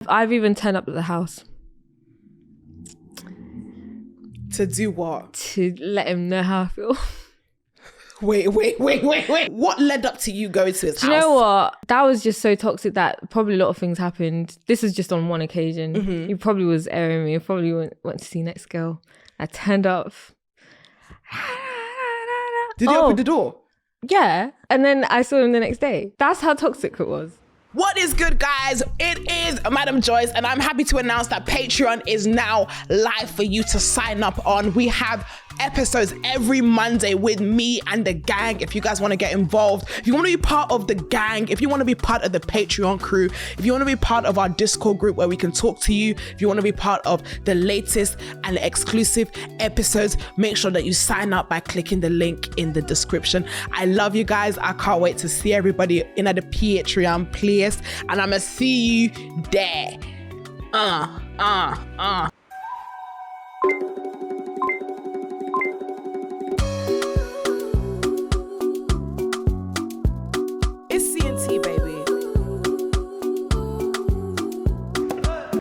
I've even turned up at the house. To do what? To let him know how I feel. Wait. What led up to you going to his house? Do you know what? That was just so toxic that probably a lot of things happened. This is just on one occasion. Mm-hmm. He probably was airing me. He probably went to see next girl. I turned up. Did he open the door? Yeah. And then I saw him the next day. That's how toxic it was. What is good, guys? It is Madam Joyce, and I'm happy to announce that Patreon is now live for you to sign up on. We have episodes every Monday with me and the gang. If you guys want to get involved, if you want to be part of the gang, if you want to be part of the Patreon crew, if you want to be part of our Discord group where we can talk to you, if you want to be part of the latest and exclusive episodes, make sure that you sign up by clicking the link in the description. I love you guys. I can't wait to see everybody in at the Patreon place, and I'ma see you there.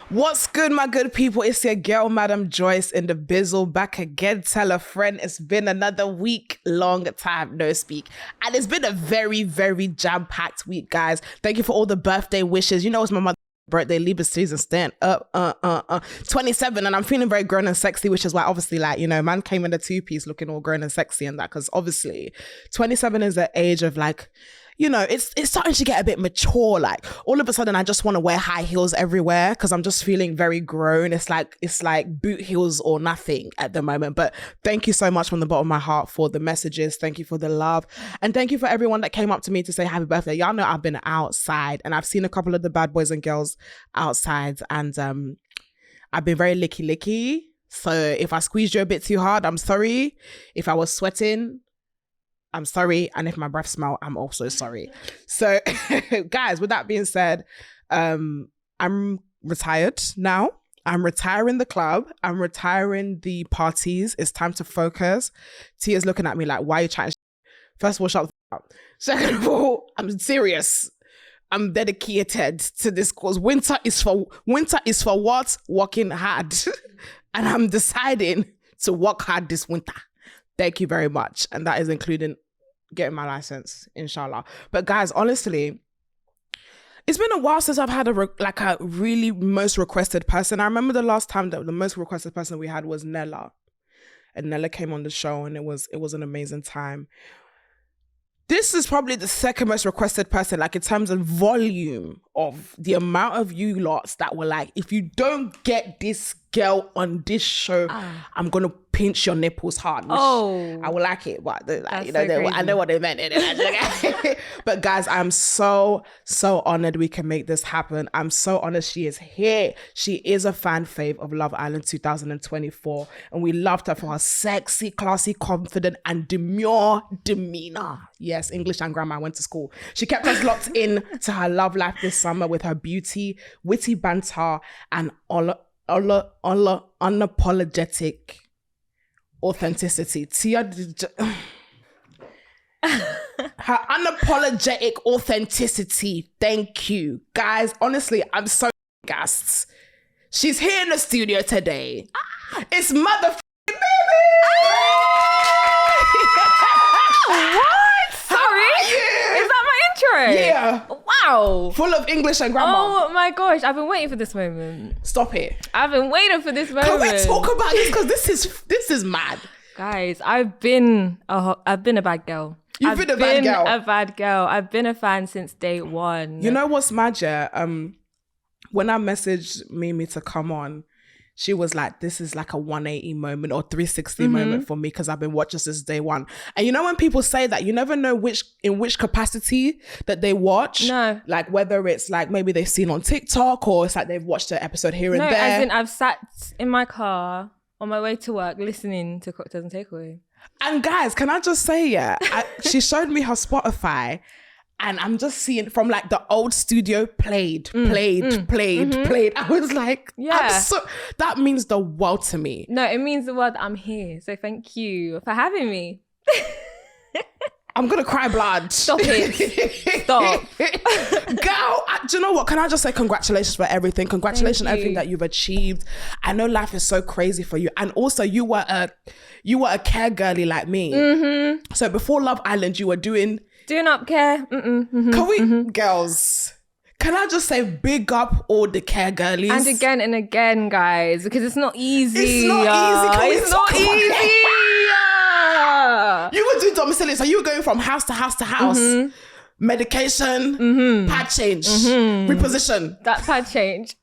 What's good, my good people? It's your girl, Madam Joyce, in the bizzle, back again. Tell a friend. It's been another week, long time no speak. And it's been a very, very jam-packed week, guys. Thank you for all the birthday wishes. You know, it's my mother's birthday, Libra season, stand up, 27, and I'm feeling very grown and sexy, which is why obviously, like, you know, man came in a two-piece looking all grown and sexy and that, because obviously 27 is the age of, like, you know, it's starting to get a bit mature. Like, all of a sudden I just want to wear high heels everywhere because I'm just feeling very grown. It's like boot heels or nothing at the moment. But thank you so much from the bottom of my heart for the messages. Thank you for the love. And thank you for everyone that came up to me to say happy birthday. Y'all know I've been outside and I've seen a couple of the bad boys and girls outside, and I've been very licky. So if I squeezed you a bit too hard, I'm sorry. If I was sweating, I'm sorry. And if my breath smell, I'm also sorry. So guys, with that being said, I'm retired now. I'm retiring the club. I'm retiring the parties. It's time to focus. Tia's looking at me like, why are you chatting? First of all, shut the up. Second of all, I'm serious. I'm dedicated to this cause. Winter is for what? Working hard. And I'm deciding to work hard this winter. Thank you very much. And that is including getting my license, inshallah. But guys, honestly, it's been a while since I've had a really most requested person. I remember the last time that the most requested person we had was Nella. And Nella came on the show and it was an amazing time. This is probably the second most requested person, like in terms of volume of the amount of you lots that were like, if you don't get this girl on this show, I'm going to pinch your nipples hard. I would like it, but like, you know, I know what they meant. But guys, I'm so honored we can make this happen. I'm so honored she is here. She is a fan fave of Love Island 2024. And we loved her for her sexy, classy, confident, and demure demeanor. Yes, English and grammar. I went to school. She kept us locked in to her love life this summer with her beauty, witty banter, and unapologetic authenticity. Her unapologetic authenticity. Thank you, guys. Honestly, I'm so gassed. She's here in the studio today. It's motherfucking Mimii. What? Sorry? Is that my intro? Yeah. Wow. Full of English and grammar. Oh my gosh, I've been waiting for this moment. Stop it. I've been waiting for this moment. Can we talk about this? Because this is mad. Guys, I've been a bad girl. You've been a bad girl. A bad girl. I've been a fan since day one. You know what's mad, yeah? When I messaged Mimii to come on, she was like, this is like a 180 moment or 360 moment for me because I've been watching since day one. And you know when people say that, you never know in which capacity that they watch. No. Like whether it's like maybe they've seen on TikTok or it's like they've watched an episode here and there. As in I've sat in my car on my way to work listening to Cocktails and Takeaway. And guys, can I just say, yeah, she showed me her Spotify. And I'm just seeing from like the old studio played. I was like, yeah, that means the world to me. No, it means the world that I'm here. So thank you for having me. I'm gonna cry blood. Stop it. Stop. Girl, do you know what? Can I just say congratulations for everything? Congratulations on everything that you've achieved. I know life is so crazy for you. And also you were a care girly like me. Mm-hmm. So before Love Island, you were doing up care. Can we, girls, can I just say big up all the care girlies? And again, guys, because it's not easy. It's not easy. It's not easy. You were doing domiciliary, so you were going from house to house to house. Mm-hmm. Medication, pad change, reposition. That pad change.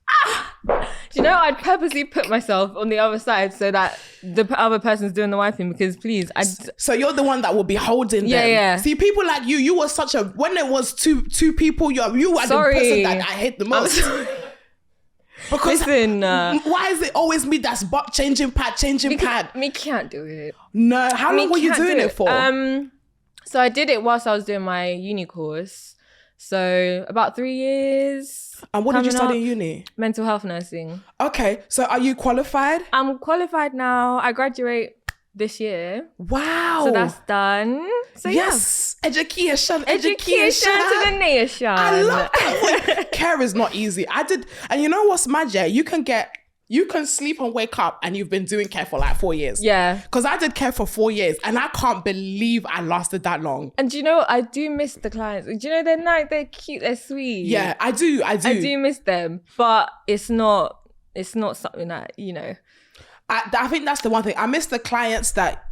Do you know, I'd purposely put myself on the other side so that the other person's doing the wiping, because please, so you're the one that will be holding them. Yeah. See, people like you were such a, when there was two people, you were the person that I hate the most. Because listen, why is it always me that's changing pad? Me can't do it. No, how long were you doing it for? So I did it whilst I was doing my uni course. So about 3 years. And what did you study in uni? Mental health nursing. Okay, so are you qualified? I'm qualified now. I graduate this year. Wow. So that's done. So yes, education to the nation. I love that. Care is not easy. And you know what's mad? Yeah, you can sleep and wake up and you've been doing care for like 4 years. Yeah. Because I did care for 4 years and I can't believe I lasted that long. And do you know what? I do miss the clients. Do you know they're nice, they're cute, they're sweet. Yeah, I do. I do miss them. But it's not something that, you know. I think that's the one thing. I miss the clients that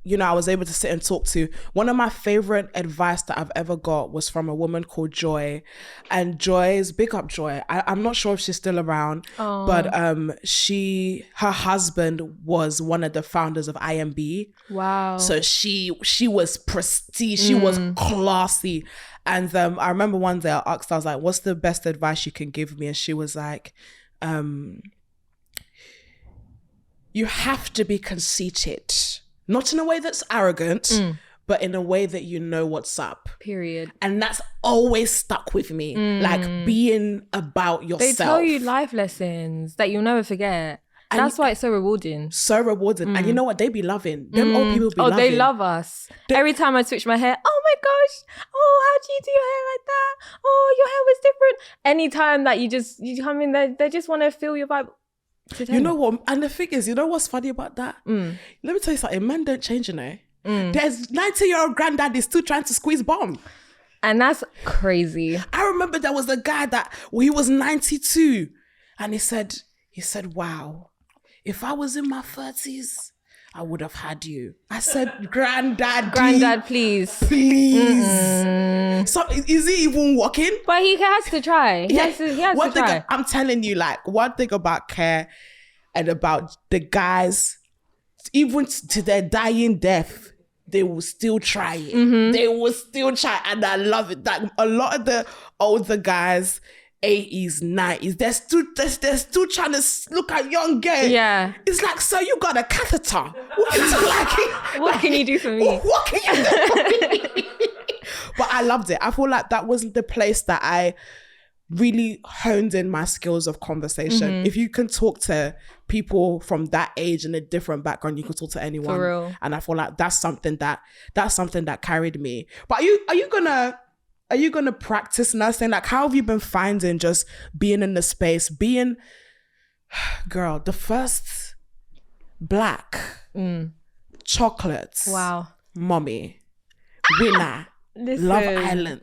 you know I was able to sit and talk to. One of my favorite advice that I've ever got was from a woman called Joy, and Joy's big up Joy. I'm not sure if she's still around, but her husband was one of the founders of IMB. Wow! So she was prestige. She was classy, and I remember one day I asked her, I was like, "What's the best advice you can give me?" And she was like, you have to be conceited, not in a way that's arrogant, but in a way that you know what's up. Period. And that's always stuck with me, like being about yourself. They tell you life lessons that you'll never forget. And that's why it's so rewarding. So rewarding. And you know what? They be loving. Them old people be loving. Oh, they love us. Every time I switch my hair, oh my gosh, oh, how do you do your hair like that? Oh, your hair was different. Anytime that you come in, they just want to feel your vibe. You know what? And the thing is, you know what's funny about that? Let me tell you something. Men don't change, you know. There's 90-year-old granddaddy still trying to squeeze bomb. And that's crazy. I remember there was a guy that, he was 92. And he said, wow, if I was in my 30s, I would have had you. I said, Granddad, please. So is he even walking? But he has to try. He has to try. I'm telling you, like, one thing about care and about the guys, even to their dying death, they will still try it. They will still try. And I love it. Like a lot of the older guys, 80s, 90s, they're still trying to look at young gay. Yeah. It's like, so you got a catheter. What can you do for me? What can you do for me? But I loved it. I feel like that was the place that I really honed in my skills of conversation. If you can talk to people from that age and a different background, you can talk to anyone. For real. And I feel like that's something that carried me. But are you gonna practice nursing? Like, how have you been finding just being in the space, girl, the first black chocolates, wow, mommy, winner, Love Island.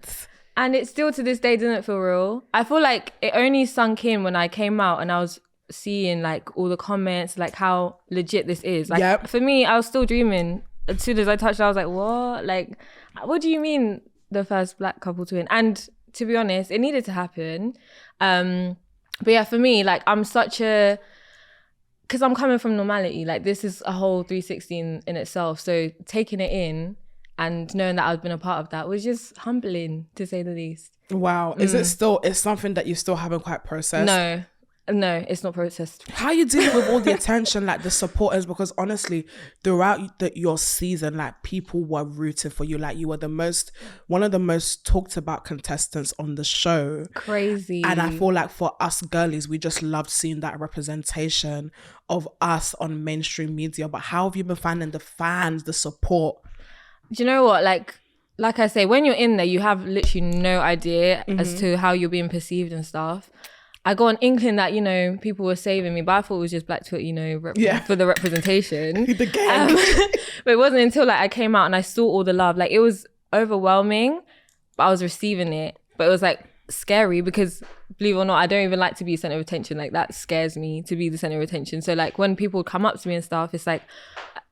And it still to this day didn't feel real. I feel like it only sunk in when I came out and I was seeing like all the comments, like how legit this is. Like for me, I was still dreaming. As soon as I touched it, I was like, what? Like, what do you mean the first black couple to win? And to be honest, it needed to happen. But yeah, for me, like because I'm coming from normality, like this is a whole 360 in itself. So taking it in and knowing that I've been a part of that was just humbling, to say the least. Wow. It's something that you still haven't quite processed? No, it's not processed. How you dealing with all the attention, like the supporters? Because honestly, throughout your season, like people were rooting for you. Like you were one of the most talked about contestants on the show. Crazy. And I feel like for us girlies, we just loved seeing that representation of us on mainstream media. But how have you been finding the fans, the support? Do you know what? Like, like I say, when you're in there, you have literally no idea as to how you're being perceived and stuff. I got an inkling that, you know, people were saving me, but I thought it was just Black Twitter, you know, for the representation. The gang. But it wasn't until like I came out and I saw all the love. Like, it was overwhelming, but I was receiving it. But it was like scary because, believe it or not, I don't even like to be the center of attention. Like, that scares me, to be the center of attention. So like when people come up to me and stuff, it's like,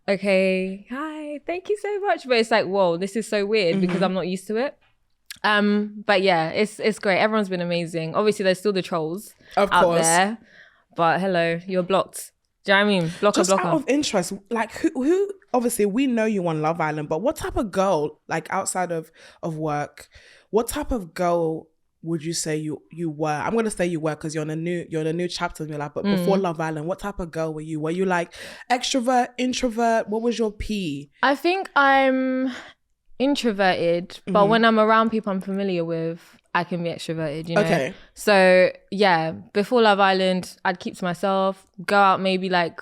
okay, hi, thank you so much. But it's like, whoa, this is so weird because I'm not used to it. But yeah, it's great. Everyone's been amazing. Obviously, there's still the trolls out there. But hello, you're blocked. Do you know what I mean? Blocker. Out of interest, like who obviously we know you on Love Island, but what type of girl, like outside of work, what type of girl would you say you were? I'm gonna say you were because you're in a new chapter in your life. But before Love Island, what type of girl were you? Were you like extrovert, introvert? What was your P? I think I'm introverted, but when I'm around people I'm familiar with, I can be extroverted, you know? Okay. So yeah, before Love Island, I'd keep to myself, go out maybe like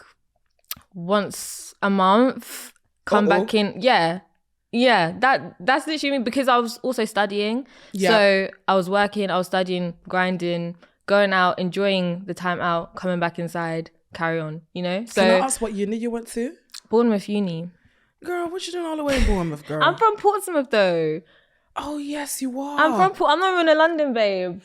once a month, come back in. Yeah, that's literally me, because I was also studying. So I was working, I was studying, grinding, going out, enjoying the time out, coming back inside, carry on, you know? So can I ask what uni you went to? Bournemouth Uni. Girl, what you doing all the way in Bournemouth, girl? I'm from Portsmouth though. Oh yes, you are. I'm not even a London babe.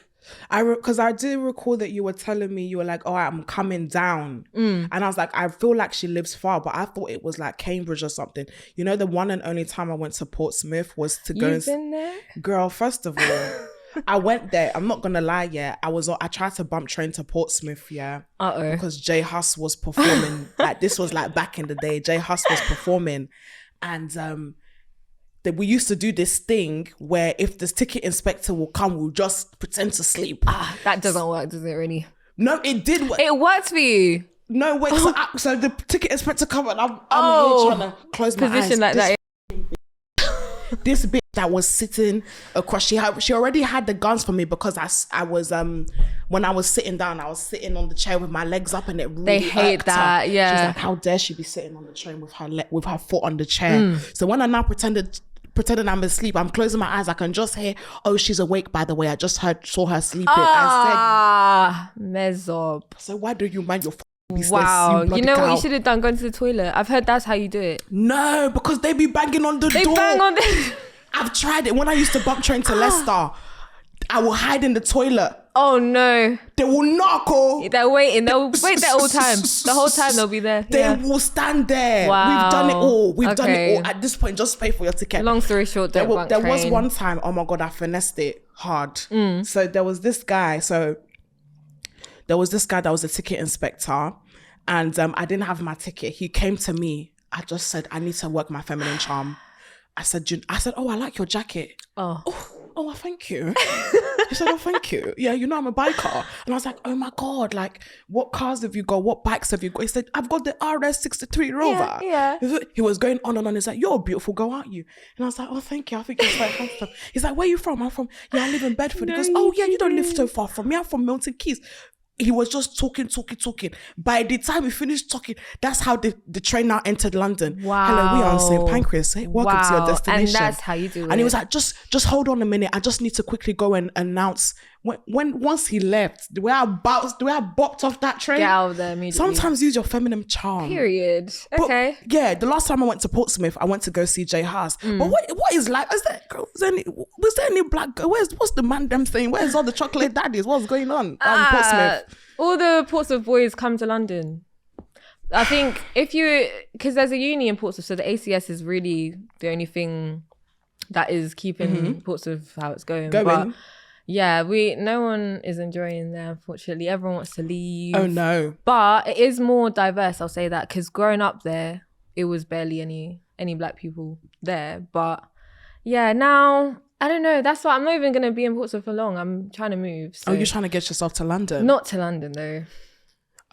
Because I did recall that you were telling me, you were like, oh, I'm coming down. And I was like, I feel like she lives far, but I thought it was like Cambridge or something. You know, the one and only time I went to Portsmouth was to go. You've been there? Girl, first of all, I went there. I'm not gonna lie, I tried to bump train to Portsmouth, because J Hus was performing. Like, this was like back in the day. J Hus was performing, and we used to do this thing where if the ticket inspector will come, we'll just pretend to sleep. That doesn't work, does it really? No, it did work. It worked for you. No, wait. So the ticket inspector come and I'm here trying to close my eyes. Position like that. This bitch that was sitting across, she already had the guns for me, because I was when I was sitting down, I was sitting on the chair with my legs up, and it really they hate that her. Yeah, she's like, how dare she be sitting on the train with her foot on the chair. So when I now pretended I'm asleep, I'm closing my eyes, I can just hear, oh, she's awake, by the way, I just saw her sleeping. I said, mesob. So why do you mind your business? Wow, you know what you should have done? Going to the toilet. I've heard that's how you do it. No, because they be banging on the door. They bang on the I've tried it. When I used to bump train to Leicester, I will hide in the toilet. Oh no. They will knock. They're waiting. They'll wait there all time. The whole time they'll be there. They will stand there. Wow. We've done it all. We've done it all. At this point, just pay for your ticket. Long story short, there was one time, oh my God, I finessed it hard. So there was this guy. That was a ticket inspector, and I didn't have my ticket. He came to me. I just said, I need to work my feminine charm. I said, oh, I like your jacket. Oh, thank you. He said, oh, thank you. Yeah, you know, I'm a biker. And I was like, oh my God, like, what cars have you got? What bikes have you got? He said, I've got the RS63 Rover. Yeah. He was going on and on. He's like, you're a beautiful girl, aren't you? And I was like, oh, thank you. I think you're quite handsome. He's like, where are you from? I'm from, I live in Bedford. He goes, oh yeah, you don't live so far from me. I'm from Milton Keynes. He was just talking. By the time we finished talking, that's how the train now entered London. Wow. Hello, we are on St. Pancras. Hey, welcome to your destination. And that's how you do it. And he was like, just hold on a minute. I just need to quickly go and announce. Once he left, the way I bopped off that train. Get out of there immediately. Sometimes use your feminine charm. Period. Okay. But, yeah, the last time I went to Portsmouth, I went to go see J Hus. But what is like? Was there any black girl? What's the man them saying? Where's all the chocolate daddies? What's going on in Portsmouth? All the Portsmouth boys come to London. I think because there's a uni in Portsmouth, so the ACS is really the only thing that is keeping Portsmouth how it's going. But yeah, no one is enjoying there, unfortunately. Everyone wants to leave. Oh no. But it is more diverse, I'll say that, because growing up there, it was barely any black people there. But yeah, now, I don't know. That's why I'm not even going to be in Portsmouth for long. I'm trying to move. So. Oh, you're trying to get yourself to London? Not to London, though.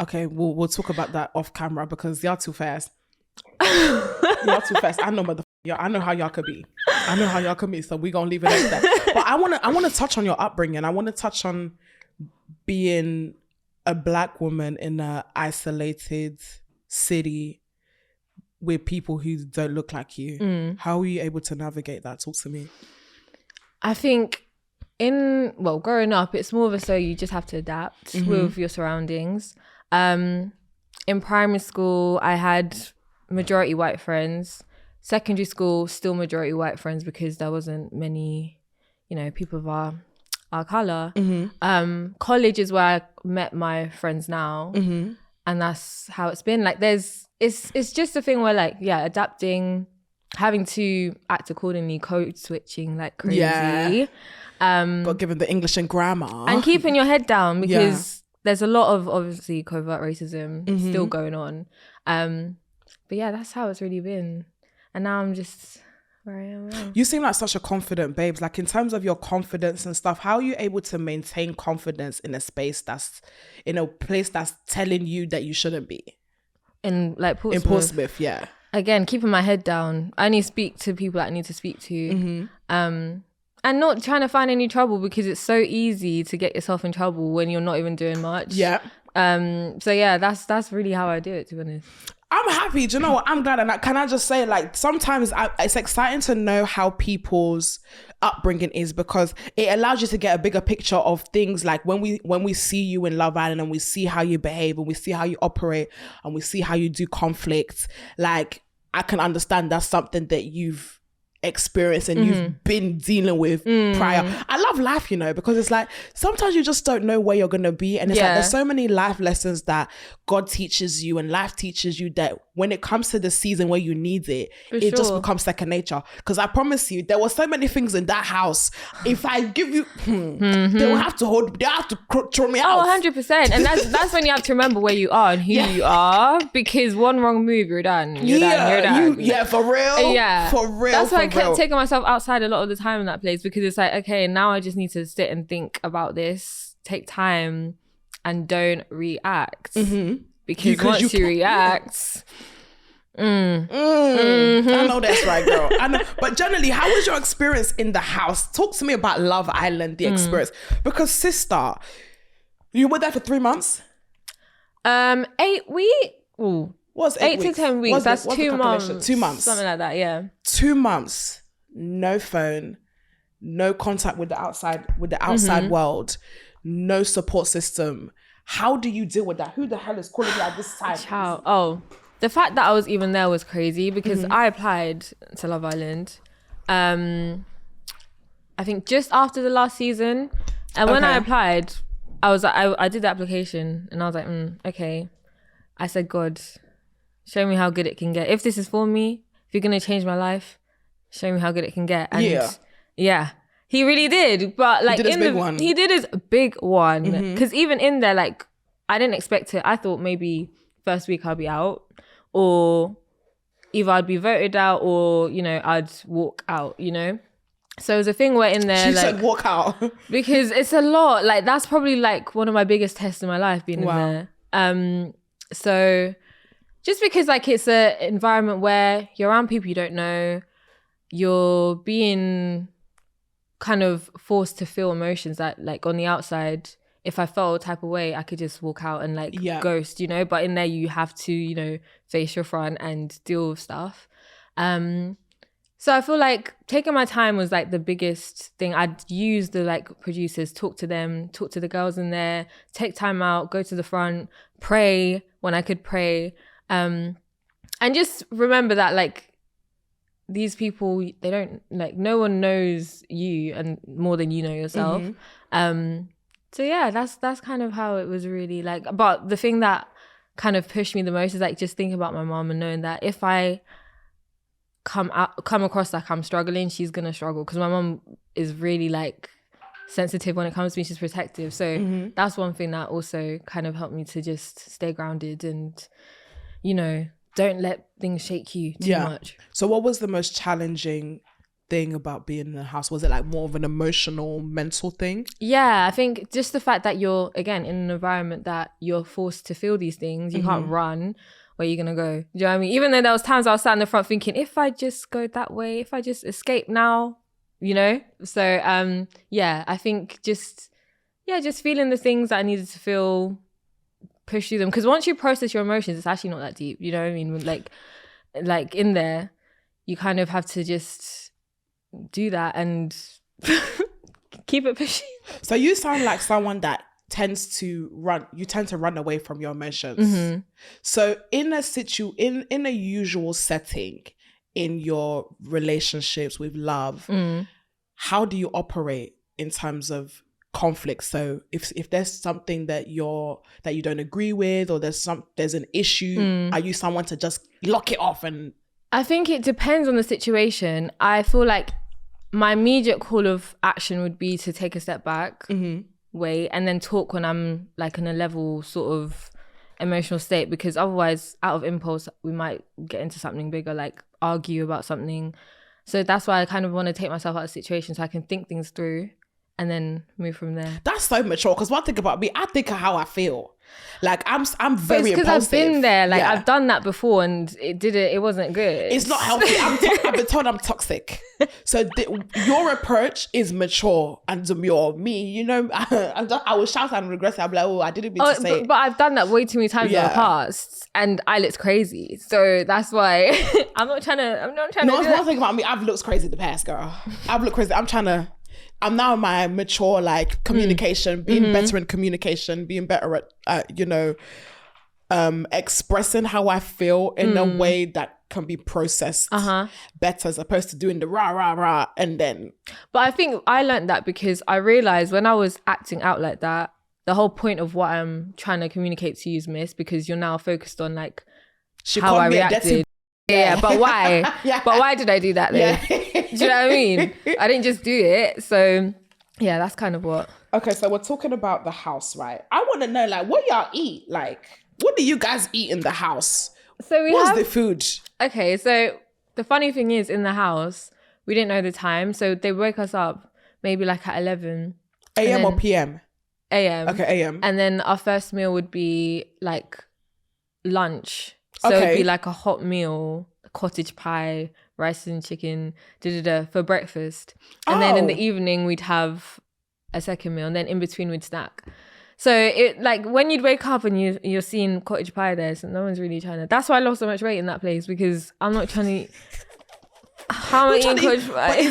Okay, we'll talk about that off camera, because you're too fast. You're too fast. I know I know how y'all could be. So we're gonna leave it at that. But I wanna touch on your upbringing. I wanna touch on being a black woman in an isolated city with people who don't look like you. How are you able to navigate that? Talk to me. I think growing up, it's more of a so you just have to adapt with your surroundings. In primary school, I had majority white friends. Secondary school, still majority white friends because there wasn't many, people of our colour. College is where I met my friends now. And that's how it's been. Like it's just a thing where adapting, having to act accordingly, code switching like crazy. Yeah. Got given the English and grammar. And keeping your head down because there's a lot of obviously covert racism still going on. But yeah, that's how it's really been. And now I'm just where I am now. You seem like such a confident babe. Like in terms of your confidence and stuff, how are you able to maintain confidence in a space in a place that's telling you that you shouldn't be? In Portsmouth. In Portsmouth, yeah. Again, keeping my head down. I only speak to people that I need to speak to. And not trying to find any trouble because it's so easy to get yourself in trouble when you're not even doing much. Yeah. So yeah, that's really how I do it, to be honest. I'm happy. Do you know what? I'm glad. And can I just say, sometimes it's exciting to know how people's upbringing is because it allows you to get a bigger picture of things. Like when we see you in Love Island and we see how you behave and we see how you operate and we see how you do conflict, I can understand that's something that you've experienced and you've been dealing with prior. I love life, because it's sometimes you just don't know where you're gonna be, and it's there's so many life lessons that God teaches you and life teaches you that when it comes to the season where you need it, just becomes second nature. Because I promise you, there were so many things in that house. If I give you, they'll have to throw me out. 100%. And that's when you have to remember where you are and who you are, because one wrong move, you're done. You're done. For real. Yeah, for real. That's why I kept taking myself outside a lot of the time in that place, because it's okay, now I just need to sit and think about this, take time, and don't react. Because once you react, I know that's right, girl. I know. But generally, how was your experience in the house? Talk to me about Love Island, the experience. Because sister, you were there for 3 months. 8 weeks. What's 8 to 10 weeks? That's 2 months. 2 months, something like that. Yeah. 2 months. No phone, no contact with the outside world, no support system. How do you deal with that? Who the hell is calling you at this time? Ciao. Oh, the fact that I was even there was crazy because I applied to Love Island. I think just after the last season, and when I applied, I was I did the application, and I was okay. I said, God, show me how good it can get. If this is for me, if you're gonna change my life, show me how good it can get. And yeah, he really did. But he did his big one. Because even in there, I didn't expect it. I thought maybe first week I'll be out, or either I'd be voted out, or I'd walk out. So it was a thing where in there, she said walk out because it's a lot. That's probably one of my biggest tests in my life, being in there. So just because it's an environment where you're around people you don't know, you're being kind of forced to feel emotions that on the outside, if I felt a type of way, I could just walk out and ghost, but in there you have to, face your front and deal with stuff. So I feel taking my time was the biggest thing. I'd use the producers, talk to them, talk to the girls in there, take time out, go to the front, pray when I could pray. And just remember that these people, they don't no one knows you and more than you know yourself. So yeah, that's kind of how it was really but the thing that kind of pushed me the most is just thinking about my mom and knowing that if I come across I'm struggling, she's gonna struggle, because my mom is really sensitive when it comes to me. She's protective, so that's one thing that also kind of helped me to just stay grounded and don't let things shake you too much. So what was the most challenging thing about being in the house? Was it more of an emotional, mental thing? Yeah, I think just the fact that you're, again, in an environment that you're forced to feel these things. You can't run. Where you're gonna go? Do you know what I mean? Even though there was times I was sat in the front thinking, if I just go that way, if I just escape now, So yeah, I think just feeling the things that I needed to feel, push through them. Because once you process your emotions, it's actually not that deep. You know what I mean? like in there, you kind of have to just do that and keep it pushing. So you sound like someone that tend to run away from your emotions. So in a usual setting in your relationships with love, how do you operate in terms of conflict? So if there's something that you don't agree with, or there's an issue, are you someone to just lock it off? And I think it depends on the situation. I feel like my immediate call of action would be to take a step back, wait, and then talk when I'm like in a level sort of emotional state, because otherwise out of impulse we might get into something bigger, like argue about something. So that's why I kind of want to take myself out of the situation so I can think things through and then move from there. That's so mature, because one thing about me, I think of how I feel. Like I'm very impulsive. Because I've been there, like I've done that before, and it wasn't good. It's not healthy. I've been told I'm toxic. So your approach is mature and demure. Me, you know, I will shout and regret it. I'm like, oh, I didn't mean to say it. But I've done that way too many times in the past, and I looked crazy. So that's why I'm not trying to. No, it's one thing about me. I've looked crazy in the past, girl. I've looked crazy. I'm now in my mature, like, communication, being better in communication, being better at, expressing how I feel in a way that can be processed better, as opposed to doing the rah, rah, rah, and then. But I think I learned that because I realized when I was acting out like that, the whole point of what I'm trying to communicate to you is missed, because you're now focused on, like, how I reacted. Yeah, but why? But why did I do that then? Do you know what I mean? I didn't just do it. So yeah, that's kind of what. Okay, so we're talking about the house, right? I want to know, like, what y'all eat? Like, what do you guys eat in the house? So what's the food? Okay, so the funny thing is, in the house, we didn't know the time. So they wake us up maybe like at 11. AM or PM? AM. Okay, AM. And then our first meal would be like lunch. So it'd be like a hot meal, cottage pie, rice and chicken, for breakfast. And then in the evening, we'd have a second meal. And then in between, we'd snack. So it, like, when you'd wake up and you're seeing cottage pie there, so no one's really trying to. That's why I lost so much weight in that place, because I'm not trying to eat. How am I eating cottage pie?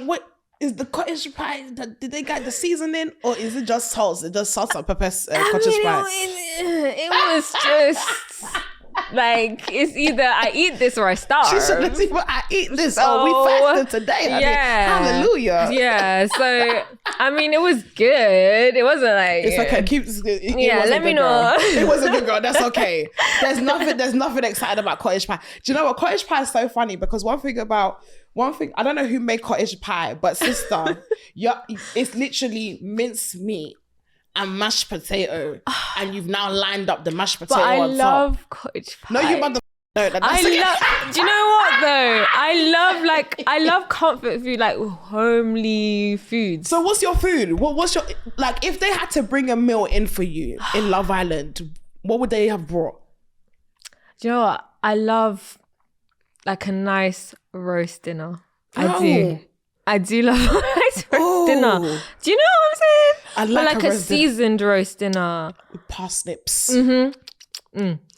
What is the cottage pie? Did they get the seasoning, or is it just salt? Is it just salt and pepper cottage pie? It was just... like, it's either I eat this or I starve. She said, let's see what I eat this. So, we fasted today. Hallelujah. Yeah. So, I mean, it was good. It wasn't like... It's okay. Let me know. It wasn't good, girl. That's okay. There's nothing exciting about cottage pie. Do you know what? Cottage pie is so funny, because one thing, I don't know who made cottage pie, but sister, it's literally minced meat and mashed potato, and you've now lined up the mashed potato on top. But I love cottage pie. No, you mother. No, do you know what though? I love comfort food, like homely foods. So what's your food? What's your, like, if they had to bring a meal in for you in Love Island, what would they have brought? Do you know what? I love like a nice roast dinner. I do love a nice roast dinner. Do you know what I'm saying? I like a seasoned roast dinner. Parsnips.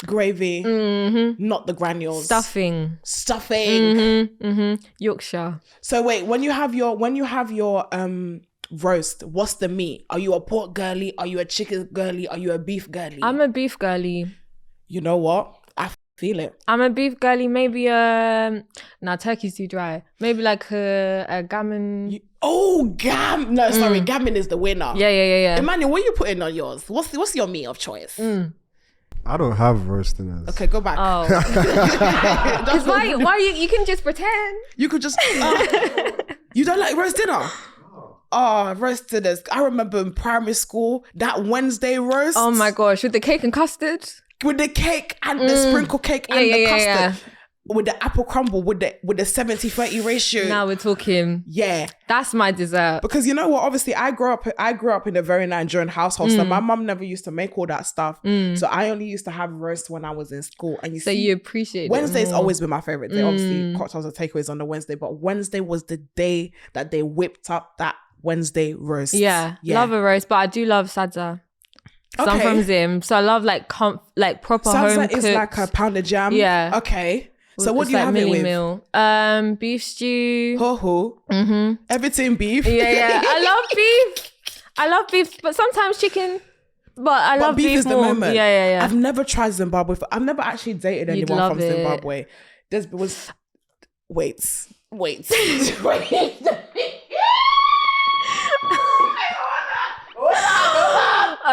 Gravy. Not the granules. Stuffing. Yorkshire. So wait, when you have your roast, what's the meat? Are you a pork girly? Are you a chicken girly? Are you a beef girly? I'm a beef girly. You know what? I feel it. I'm a beef girly. Maybe turkey's too dry. Maybe like a gammon. Gammon. No, sorry, gammon is the winner. Yeah. Emmanuel, what are you putting on yours? What's your meat of choice? I don't have roast dinners. Okay, go back. Oh. Because why you can just pretend. You could just... you don't like roast dinner? Oh, roast dinners. I remember in primary school, that Wednesday roast. Oh my gosh, with the cake and custard? With the cake and the sprinkle cake and the custard. Yeah. With the apple crumble, with the 70-30 ratio. Now we're talking. Yeah. That's my dessert. Because you know what? Obviously, I grew up in a very Nigerian household. So my mum never used to make all that stuff. So I only used to have roast when I was in school. And you appreciate Wednesday's always been my favorite day. Obviously, cocktails and takeaways on the Wednesday. But Wednesday was the day that they whipped up that Wednesday roast. Yeah. Love a roast. But I do love sadza. So I'm from Zim. So I love like proper home cooked. Sadza is like a pounded jam? Yeah. Okay. So what do you have it with? Meal. Beef stew. Ho-ho. Everything beef. Yeah. I love beef, but sometimes chicken. But I love beef is more. The moment. Yeah. I've never tried Zimbabwe. I've never actually dated anyone from Zimbabwe. Wait.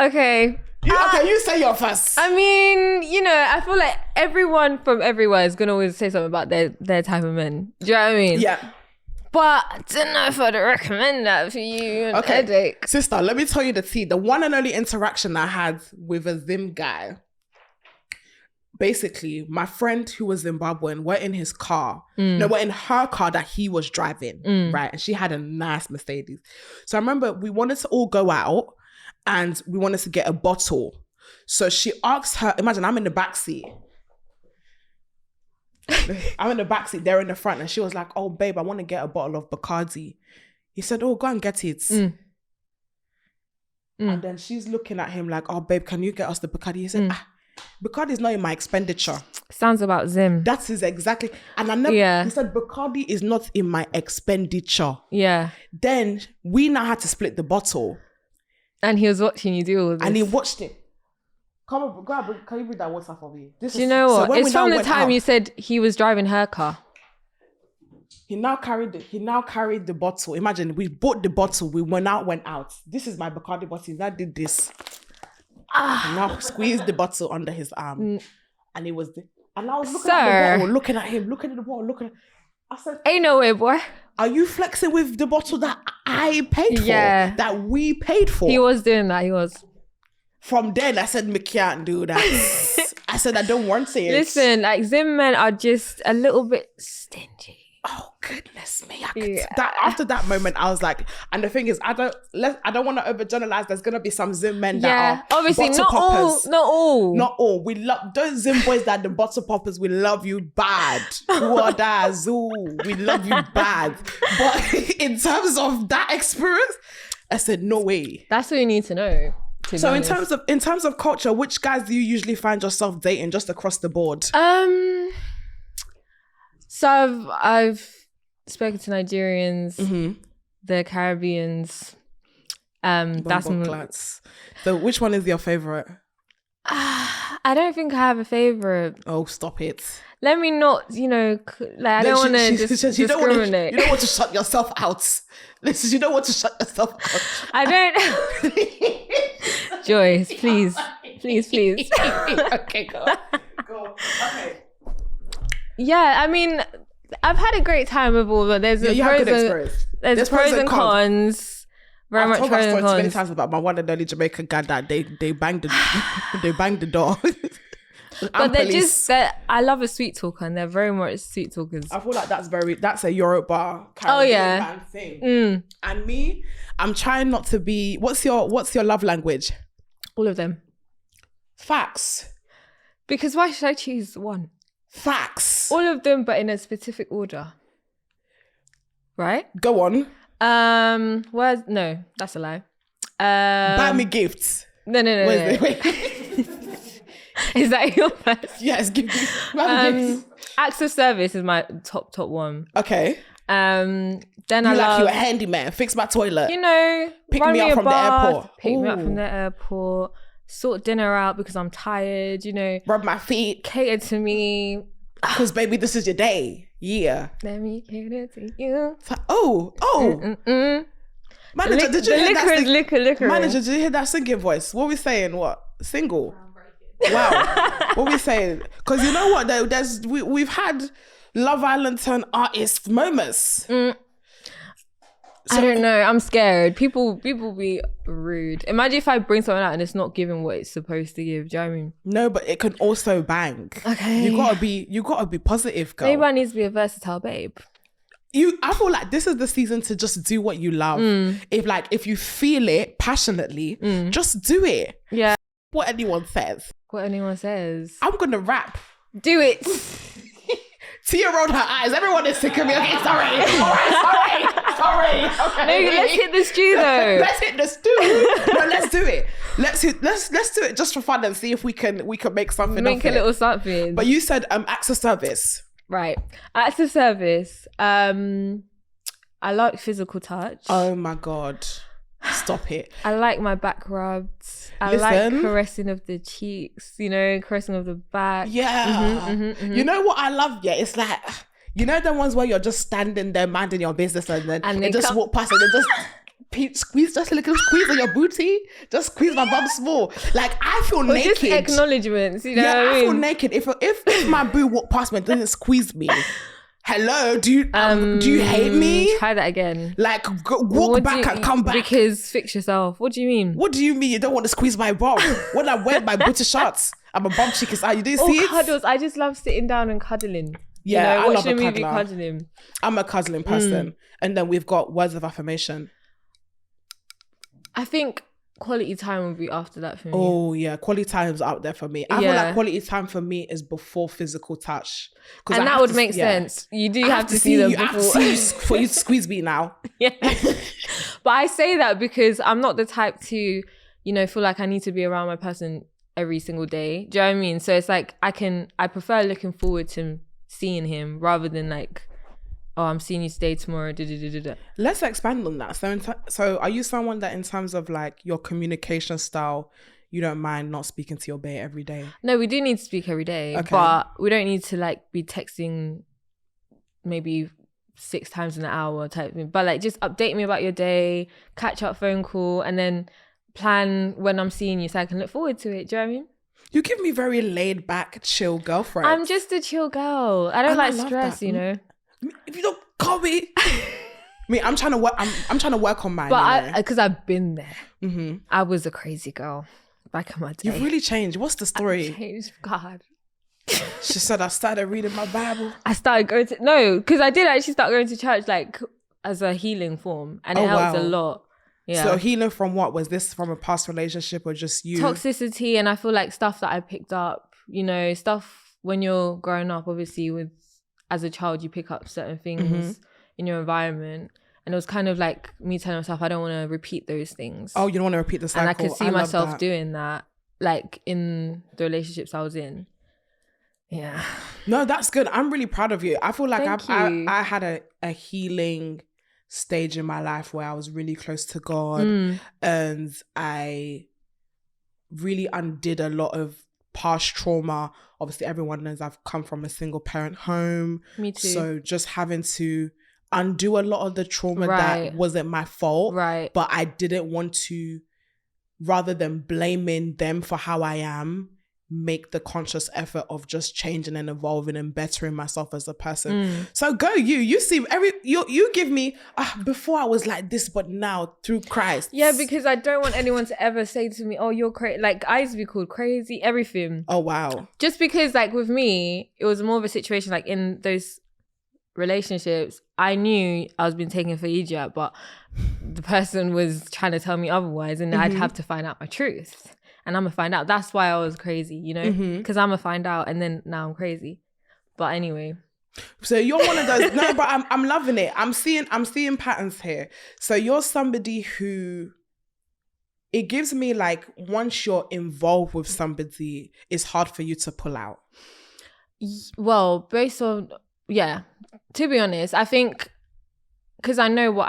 Okay. You say your first. I mean, I feel like everyone from everywhere is gonna always say something about their type of men. Do you know what I mean? Yeah. But I don't know if I'd recommend that for you. Okay, headache. Sister, let me tell you the tea. The one and only interaction I had with a Zim guy. Basically, my friend who was Zimbabwean, we're in his car. No, we're in her car that he was driving, right? And she had a nice Mercedes. So I remember we wanted to all go out and we wanted to get a bottle. So she asked her, imagine I'm in the backseat. I'm in the backseat, they're in the front. And she was like, oh, babe, I want to get a bottle of Bacardi. He said, oh, go and get it. And then she's looking at him like, oh, babe, can you get us the Bacardi? He said, Bacardi is not in my expenditure. Sounds about Zim. That is exactly. And I never, he said, Bacardi is not in my expenditure. Yeah. Then we now had to split the bottle. And he was watching you do all this. And he watched it. Come on, can you bring that water for me? Do you know what? It's from the time you said he was driving her car. He now carried the bottle. Imagine, we bought the bottle. We went out. This is my Bacardi bottle. He now did this. And now squeezed the bottle under his arm. And it was and I was looking at the bottle, looking at him, looking at the bottle, I said, ain't no way, boy. Are you flexing with the bottle that I paid for? Yeah. That we paid for? He was doing that. He was. From then, I said, me can't do that. I said, I don't want to. Listen, like Zim men are just a little bit stingy. Oh, goodness me. After that moment, I was like, and the thing is, I don't want to overgeneralize. There's going to be some Zim men that are obviously bottle poppers. Not all. We love those Zim boys that are the bottle poppers. We love you bad. We love you bad. But in terms of that experience, I said, no way. That's what you need to know. So in terms of culture, which guys do you usually find yourself dating just across the board? So I've spoken to Nigerians, the Caribbeans. So which one is your favorite? I don't think I have a favorite. Oh, stop it. Let me not, I don't want to discriminate. You don't want to shut yourself out. Listen, you don't want to shut yourself out. I don't. Joyce, please. Okay, go. Okay. Yeah, I mean, I've had a great time with all of them. There's pros and cons. Very much pros and cons. I've told many times about my one and only Jamaican guy that they banged the door. But they're just, I love a sweet talker, and they're very much sweet talkers. I feel like that's a Yoruba Caribbean thing. And me, I'm trying not to be. What's your love language? All of them. Facts. Because why should I choose one? Facts. All of them, but in a specific order. Right? Go on. No, that's a lie. Buy me gifts. No. Wait. Is that your first? Yes, give me gifts. Acts of service is my top one. Okay. Then you you're a handyman. Fix my toilet. Pick me up from the airport. Pick me up from the airport. Sort dinner out because I'm tired. Rub my feet. Cater to me. Because baby, this is your day. Yeah. Let me cater to you. Manager, did you hear that? Liquor. Manager, did you hear that singing voice? What are we saying? What? Single? Wow. What are we saying? Because you know what? We've had Love Island turn artist moments. I don't know. I'm scared. People be rude. Imagine if I bring something out and it's not giving what it's supposed to give. Do you know what I mean? No, but it can also bang. Okay. You gotta be positive, girl. Maybe I need to be a versatile babe. I feel like this is the season to just do what you love. If you feel it passionately, just do it. Yeah. What anyone says. I'm gonna rap. Do it. Tia rolled her eyes. Everyone is sick of me. Okay, sorry. Okay. No, let's hit the stew though. Let's hit the stew. No, let's do it. Let's do it just for fun and see if we can make something. Make a little something. But you said acts of service. Right. Acts of service. I like physical touch. Oh my God. Stop it. I like my back rubbed. I like caressing of the cheeks, caressing of the back. Yeah. You know what I love? Yeah, it's like, the ones where you're just standing there minding your business and then they just walk past and they just squeeze, just a little squeeze on your booty. Just squeeze my bum small. Like, I feel naked. Just acknowledgements, what I mean? Feel naked. If my boo walked past me and didn't squeeze me, hello, do you hate me? Try that again. Like, walk back and come back. Because fix yourself. What do you mean? What do you mean you don't want to squeeze my bum? When I wear my booty shorts, I'm a bum chick. You didn't see it? Cuddles. I just love sitting down and cuddling. Yeah, I love watching a a movie, cuddler. cuddling. I'm a cuddling person. And then we've got words of affirmation. I think quality time would be after that for me. Oh yeah, quality time's out there for me. I feel like quality time for me is before physical touch. And that would make sense. You do have to see them before. I have to see you for you to squeeze me now. Yeah. But I say that because I'm not the type to, feel like I need to be around my person every single day. Do you know what I mean? So it's like I prefer looking forward to seeing him rather than like, oh, I'm seeing you today, tomorrow. Let's expand on that. So are you someone that in terms of like your communication style, you don't mind not speaking to your bae every day? No, we do need to speak every day, but we don't need to like be texting maybe 6 times in an hour type thing. But like just update me about your day, catch up phone call, and then plan when I'm seeing you so I can look forward to it. Do you know what I mean? You give me very laid back, chill girlfriend. I'm just a chill girl. I don't like stress, If you don't call me, I'm trying to work. I'm trying to work on mine. But because I've been there, I was a crazy girl back in my day. You've really changed. What's the story? I've changed, God. She said I started reading my Bible. I started going to because I did actually start going to church like as a healing form, and it helped a lot. Yeah. So healing from what? Was this from a past relationship or just you? Toxicity, and I feel like stuff that I picked up. Stuff when you're growing up, obviously as a child, you pick up certain things in your environment. And it was kind of like me telling myself, I don't want to repeat those things. Oh, you don't want to repeat the cycle. And I could see myself doing that, like in the relationships I was in. Yeah. No, that's good. I'm really proud of you. I feel like I had a healing stage in my life where I was really close to God. And I really undid a lot of past trauma. Obviously, everyone knows I've come from a single parent home. Me too. So just having to undo a lot of the trauma that wasn't my fault. Right. But I didn't want to, rather than blaming them for how I am, make the conscious effort of just changing and evolving and bettering myself as a person. So go you seem you give me before I was like this, but now through Christ. Yeah, because I don't want anyone to ever say to me, oh, you're crazy. Like, I used to be called crazy, everything. Oh wow. Just because like with me, it was more of a situation like in those relationships, I knew I was being taken for idiot, but the person was trying to tell me otherwise, and I'd have to find out my truth. And I'm gonna find out. That's why I was crazy, because I'm gonna find out, and then now I'm crazy. But anyway. So you're one of those. No, but I'm loving it. I'm seeing patterns here. So you're somebody who, it gives me like, once you're involved with somebody, it's hard for you to pull out. Well, based on to be honest, I think because I know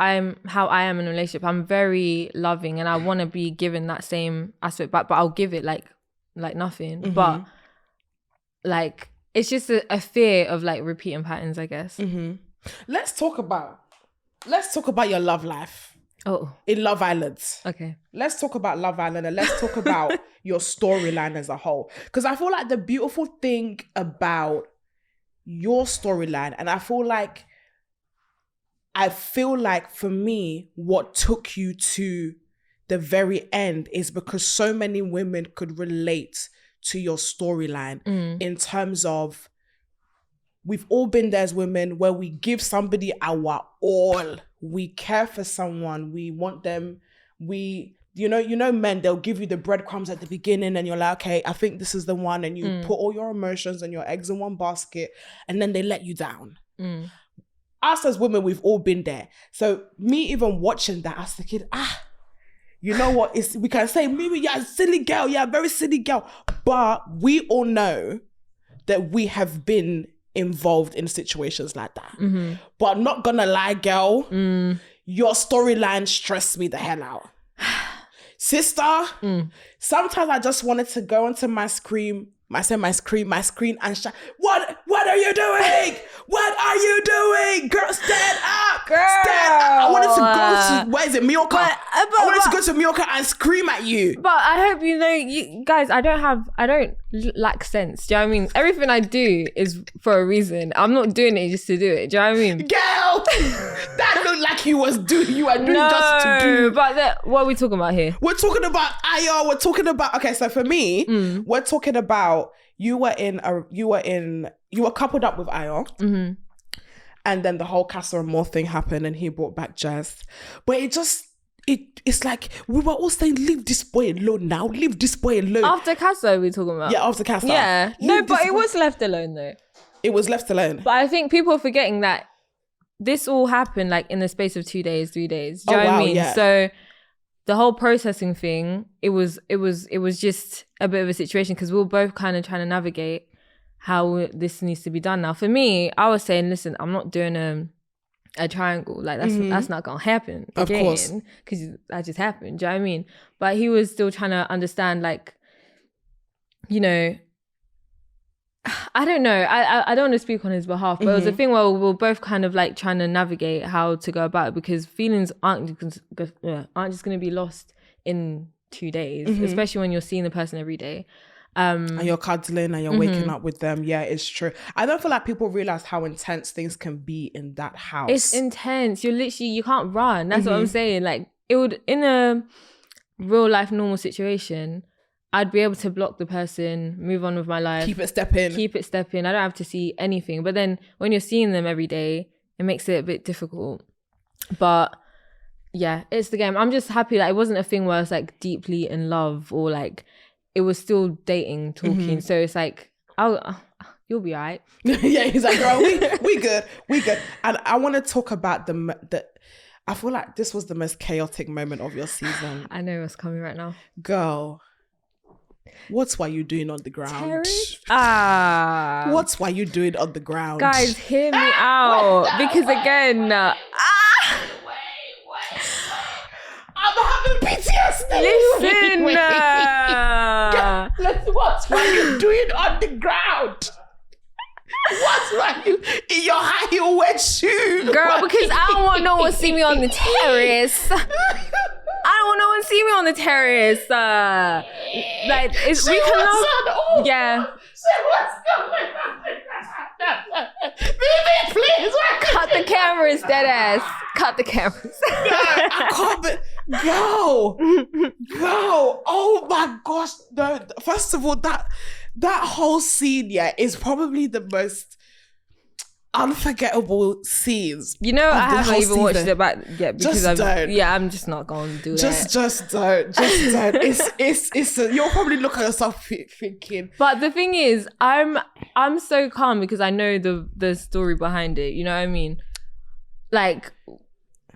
how I am in a relationship, I'm very loving and I want to be given that same aspect back, but I'll give it like nothing. But like, it's just a fear of like repeating patterns, I guess. Let's talk about your love life. Oh, in Love Island. Okay. Let's talk about Love Island and let's talk about your storyline as a whole. Because I feel like the beautiful thing about your storyline, and I feel like for me, what took you to the very end is because so many women could relate to your storyline in terms of, we've all been there as women where we give somebody our all. We care for someone. We want them. You know, men, they'll give you the breadcrumbs at the beginning and you're like, okay, I think this is the one. And you put all your emotions and your eggs in one basket and then they let you down. Us as women, we've all been there. So me even watching that, I was thinking, you know what? We can say, Mimii, you're a silly girl. You're a very silly girl. But we all know that we have been involved in situations like that. But not gonna lie, girl, your storyline stressed me the hell out. Sister, sometimes I just wanted to go onto my screen and shout, what are you doing? What are you doing? Girl, stand up. Stand up. I wanted to go to, where is it, Mioka? I wanted to go to Mioka and scream at you. But I hope you know, you guys, I don't lack sense. Do you know what I mean? Everything I do is for a reason. I'm not doing it just to do it. Do you know what I mean? Girl, that looked like you are doing just to do. But what are we talking about here? We're talking about Ayo. We're talking about, okay, so for me, we're talking about you were coupled up with Ayo. And then the whole Casa Amor thing happened and he brought back Jess. But it's like we were all saying, leave this boy alone now. Leave this boy alone. After Casa, we're talking about? Yeah, after Casa. Yeah. No, but it was left alone though. It was left alone. But I think people are forgetting that this all happened like in the space of 2 days, 3 days. Do you know what I mean? Yeah. So the whole processing thing, it was just a bit of a situation because we were both kind of trying to navigate how this needs to be done. Now, for me, I was saying, listen, I'm not doing a triangle. Like that's not gonna happen of course, because that just happened. Do you know what I mean? But he was still trying to understand, like, you know, I don't know. I don't want to speak on his behalf, but it was a thing where we were both kind of like trying to navigate how to go about it because feelings aren't just going to be lost in 2 days, especially when you're seeing the person every day. And you're cuddling and you're waking up with them. Yeah, it's true. I don't feel like people realize how intense things can be in that house. It's intense. You can't run. That's what I'm saying. Like, it would, in a real life normal situation, I'd be able to block the person, move on with my life. Keep it stepping. I don't have to see anything. But then when you're seeing them every day, it makes it a bit difficult. But yeah, it's the game. I'm just happy that it wasn't a thing where I was like deeply in love or like it was still dating, talking. So it's like, you'll be all right. Yeah, he's like, girl, we good. And I want to talk about the I feel like this was the most chaotic moment of your season. I know what's coming right now. Girl, what's why you doing on the ground? Terrace? What's why you doing on the ground? Guys, hear me out. Because again, I'm having PTSD. Listen. What's why you doing on the ground? What's why you in your high heel wet shoe? Girl, because I don't want no one to see me on the terrace. I don't want no one to see me on the terrace. Like, we can yeah. What's going on? Mimii, please. Cut the cameras, dead ass. Cut the cameras. I can't be. Go. Oh my gosh. No. First of all, that whole scene, yeah, is probably the most unforgettable scenes. You know, I haven't even watched it back yet because I'm just not going to do that. Just don't. It's you'll probably look at yourself thinking. But the thing is, I'm so calm because I know the story behind it. You know what I mean? Like,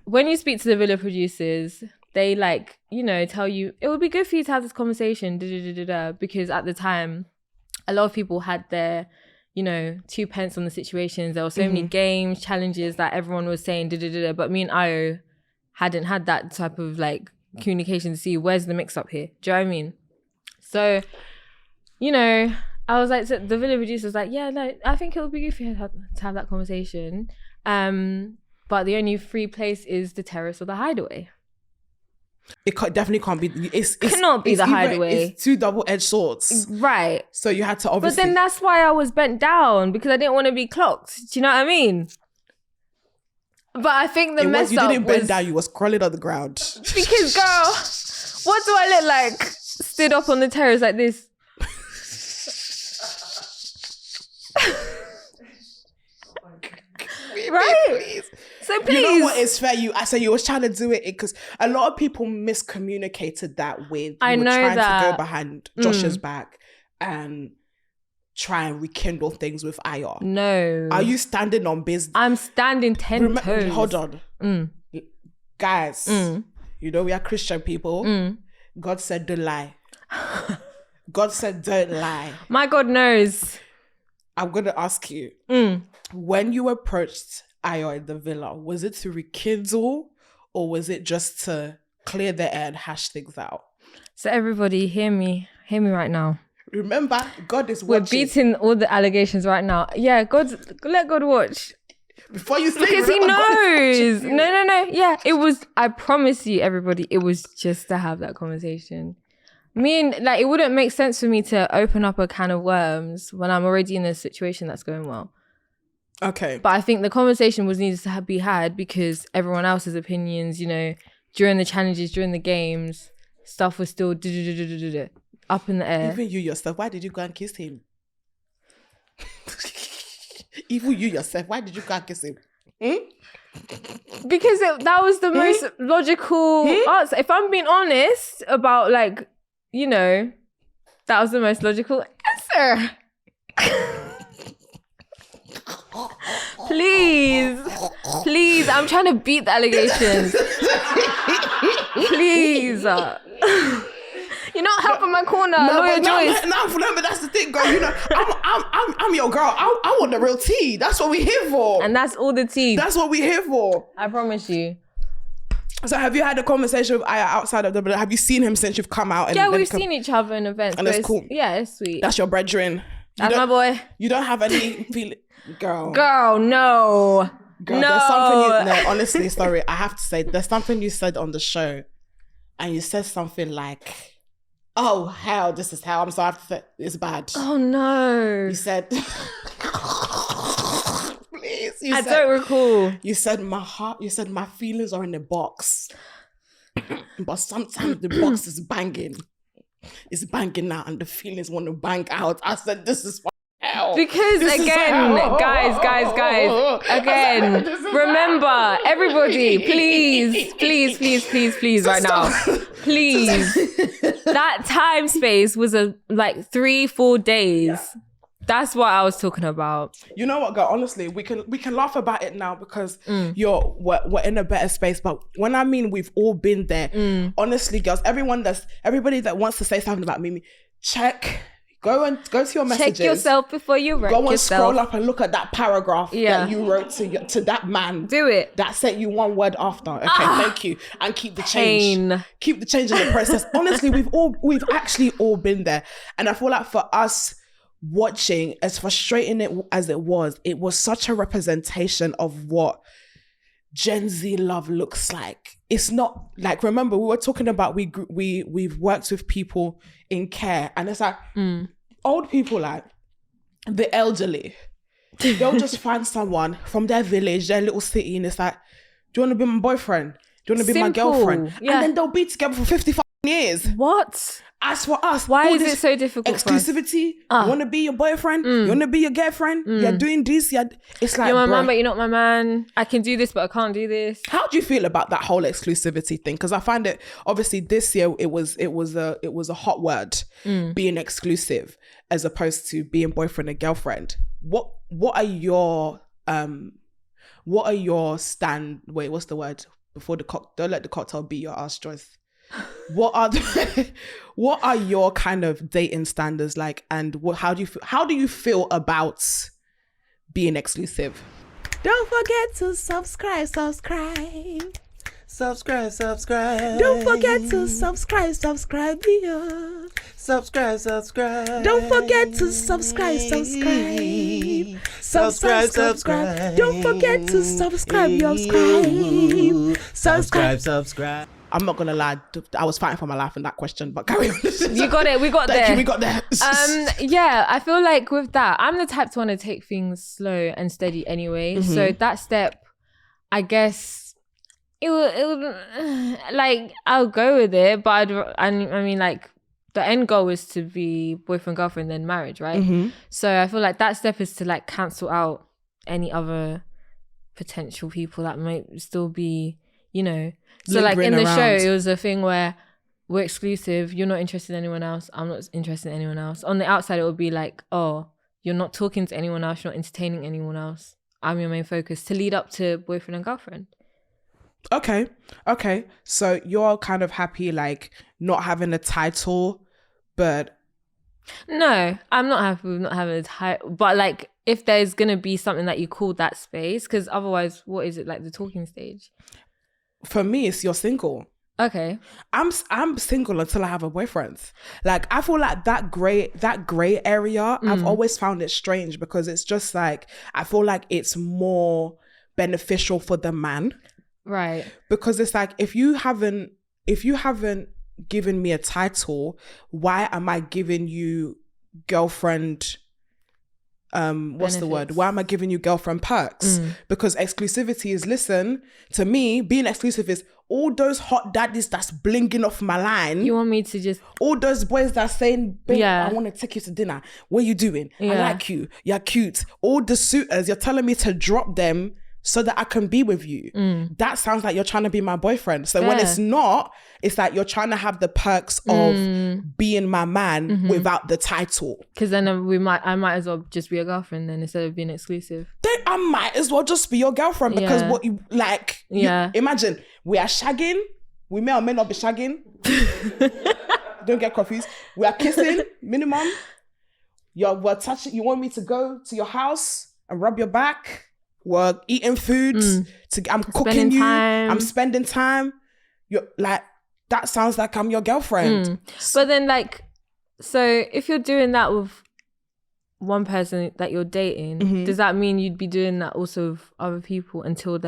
when you speak to the villa producers, they like, you know, tell you it would be good for you to have this conversation, because at the time, a lot of people had their, you know, 2 pence on the situations. There were so many games, challenges that everyone was saying, but me and Ayo hadn't had that type of like communication to see where's the mix up here. Do you know what I mean? So, you know, I was like, so the villa producer was like, yeah, no, I think it would be good for you to have that conversation. But the only free place is the terrace or the hideaway. It definitely can't be. It cannot be the hideaway. It's 2 double-edged swords, right? So you had to obviously. But then that's why I was bent down because I didn't want to be clocked. Do you know what I mean? But I think the mess up was. You didn't bend down. You was crawling on the ground. Because, girl, what do I look like? Stood up on the terrace like this. Right? Please. So please. You know what is fair? I say you was trying to do it because a lot of people miscommunicated that with I know trying that. to go behind Josh's back and try and rekindle things with Ayo. No. Are you standing on business? I'm standing 10 toes. Hold on. Guys, you know we are Christian people. God said don't lie. God said don't lie. My God knows. I'm going to ask you, when you approached Ayo in the villa, was it to rekindle or was it just to clear the air and hash things out? So everybody, hear me right now. Remember, God is watching. We're beating all the allegations right now. Yeah, let God watch. Before you say, because he knows. No. Yeah, it was, I promise you, everybody, it was just to have that conversation. It wouldn't make sense for me to open up a can of worms when I'm already in a situation that's going well. Okay. But I think the conversation was needed to be had because everyone else's opinions, during the challenges, during the games, stuff was still up in the air. Even you yourself, why did you go and kiss him? Even you yourself, why did you go and kiss him? Because that was the most logical answer. If I'm being honest about that was the most logical answer. Please, I'm trying to beat the allegations. Please. You're not helping my corner, Lawyer Joyce. No, but that's the thing, girl. I'm your girl. I want the real tea. That's what we're here for. And that's all the tea. That's what we're here for. I promise you. So have you had a conversation with Aya outside of the... Have you seen him since you've come out? Yeah, we've seen each other in events. And it's cool. Yeah, it's sweet. That's your brethren. That's my boy. You don't have any feeling... Girl, no. Girl, there's something no, honestly, sorry. I have to say, there's something you said on the show. And you said something like... Oh, hell, this is hell. I'm sorry, I have to say, it's bad. Oh, no. You said... Please. I don't recall. You said my feelings are in a box. But sometimes the box is banging. It's banging out and the feelings want to bang out. I said, this is hell. Because guys, again, remember, everybody, please right now. Please. That time space was 3-4 days. That's what I was talking about. You know what, girl? Honestly, we can laugh about it now because we're in a better space. But when I mean we've all been there, honestly, girls, everybody that wants to say something about Mimii, go to your messages. Check yourself before you wreck yourself. Go and scroll up and look at that paragraph that you wrote to that man. Do it. That sent you one word after. Okay, thank you. And keep the change. Keep the change in the process. Honestly, we've actually all been there. And I feel like for us watching, as frustrating as it was such a representation of what Gen Z love looks like. It's not like, remember we were talking about we've worked with people in care, and it's like old people, like the elderly, they'll just find someone from their village, their little city, and it's like, do you want to be my boyfriend? Do you want to be my girlfriend? Yeah. And then they'll be together for 55 years. What? As for us, why is it so difficult? Exclusivity. You want to be your boyfriend? You want to be your girlfriend? You're doing this. It's like, you're my man, but you're not my man. I can do this, but I can't do this. How do you feel about that whole exclusivity thing? Because I find it, obviously, this year it was a hot word, being exclusive as opposed to being boyfriend and girlfriend. What are your stand? Wait, what's the word before the don't let the cocktail beat your ass, Joyce. What are your kind of dating standards like, and how do you feel about being exclusive? Don't forget to subscribe. Don't forget to subscribe. Don't forget to subscribe. Don't forget to subscribe. I'm not gonna lie, I was fighting for my life in that question, but carry on. You got it. We got there. We got there. Yeah, I feel like with that, I'm the type to want to take things slow and steady anyway. Mm-hmm. So that step, I guess, it would like, I'll go with it, but I mean, like, the end goal is to be boyfriend, girlfriend, then marriage, right? Mm-hmm. So I feel like that step is to like cancel out any other potential people that might still be, So like in the show, it was a thing where we're exclusive. You're not interested in anyone else. I'm not interested in anyone else. On the outside, it would be like, oh, you're not talking to anyone else. You're not entertaining anyone else. I'm your main focus, to lead up to boyfriend and girlfriend. Okay. So you're kind of happy, like, not having a title, but No, I'm not happy with not having a title. But like, if there's gonna be something that you call that space, because otherwise, what is it, like the talking stage? For me, it's you're single. Okay. I'm single until I have a boyfriend. Like, I feel like that gray area, I've always found it strange, because it's just like, I feel like it's more beneficial for the man. Right. Because it's like, if you haven't given me a title, why am I giving you girlfriend what's the word? Why am I giving you girlfriend perks? Because exclusivity is, listen, to me, being exclusive is all those hot daddies that's blinging off my line. You want me to just... All those boys that are saying, babe, I want to take you to dinner. What are you doing? I like you. You're cute. All the suitors, you're telling me to drop them so that I can be with you. That sounds like you're trying to be my boyfriend. So when it's not, it's like you're trying to have the perks of being my man without the title. Because then I might as well just be a girlfriend then, instead of being exclusive. Then I might as well just be your girlfriend, because what you like, you imagine we are shagging, we may or may not be shagging. Don't get confused. We are kissing, minimum. We're touching. You want me to go to your house and rub your back? We're eating food. I'm cooking you. I'm spending time. You're like, that sounds like I'm your girlfriend. But then, like, so if you're doing that with one person that you're dating, does that mean you'd be doing that also with other people until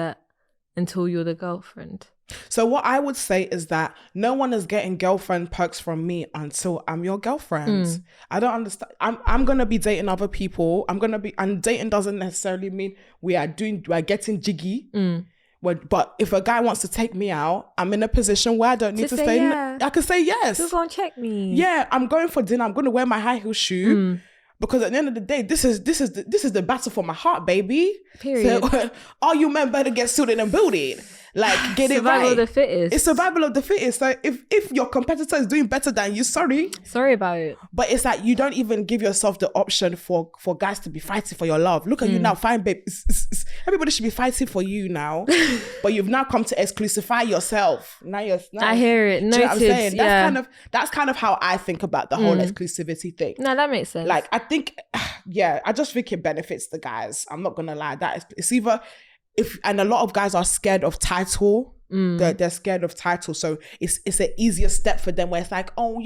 you're the girlfriend? So what I would say is that no one is getting girlfriend perks from me until I'm your girlfriend. I don't understand. I'm going to be dating other people. And dating doesn't necessarily mean we are getting jiggy. But if a guy wants to take me out, I'm in a position where I don't need to say I can say yes. Who's going to check me? Yeah, I'm going for dinner. I'm going to wear my high heel shoe. Because at the end of the day, this is the battle for my heart, baby. Period. So, all you men better get suited and booted. Like, get it right. Survival of the fittest. It's survival of the fittest. So if your competitor is doing better than you, sorry about it. But it's like, you don't even give yourself the option for guys to be fighting for your love. Look at you now, fine babe. Everybody should be fighting for you now. But you've now come to exclusify yourself. Now I hear it. Do you know what I'm saying? That's kind of how I think about the whole exclusivity thing. No, that makes sense. Like, I think, I just think it benefits the guys. I'm not gonna lie. It's either and a lot of guys are scared of title. They're scared of title, so it's an easier step for them, where it's like, oh,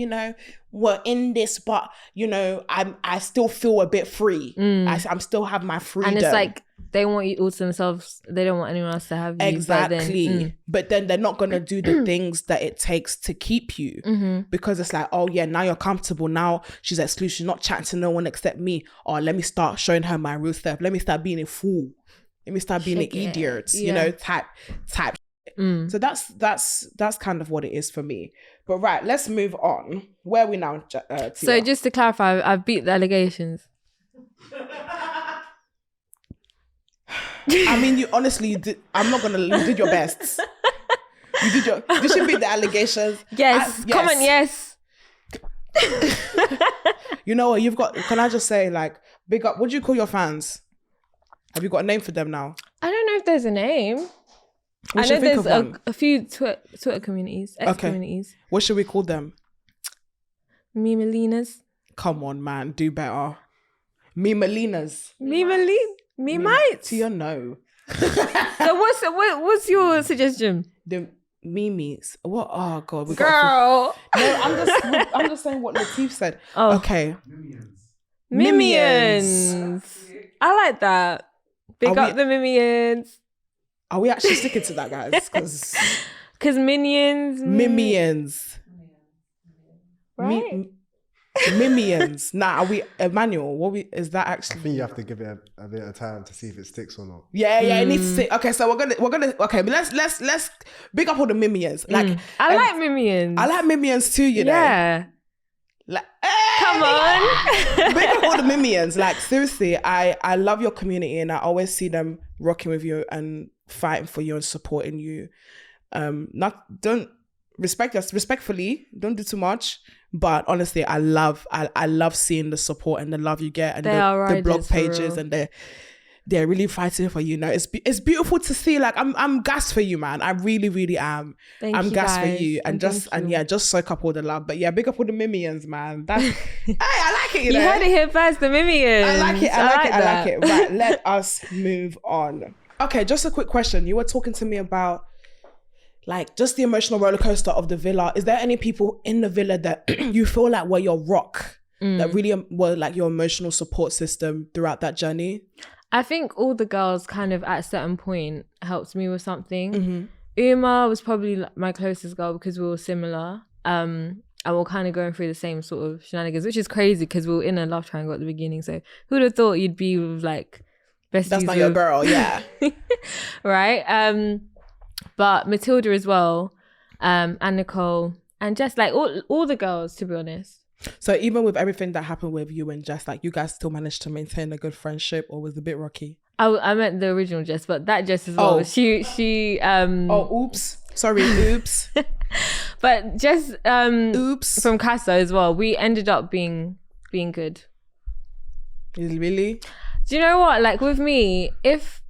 we're in this, but I still feel a bit free. I'm still have my freedom. And it's like, they want you all to themselves. They don't want anyone else to have you. Exactly. But then they're not gonna do the things that it takes to keep you, because it's like, oh yeah, now you're comfortable. Now she's exclusive. She's not chatting to no one except me. Or let me start showing her my real stuff. Let me start being a fool. Let me start being an idiot. Type. So that's kind of what it is for me. But right, let's move on. Where are we now, Tia? So just to clarify, I've beat the allegations. I mean, you honestly did. I'm not gonna. You did your best. Did you beat the allegations? Yes. Comment yes. You know what? You've got. Can I just say, like, big up? What do you call your fans? Have you got a name for them now? I don't know if there's a name. I know there's a few Twitter communities, communities. What should we call them? Mimalinas. Come on, man, do better. Mimalinas. Mimite. Tia, no. So what's your suggestion? The Mimi's. What? Oh God, girl. No, I'm just saying what Latif said. Oh. Okay. Mimians. I like that. Big up the Mimians. Are we actually sticking to that, guys? Because Minions. Mimians. Right? Mimians. Nah, are we, Emmanuel, is that actually? I think you have to give it a bit of time to see if it sticks or not. Yeah, it needs to stick. Okay, so we're gonna okay, but let's big up all the Mimians. Like, I like Mimians. I like Mimians too, you know. Yeah. Like, come on. Big up all the Mimians. Like, seriously, I love your community, and I always see them rocking with you and fighting for you and supporting you. Don't respect us respectfully, don't do too much, but honestly, I love seeing the support and the love you get, and the blog pages and they're really fighting for you. No, it's beautiful to see. Like I'm gassed for you, man. I really, really am. I'm gassed for you, and just soak up all the love. But yeah, big up all the Mimians, man. That's hey, I like it. You heard it here first, the Mimians. I like it. I like it. Right, let us move on. Okay, just a quick question. You were talking to me about like just the emotional roller coaster of the villa. Is there any people in the villa that you feel like were your rock, that really were like your emotional support system throughout that journey? I think all the girls kind of at a certain point helped me with something. Uma was probably my closest girl because we were similar. And we're kind of going through the same sort of shenanigans, which is crazy because we were in a love triangle at the beginning. So who'd have thought you'd be with like besties? That's not your girl, yeah. Right? But Matilda as well, and Nicole, and just like all the girls, to be honest. So even with everything that happened with you and Jess, like you guys still managed to maintain a good friendship, or was it a bit rocky? I meant the original Jess, but that Jess as well. She oops. Sorry, oops. But Jess oops. From Casa as well. We ended up being good. Really? Do you know what? Like with me, if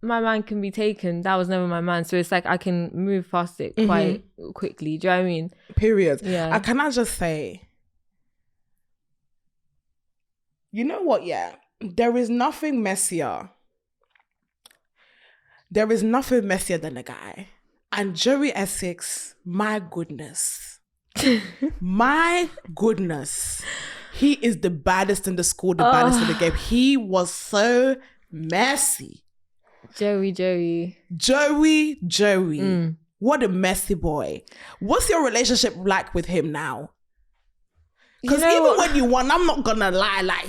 my man can be taken, that was never my man. So it's like I can move past it quite quickly. Do you know what I mean? Period. Yeah. Can I just say, you know what? Yeah, there is nothing messier. There is nothing messier than a guy. And Joey Essex, my goodness. My goodness. He is the baddest in the school, the baddest in the game. He was so messy. Joey. What a messy boy. What's your relationship like with him now? Because even when you won, I'm not gonna lie, like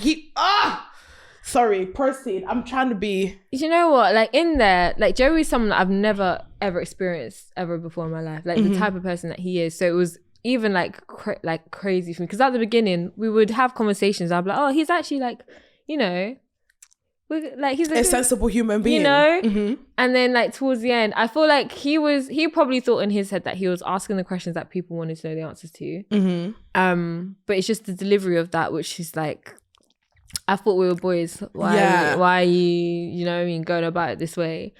sorry, proceed. I'm trying to be... You know what? Like in there, like Joey's someone that I've never ever experienced ever before in my life. Like the type of person that he is. So it was even like crazy for me. Because at the beginning, we would have conversations. I'd be like, oh, he's actually like, you know... Like he's a sensible human being, you know. And then like towards the end, I feel like he probably thought in his head that he was asking the questions that people wanted to know the answers to. But it's just the delivery of that, which is like, I thought we were boys. Why are you know what I mean, going about it this way?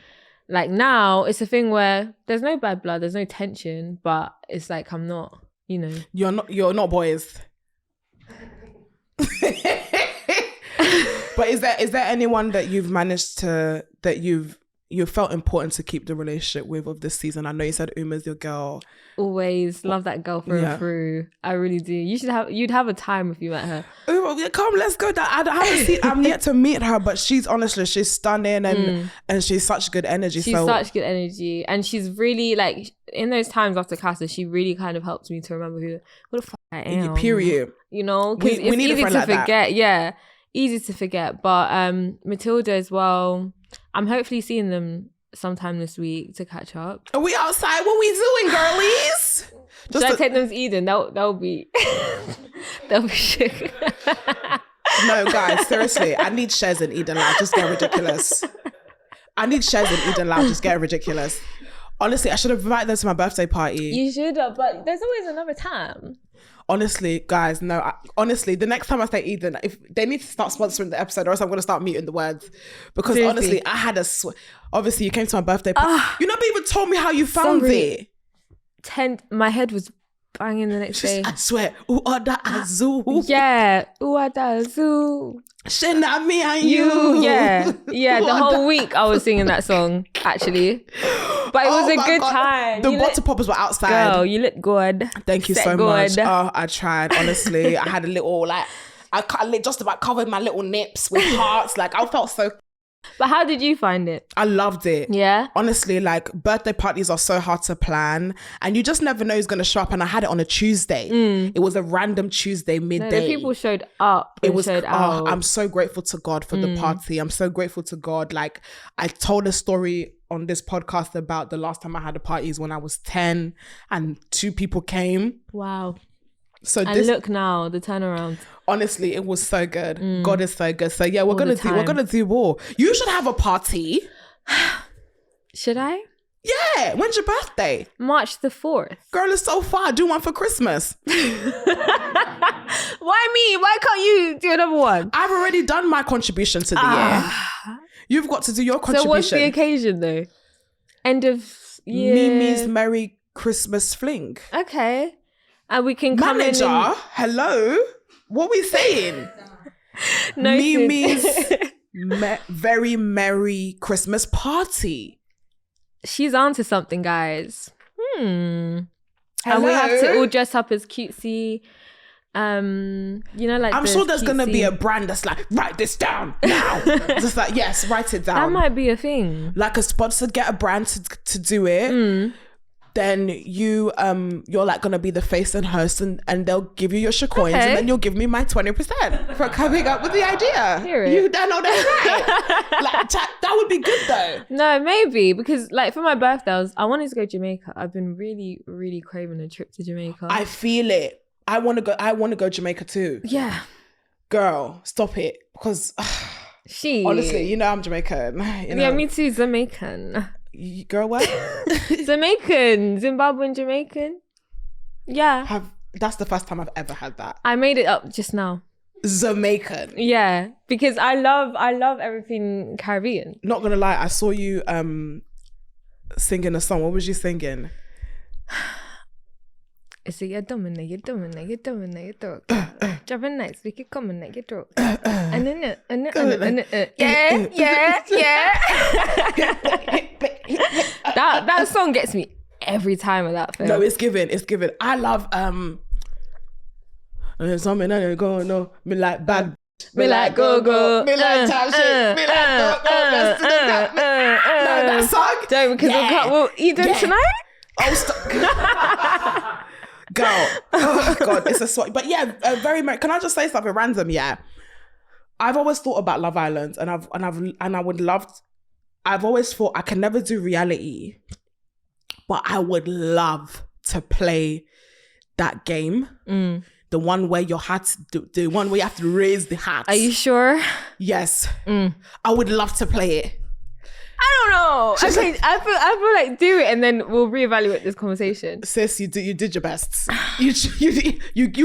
Like now, it's a thing where there's no bad blood, there's no tension, but it's like I'm not, you know. You're not boys. But is there anyone that you've managed to, that you've felt important to keep the relationship with of this season? I know you said Uma's your girl. Always love that girl through and through. I really do. You'd have a time if you met her. Uma, come, let's go. I'm yet to meet her, but she's stunning and she's such good energy. She's such good energy, and she's really like in those times after Casa, she really kind of helped me to remember what the fuck I am. Period. You know, because it's easy to forget. That. Yeah. Easy to forget, but Matilda as well. I'm hopefully seeing them sometime this week to catch up. Are we outside? What we doing, girlies? Should I take them to Eden? That'll be that'll be sick. No, guys, seriously, I need shares in Eden Lounge. Just get ridiculous. Honestly, I should have invited them to my birthday party. You should have, but there's always another time. Honestly, guys, no. Honestly, the next time I say Eden, if they need to start sponsoring the episode, or else I'm going to start muting the words. Because honestly, I had obviously, you came to my birthday party. You never even told me how you found it. My head was banging the next day. I swear. Uada Azul. Yeah. Uada Azul. Shina me and you. Yeah. The whole week I was singing that song, actually. But it was a good time. The water poppers were outside. Girl, you look good. Thank you so much. Oh, I tried, honestly. I had a little, like, I just about covered my little nips with hearts. Like, I felt so... But how did you find it? I loved it. Yeah? Honestly, like, birthday parties are so hard to plan. And you just never know who's going to show up. And I had it on a Tuesday. It was a random Tuesday midday. No, the people showed up. Showed out. I'm so grateful to God for the party. I'm so grateful to God. Like, I told a story on this podcast about the last time I had a party is when I was 10 and 2 people came. Wow. So look now, the turnaround. Honestly, it was so good. God is so good. So yeah, we're gonna do more. You should have a party. Should I? Yeah. When's your birthday? March the 4th. Girl, it's so far. Do one for Christmas. Why me? Why can't you do another one? I've already done my contribution to the year. You've got to do your contribution. So what's the occasion though? End of year. Mimi's Merry Christmas Fling. Okay. And we can come Manager, in hello? What are we saying? Mimi's very merry Christmas party. She's onto something, guys. And Hello? we have to all dress up as cutesy. Like I'm sure there's gonna be a brand that's like, write this down now. Just like, yes, write it down. That might be a thing. Like a sponsor, get a brand to do it. Then you're like gonna be the face and host, and they'll give you your coins, and then you'll give me my 20% for coming up with the idea. You don't know that's right. Like that would be good though. No, maybe because like for my birthday, I wanted to go to Jamaica. I've been really, really craving a trip to Jamaica. I feel it. I want to go Jamaica too. Yeah, girl, stop it because honestly, I'm Jamaican. Yeah, me too, Jamaican. Girl, what? Jamaican, Zimbabwean Jamaican. Yeah. That's the first time I've ever had that. I made it up just now. Jamaican. Yeah, because I love everything Caribbean. Not gonna lie, I saw you singing a song. What was you singing? It's a you're dominate, you're throat. Dropping nights, we could come and your throat. Yeah. That song gets me every time with that film. No, it's given. I love something I don't go no. Me like bad. Me like go. Me like top shit. Me like go. No, that song. Don't because we'll eat them tonight. Oh, stop. Girl, oh God, it's a sweat. But yeah, can I just say something random? Yeah, I've always thought about Love Island, I've always thought I can never do reality, but I would love to play that game. The one where the one where you have to raise the hat. Are you sure? Yes, I would love to play it. I don't know. I feel like do it and then we'll reevaluate this conversation. Sis, you did your best. You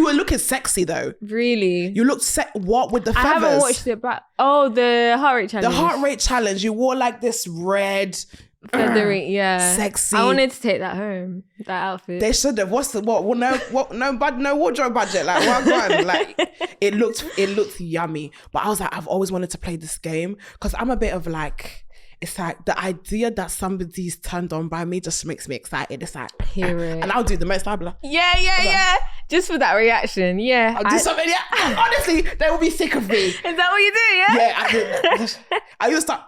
were looking sexy though. Really? You looked what with the feathers? I haven't watched it, but the heart rate challenge. The heart rate challenge. You wore like this red feathery, yeah, sexy. I wanted to take that home. That outfit. They should have. No wardrobe budget. Like one. Like it looked yummy. But I was like, I've always wanted to play this game because I'm a bit of like. It's like the idea that somebody's turned on by me just makes me excited. It's like, and I'll do the most. I'll be like, yeah. Just for that reaction, yeah. I'll do something. Yeah, honestly, they will be sick of me. Is that what you do? Yeah. Yeah, I used to.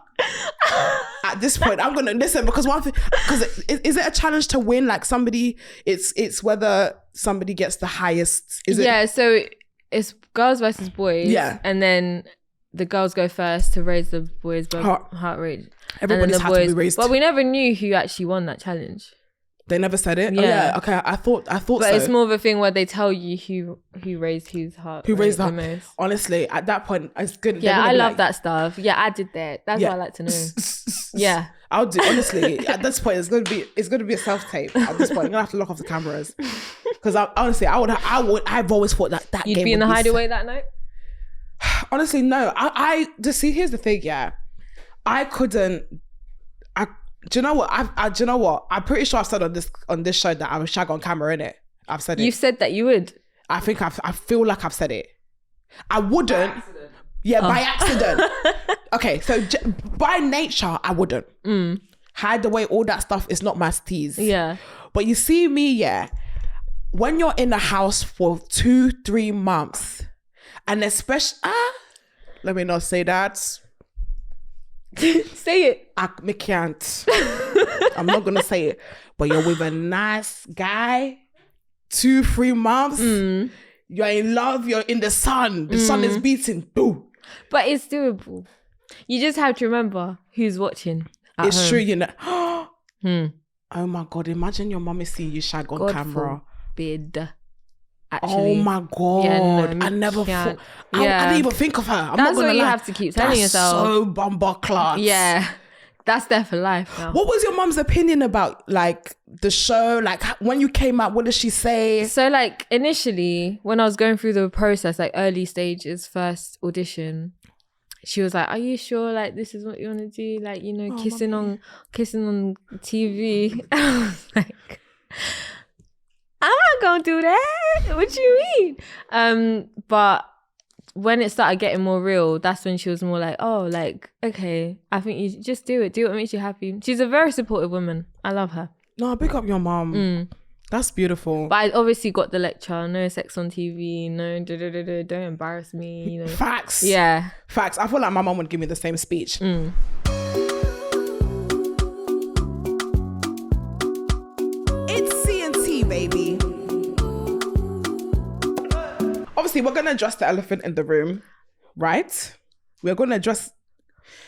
At this point, I'm gonna listen because is it a challenge to win? Like somebody, it's whether somebody gets the highest. So it's girls versus boys. Yeah, and then the girls go first to raise the boys' heart rate. Everybody's had to be raised. But we never knew who actually won that challenge. They never said it? Yeah. Oh, yeah. Okay, I thought but so. But it's more of a thing where they tell you who raised whose heart the most. Honestly, at that point, it's good. Yeah, I love that stuff. Yeah, I did that. That's what I like to know. Yeah. I'll do, honestly, at this point, it's gonna be a self-tape at this point. I'm gonna have to lock off the cameras. Because I've always thought that You'd game be in the hideaway that night? Honestly, no. Here's the thing, yeah. I couldn't. Do you know what? Do you know what? I'm pretty sure I've said on this show that I was shag on camera, innit? I've said it. You've said that you would. I think I feel like I've said it. I wouldn't. By accident. Okay, so by nature, I wouldn't. Hide away, all that stuff is not my steez. Yeah. But you see me, yeah. When you're in a house for 2-3 months, and especially let me not say that. Say it. I can't. I'm not gonna say it. But you're with a nice guy, 2-3 months. You're in love. You're in the sun. The sun is beating. Boo. But it's doable. You just have to remember who's watching. It's home. true, you know. Oh my God! Imagine your mummy seeing you shag on camera. Forbid. Actually. Oh my God. Yeah, no, I never thought. I didn't even think of her. I'm That's not gonna what you lie. have to keep telling yourself. So bumper class. Yeah. That's there for life now. What was your mum's opinion about like the show? Like when you came out, what did she say? So like initially when I was going through the process, like early stages, first audition, she was like, "Are you sure? Like, this is what you want to do? Like, you know, kissing on TV." I was like, "I'm not gonna do that. What you mean?" But when it started getting more real, that's when she was more like, "Oh, like, okay, I think you just do it. Do what makes you happy." She's a very supportive woman. I love her. No, pick up your mom. That's beautiful. But I obviously got the lecture, no sex on TV, no, don't embarrass me, you know. Facts. Yeah. Facts. I feel like my mom would give me the same speech. It's C&T, baby. Obviously, we're going to address the elephant in the room, right? We're going to address...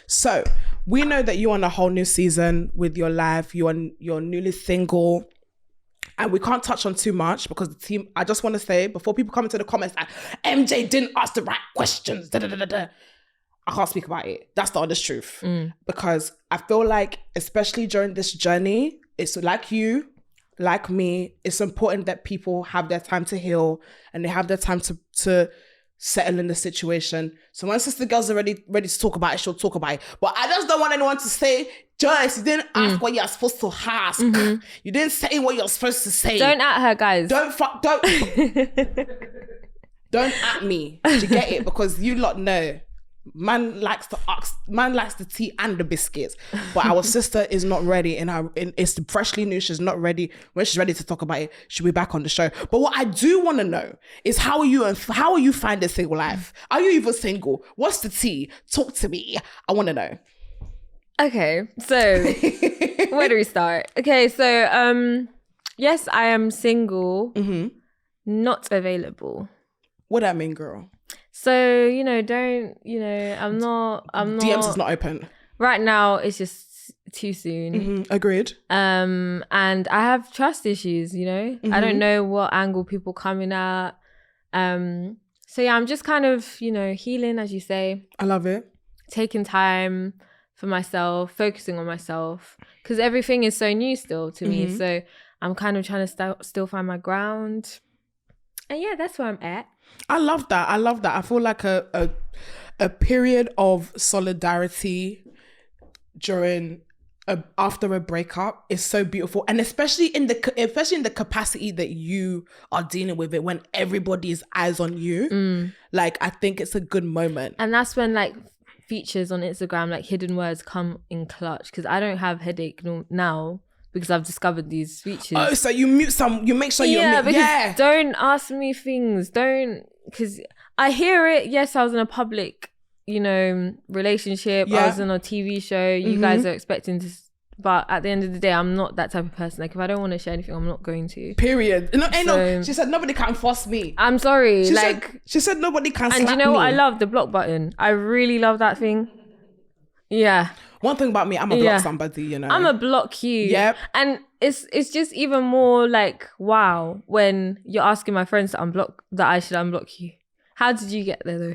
So, we know that you're on a whole new season with your life. You're newly single. And we can't touch on too much because the team, I just want to say, before people come into the comments like, MJ didn't ask the right questions, I can't speak about it. That's the honest truth. Because I feel like, especially during this journey, it's like you, like me, it's important that people have their time to heal and they have their time to settle in the situation. So when Sister Girls are ready to talk about it, she'll talk about it. But I just don't want anyone to say, Joyce, you didn't ask what you're supposed to ask. You didn't say what you're supposed to say. Don't at her, guys. Don't at me. Do you get it? Because you lot know, man likes the tea and the biscuits. But our sister is not ready, it's freshly new. She's not ready. When she's ready to talk about it, she'll be back on the show. But what I do want to know is how are you finding single life? Are you even single? What's the tea? Talk to me. I want to know. Okay, so where do we start? Okay, so yes, I am single, not available. What do that mean, girl? So, you know, I'm not DMs is not open. Right now, it's just too soon. Agreed. And I have trust issues, you know? I don't know what angle people coming at. So yeah, I'm just kind of, you know, healing, as you say. I love it. Taking time for myself, focusing on myself, because everything is so new still to me. So I'm kind of trying to still find my ground. And yeah, that's where I'm at. I love that. I feel like a period of solidarity after a breakup is so beautiful, and especially in the capacity that you are dealing with it when everybody's eyes on you. Like, I think it's a good moment, and that's when like features on Instagram like hidden words come in clutch, because I don't have headache now. Because I've discovered these features. Oh, so you mute some, you make sure you mute. Yeah, don't ask me things. Because I hear it. Yes, I was in a public, you know, relationship. I was on a TV show. You guys are expecting to, but at the end of the day, I'm not that type of person. Like, if I don't want to share anything, I'm not going to. Period. No, she said nobody can force me. I'm sorry. She said nobody can slap me. And you know what? I love the block button. I really love that thing. Yeah. One thing about me, I'm a block somebody, you know. I'm a block you. Yep. And it's just even more like, wow, when you're asking my friends that I should unblock you. How did you get there though?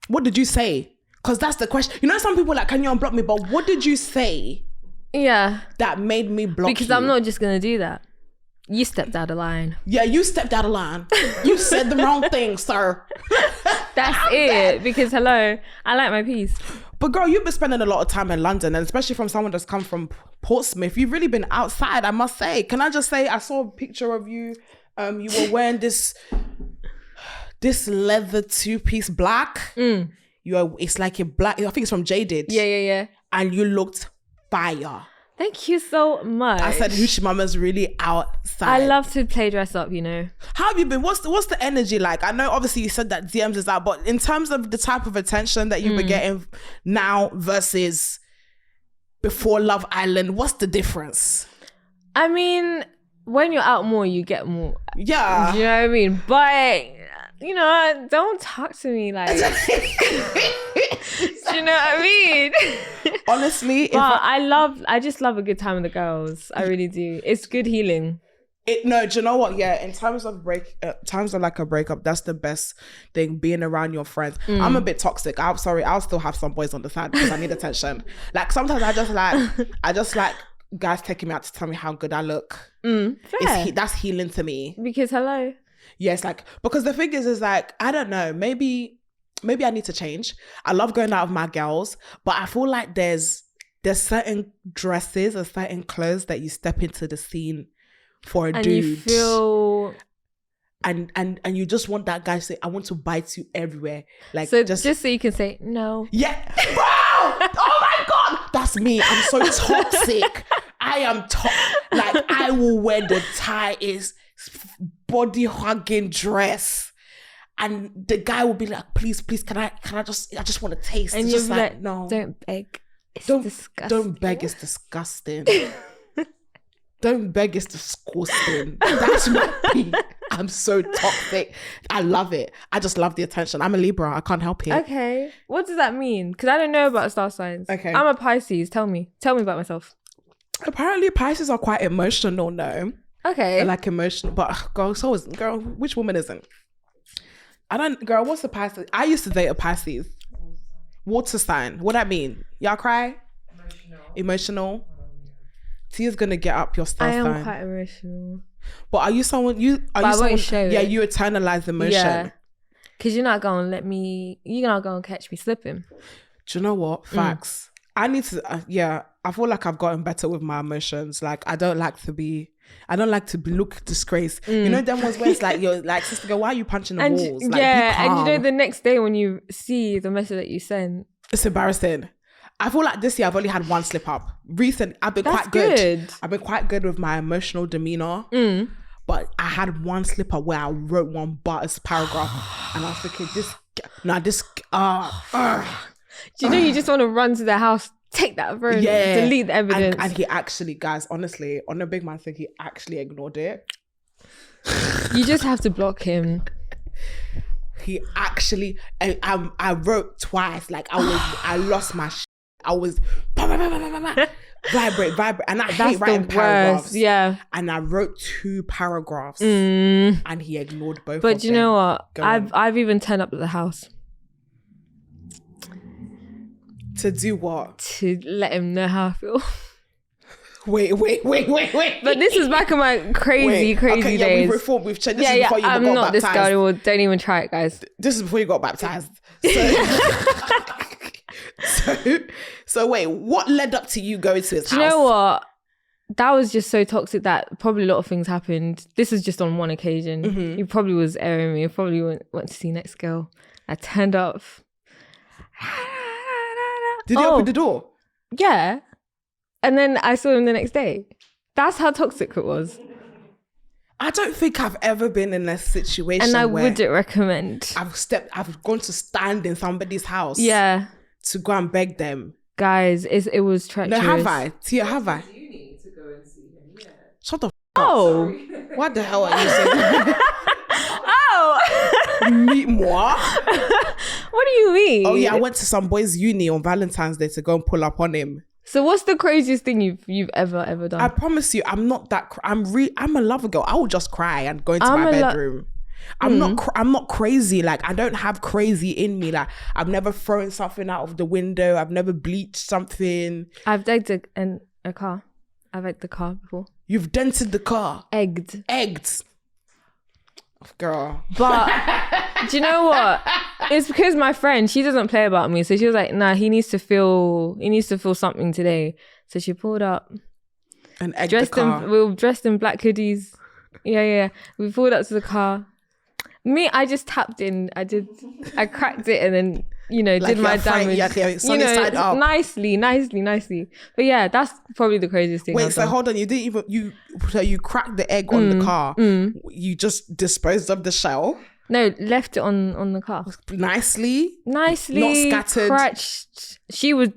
What did you say? Because that's the question. You know, some people are like, can you unblock me? But what did you say? Yeah. That made me block you? Because I'm not just going to do that. You stepped out of line. Yeah, you stepped out of line. You said the wrong thing, sir. That's it. Because hello, I like my peace. But girl, you've been spending a lot of time in London, and especially from someone that's come from Portsmouth, you've really been outside, I must say. Can I just say, I saw a picture of you. You were wearing this leather two-piece black. It's like a black, I think it's from Jaded. Yeah. And you looked fire. Thank you so much. I said, Hoochie Mama's really outside. I love to play dress up, you know. How have you been? What's the energy like? I know obviously you said that DMs is out, but in terms of the type of attention that you've been getting now versus before Love Island, what's the difference? I mean, when you're out more, you get more. Yeah. You know what I mean? But, you know, don't talk to me like... Do you know what I mean? Honestly, but I just love a good time with the girls. I really do. It's good healing. No, do you know what? Yeah, in terms of times of like a breakup, that's the best thing, being around your friends. I'm a bit toxic. I'm sorry, I'll still have some boys on the side because I need attention. Like sometimes I just like guys taking me out to tell me how good I look. That's healing to me. Because hello. Yes, like, because the thing is like, I don't know, maybe maybe I need to change. I love going out with my girls, but I feel like there's certain dresses or certain clothes that you step into the scene for a dude. And you feel... And you just want that guy to say, I want to bite you everywhere. Like, so just so you can say, no. Yeah. Bro! Oh my God! That's me. I'm so toxic. I am like, I will wear the tightest body hugging dress. And the guy will be like, please, can I just want to taste. And it's you're just like, no. Don't beg. It's disgusting. Don't beg, it's disgusting. Don't beg, it's disgusting. That's my thing. I'm so toxic. I love it. I just love the attention. I'm a Libra. I can't help it. Okay. What does that mean? Because I don't know about star signs. Okay. I'm a Pisces. Tell me about myself. Apparently Pisces are quite emotional, no? Okay. They're like emotional. But girl, which woman isn't? Girl, what's the Pisces? I used to date a Pisces. Water sign. What that mean? Y'all cry? Emotional. Tia's gonna get up your star sign. I am quite emotional. But are you someone you eternalize emotion? Yeah. Cause you're not gonna catch me slipping. Do you know what? Facts. I need to I feel like I've gotten better with my emotions. Like I don't like to look disgraced. You know them ones where it's like you're like, sister girl, why are you punching the walls? Like, and you know the next day when you see the message that you send, it's embarrassing. I feel like this year I've only had one slip up. Recent, I've been quite good. I've been quite good with my emotional demeanor. But I had one slip up where I wrote one paragraph and I was thinking, do you know you just want to run to the house, take that phone, delete the evidence. And he actually, guys, honestly, on a big man thing, he actually ignored it. You just have to block him. He actually, I wrote twice. Like I lost my shit. I was vibrate. And I hate writing paragraphs. Yeah. And I wrote 2 paragraphs and he ignored both of them. But you know what? I've even turned up at the house. To do what? To let him know how I feel. Wait. But this is back in my crazy days. Yeah, we've reformed. We've changed. This is before you got baptized. I'm not this guy. Don't even try it, guys. This is before you got baptized. So wait, what led up to you going to his house? Do you know what? That was just so toxic that probably a lot of things happened. This is just on one occasion. He probably was airing me. He probably went to see next girl. I turned up. Did he open the door? Yeah. And then I saw him the next day. That's how toxic it was. I don't think I've ever been in a situation and I where wouldn't recommend. I've gone to stand in somebody's house. Yeah. To go and beg them. Guys, it was treacherous. No, have I? Tia, have I? You need to go and see him, yeah. Shut the f*** Oh. up. What the hell are you saying? Oh. Meet moi? What do you mean? Oh yeah, I went to some boy's uni on Valentine's Day to go and pull up on him. So what's the craziest thing you've ever done? I promise you, I'm not that. I'm a lover girl. I will just cry and go into my bedroom. I'm not crazy. Like I don't have crazy in me. Like I've never thrown something out of the window. I've never bleached something. I've dented a car. I've egged the car before. You've dented the car. Egged. Girl. But do you know what? It's because my friend, she doesn't play about me. So she was like, nah, he needs to feel something today. So she pulled up. And egged the car. We were dressed in black hoodies. Yeah. We pulled up to the car. Me, I just tapped in. I cracked it and then, like did my damage. Side up. Nicely. But yeah, that's probably the craziest thing. Wait, so hold on. You didn't even, so you cracked the egg on the car. You just disposed of the shell? No, left it on the car. Nicely. Not scattered. Cratched. She was...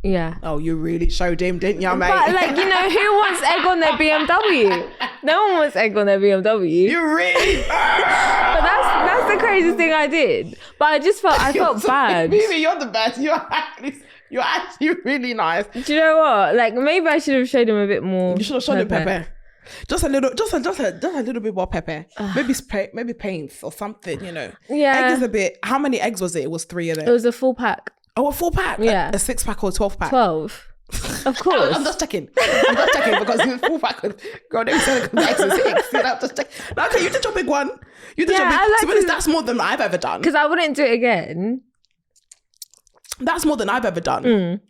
Yeah. Oh, you really showed him, didn't you, mate? But who wants egg on their BMW? No one wants egg on their BMW. You really? But that's the craziest thing I did. But I just felt bad. Mimii, you're the best. You're actually really nice. Do you know what? Like maybe I should have showed him a bit more. You should have shown him pepper. Just a little bit more pepper. Maybe paints or something. Yeah. Egg is a bit. How many eggs was it? It was 3 of them. It was a full pack. Oh, a full pack? Yeah. A 6-pack or a 12-pack? 12. Of course. I'm just checking because you fall backwards. God, they said X6. I'm just checking. No, okay, you did your big one. You did your big. To be honest, that's more than I've ever done. Because I wouldn't do it again. That's more than I've ever done.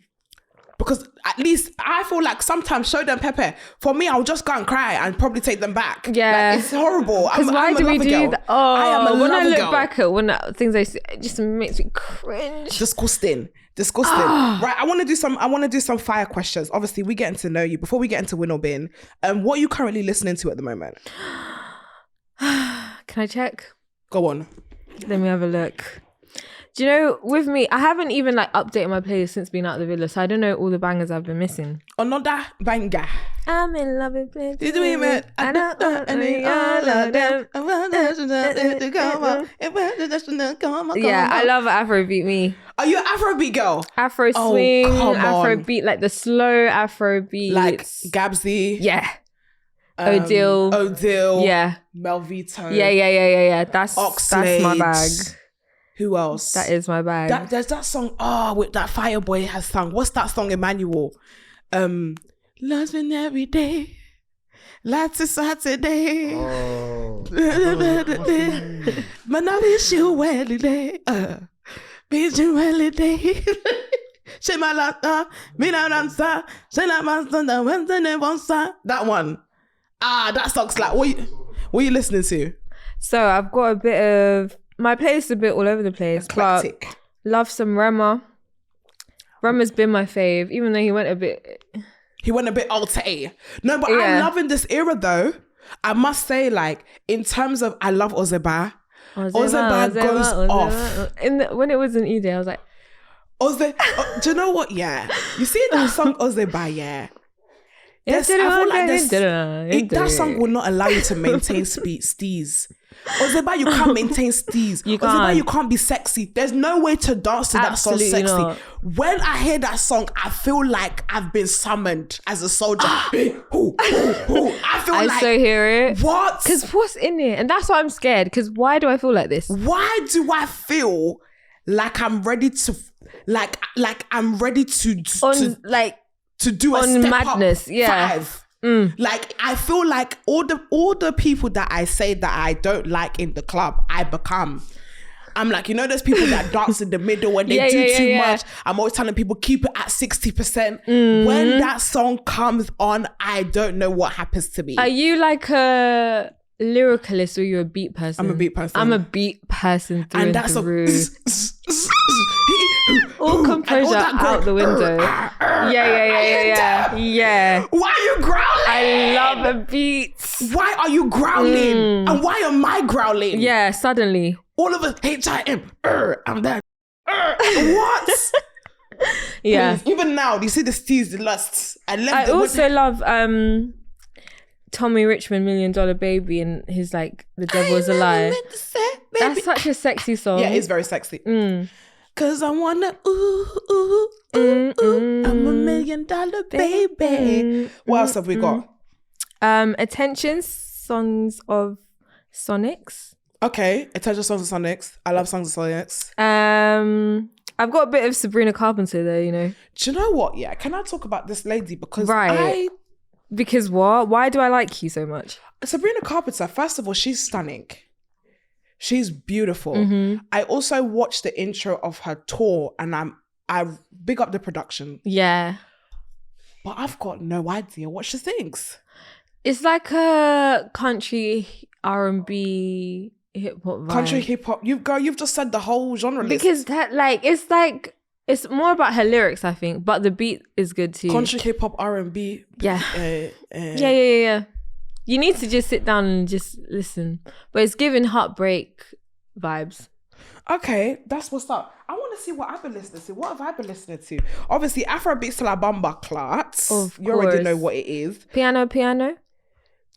Because at least I feel like sometimes show them Pepe. For me, I'll just go and cry and probably take them back. Yeah. Like, it's horrible. Because why do we do that? Oh, I am a when I lover look girl. back at things I see, it just makes me cringe. Disgusting. Right, I want to do some fire questions. Obviously, we're getting to know you. Before we get into WinorBin, what are you currently listening to at the moment? Can I check? Go on. Let me have a look. Do you know, with me, I haven't even like updated my playlist since being out of the villa, so I don't know all the bangers I've been missing. Another banger. I'm in love with it. Did you hear it? I don't want any all of them. I want to come on. Yeah, I love Afrobeat me. Are you an Afrobeat girl? Afro swing, come on. Afrobeat, like the slow Afrobeat. Like Gabsy. Yeah. Odile. Yeah. Melvito. Yeah. That's my bag. Who else? That is my bag. There's that song, with that Fireboy has sung. What's that song, Emmanuel? Love's been every day. Lots of Saturday. Oh. Man, I wish you well today. Wish you well today. She my last me not answer. She not my son. That one. That song's like, what are you listening to? So I've got a bit of, my playlist is a bit all over the place. Eclectic. But love some Rema. Rema's been my fave, even though he went a bit alt-A. No, but I'm loving this era though. I must say, like, in terms of, I love Ozeba. Ozeba goes off. When it was an E-Day, I was like, do you know what? Yeah. You see that song Ozeba, yeah? I feel like that song will not allow you to maintain steez. Ozeba, you can't maintain steez. Ozeba, you can't be sexy. There's no way to dance to that song sexy. Not. When I hear that song, I feel like I've been summoned as a soldier. I so hear it. What? Because what's in it? And that's why I'm scared. Because why do I feel like this? Why do I feel like I'm ready to, I'm ready to do a on step madness, up yeah. 5. Like, I feel like all the people that I say that I don't like in the club, I become. I'm like, you know, there's people that dance in the middle when they do too much. I'm always telling people, keep it at 60%. When that song comes on, I don't know what happens to me. Are you like a lyricalist or are you a beat person? I'm a beat person. I'm a beat person through and through. All composure out the window. Yeah. Why are you growling? I love a beat. Why are you growling? And why am I growling? Yeah, suddenly. All of us, H-I-M, I'm that. What? Yeah. Please, even now, you see the steez, the lusts. I also love Tommy Richmond, $1 Million Baby, and his like, The Devil Is a Lie. That's such a sexy song. Yeah, it's very sexy. Cause I wanna, ooh, I'm $1 million baby. What else have we got? Attention songs of Sonics. Okay, Attention songs of Sonics. I love songs of Sonics. I've got a bit of Sabrina Carpenter there, you know. Do you know what? Yeah, can I talk about this lady? Because Because what? Why do I like you so much? Sabrina Carpenter, first of all, she's stunning. She's beautiful. I also watched the intro of her tour and I big up the production. Yeah. But I've got no idea what she thinks. It's like a country R&B hip hop vibe. Country hip hop. You've just said the whole genre list. Because that it's more about her lyrics, I think, but the beat is good too. Country hip hop R&B. Yeah. Yeah. You need to just sit down and just listen. But it's giving heartbreak vibes. Okay, that's what's up. I want to see what I've been listening to. What have I been listening to? Obviously, Afrobeats to La Bamba Clat. You already know what it is. Piano. Do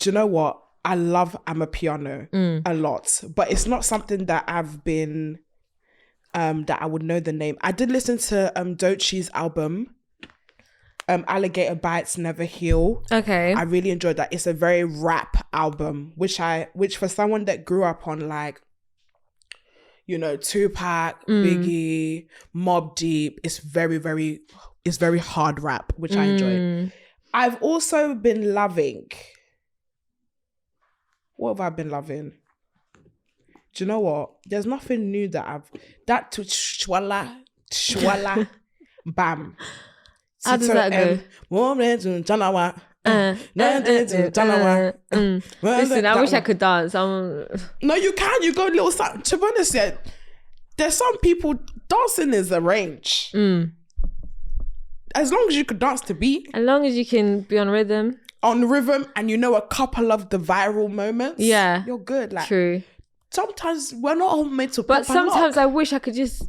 you know what? I love Amapiano a lot. But it's not something that I've been... that I would know the name. I did listen to Doechie's album. Alligator Bites Never Heal. Okay. I really enjoyed that. It's a very rap album, which for someone that grew up on like, you know, Tupac, Biggie, Mobb Deep, it's very, very is very hard rap, which I enjoy. I've also been loving. What have I been loving? Do you know what? There's nothing new that to shwala, bam. How does that go? Listen, I wish I could dance. No, you can. You go a little something. To be honest, yeah, there's some people, dancing is a range. As long as you could dance to beat. As long as you can be on rhythm. On rhythm, and you know a couple of the viral moments. Yeah. You're good. Like, true. Sometimes we're not all meant to pop. But sometimes I wish I could just,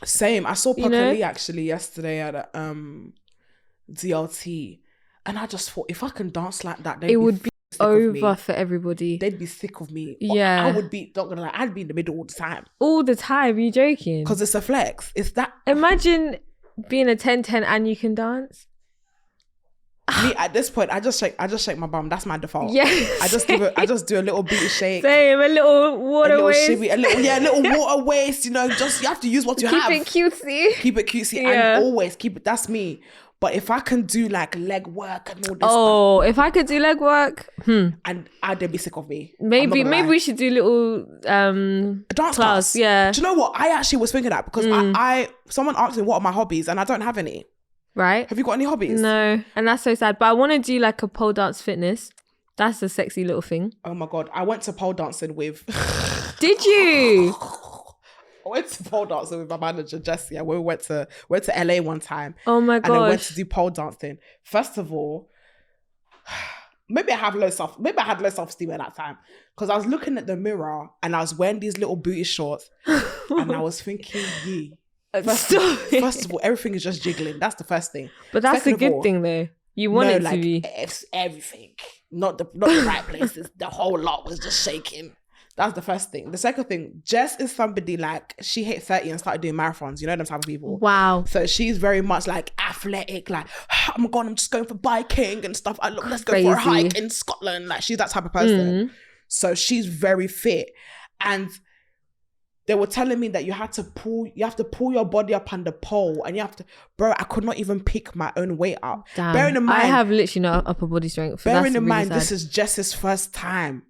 Same. I saw Paka Lee actually yesterday at a DLT, and I just thought, if I can dance like that, it would be over for everybody. They'd be sick of me. Yeah. I would be, not gonna lie, I'd be in the middle all the time. All the time? You joking? Because it's a flex. It's that. Imagine being a 10-10 and you can dance. Me at this point, I just shake my bum. That's my default. Yeah. I just do a little booty shake. Same, a little water waist. Shimmy, a little water waist. You know, just you have to use what you have. Keep it cutesy. Keep it cutesy, and always keep it. That's me. But if I can do like leg work and all this stuff, if I could do leg work, and they'd be sick of me. Maybe we should do little dance class. Yeah. Do you know what? I actually was thinking that because I someone asked me what are my hobbies, and I don't have any. Right. Have you got any hobbies? No. And that's so sad. But I want to do like a pole dance fitness. That's a sexy little thing. Oh my God. I went to pole dancing with... Did you? I went to pole dancing with my manager, Jessie. We went to LA one time. Oh my gosh. And I went to do pole dancing. First of all, maybe I had low self-esteem at that time. Because I was looking at the mirror and I was wearing these little booty shorts. And I was thinking, First of all, everything is just jiggling. That's the first thing. But that's a good thing, though. You want it to be. It's everything. Not the right places. The whole lot was just shaking. That's the first thing. The second thing, Jess is somebody like, she hit 30 and started doing marathons. You know them type of people. Wow. So she's very much like athletic, like, oh my God, I'm just going for biking and stuff. Let's go Crazy. for a hike in Scotland. Like, she's that type of person. So she's very fit. And they were telling me that you have to pull your body up on the pole, and I could not even pick my own weight up. Damn. Bearing in mind, I have literally no upper body strength. Bearing in mind, this is Jess's first time.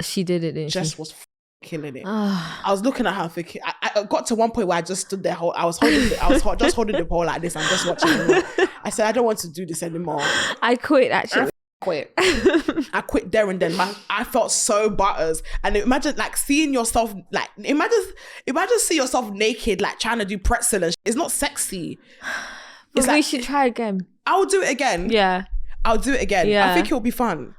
She did it, didn't she? Jess was killing it. I was looking at her thinking, I got to one point where I just stood there, I was just holding the pole like this and just watching it. I said, I don't want to do this anymore. I quit actually. I quit there and then. I felt so butters. And imagine like seeing yourself, like imagine see yourself naked, like trying to do pretzel and it's not sexy. But we should try again. I'll do it again. Yeah. I'll do it again. Yeah. I think it'll be fun.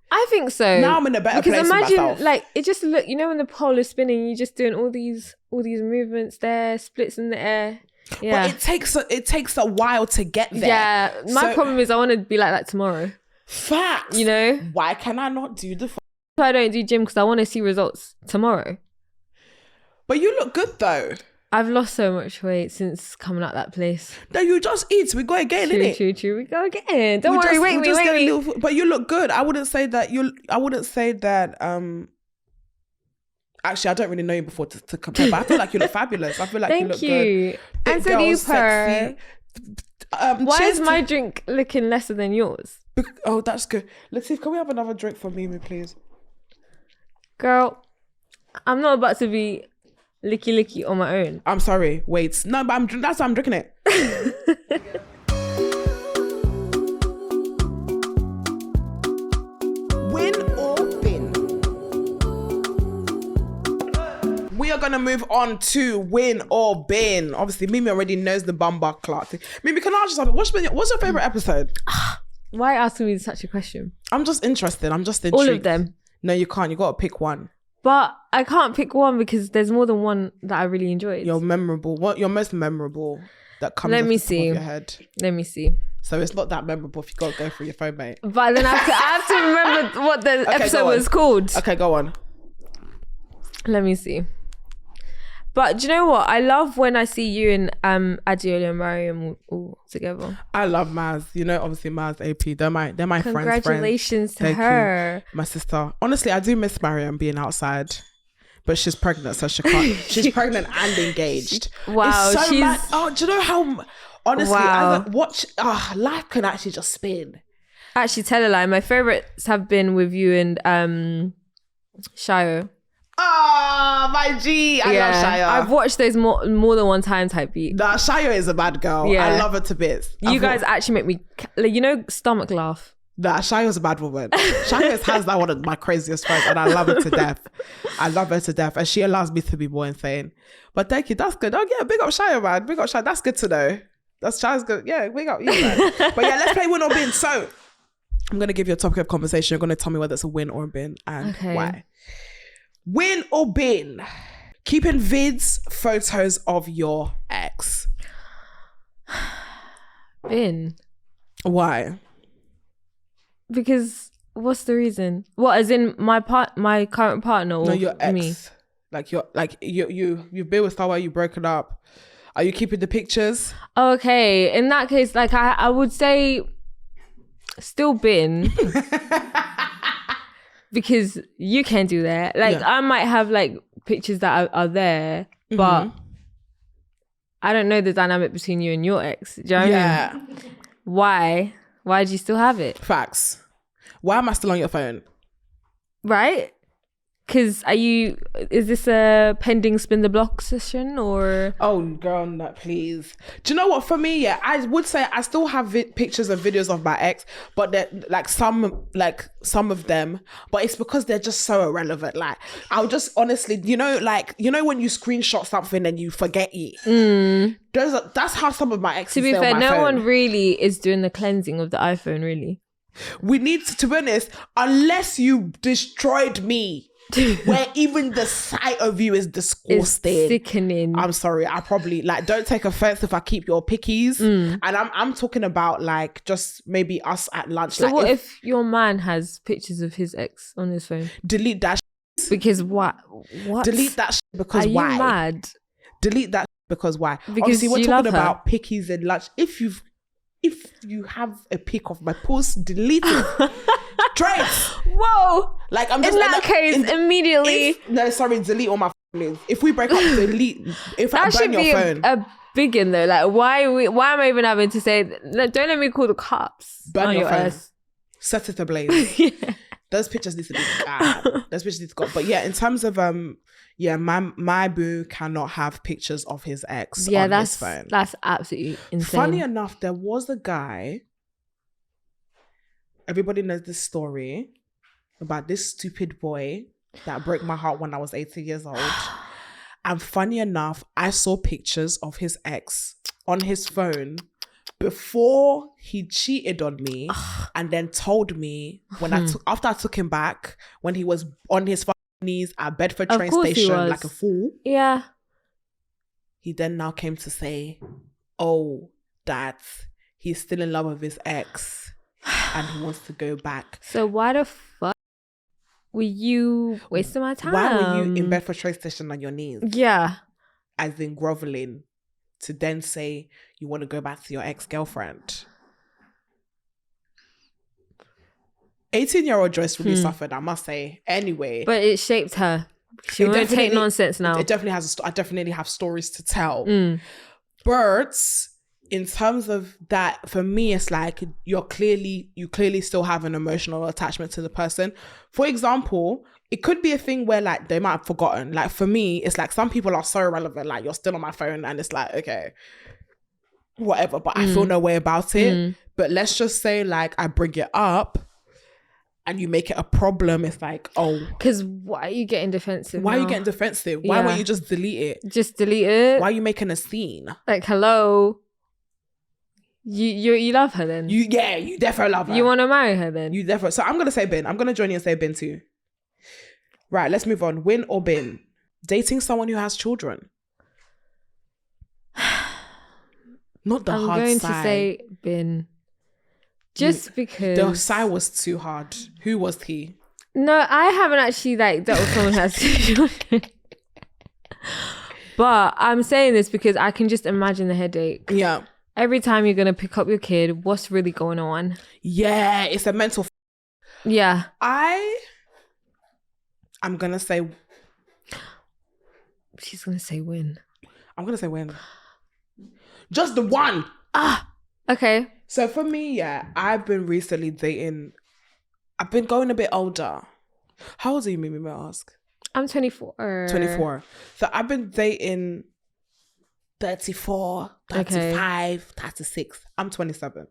I think so. Now I'm in a better place because imagine myself. Like it just look, you know, when the pole is spinning, you're just doing all these movements there, splits in the air. Yeah. But it takes a while to get there. Yeah. My problem is I want to be like that tomorrow. Facts. You know? Why can I not do the... I don't do gym because I want to see results tomorrow. But you look good though. I've lost so much weight since coming out that place. No, you just eat. We go again, innit? True. We go again. Don't worry, wait me. But you look good. I wouldn't say that. Actually, I don't really know you before to compare, but I feel like you look fabulous. I feel like you look good. And so do you, Per. Why is my drink looking lesser than yours? Oh, that's good. Let's see. Can we have another drink for Mimii, please? Girl, I'm not about to be licky on my own. I'm sorry. Wait. No, but that's why I'm drinking it. Win or bin? We are going to move on to win or bin. Obviously, Mimii already knows the Bumba Clark thing. Mimii, can I ask you something? What's your favorite episode? Why asking me such a question? I'm just interested. I'm just intrigued. All of them. No, you can't. You got to pick one. But I can't pick one because there's more than one that I really enjoyed. Your memorable. What your most memorable that comes off the top of your head? Let me see. So it's not that memorable if you got to go through your phone, mate. But then I have to remember what the episode was called. Okay, go on. Let me see. But do you know what? I love when I see you and Adiola and Mariam all together. I love Maz. You know, obviously Maz, AP. They're my friends. Congratulations to Thank her. you, my sister. Honestly, I do miss Mariam being outside. but she's pregnant, so she can't. She's pregnant and engaged. Wow, it's so she's... mad. Oh, do you know how? Honestly, Wow. Life can actually just spin. Actually, tell a lie. My favorites have been with you and Shayo. Ah, my G. I love Shayo. I've watched those more than one time type beat. Nah, Shayo is a bad girl. Yeah. I love her to bits. You guys actually make me, like, you know, stomach laugh. Nah, Shayo's a bad woman. Shayo is hands down one of my craziest friends, and I love her to death. I love her to death, and she allows me to be more insane. But thank you, that's good. Oh yeah, big up Shayo, man. Big up Shayo. That's good to know. That's Shayo's good. Yeah, big up you, man. But yeah, let's play win or bin. So I'm gonna give you a topic of conversation. You're gonna tell me whether it's a win or a bin and why. Win or bin? Keeping vids, photos of your ex. Bin. Why? Because what's the reason? What, as in my current partner, or No, your ex. me? You've been with someone, you've broken up. Are you keeping the pictures? Okay, in that case, like I would say still bin. Because you can do that. Like I might have like pictures that are there, but I don't know the dynamic between you and your ex. Do you know what I mean? Why? Why do you still have it? Facts. Why am I still on your phone? Right? Because is this a pending spin the block session or? Oh girl, no, please. Do you know what? For me, I would say I still have pictures and videos of my ex, but they're like some of them, but it's because they're just so irrelevant. Like I'll just honestly, you know when you screenshot something and you forget it. That's how some of my exes. To be fair, no phone. one really is doing the cleansing of the iPhone, really. We need to be honest, unless you destroyed me. Where even the sight of you is disgusting. It's sickening. I'm sorry. I probably don't take offense if I keep your pickies. And I'm talking about like just maybe us at lunch. So like what if your man has pictures of his ex on his phone? Delete that because what? Delete that because why? Are you mad? Delete that because why? Because obviously we're you talking love about pickies and lunch. If you have a pic of my post, delete it. Trace. Whoa. Like I'm just in that case immediately. Delete all my names. If we break up, delete. If that I burn should your be phone. a big in though. Like why am I even having to say? Don't let me call the cops. Burn your phone. Ass. Set it ablaze. Yeah. Those pictures need to be those pictures need to go. But yeah, in terms of my boo cannot have pictures of his ex on his phone. That's absolutely insane. Funny enough, there was a guy. Everybody knows this story about this stupid boy that broke my heart when I was 18 years old. And funny enough, I saw pictures of his ex on his phone before he cheated on me and then told me after I took him back when he was on his knees at Bedford train station like a fool. Yeah. He then now came to say, oh, that he's still in love with his ex. And he wants to go back. So why the fuck were you wasting my time? Why were you in Bedford train station on your knees? Yeah. As in groveling to then say you want to go back to your ex-girlfriend. 18-year-old Joyce really suffered, I must say. Anyway. But it shaped her. She won't take nonsense now. It definitely has. I definitely have stories to tell. But in terms of that, for me, it's like you clearly still have an emotional attachment to the person. For example, it could be a thing where like they might have forgotten. Like for me, it's like some people are so irrelevant. Like you're still on my phone, and it's like okay, whatever. But I feel no way about it. But let's just say like I bring it up. And you make it a problem, it's like, oh. Because why are you getting defensive? Why are you getting defensive? Why won't you just delete it? Just delete it? Why are you making a scene? Like, hello? You love her then? You definitely love her. You want to marry her then? You definitely. So I'm going to say bin. I'm going to join you and say bin too. Right, let's move on. Win or bin? Dating someone who has children. Not the hard sigh. I'm going to say bin. Just because the sigh was too hard. Who was he? No, I haven't actually like dealt with someone who has children. But I'm saying this because I can just imagine the headache. Yeah. Every time you're gonna pick up your kid, what's really going on? Yeah, it's a mental. Yeah. I'm gonna say She's gonna say win. I'm gonna say win. Just the one. Okay. So for me, yeah, I've been recently dating. I've been going a bit older. How old are you, Mimii, may I ask? I'm 24. 24. So I've been dating 34, 35, 36. I'm 27.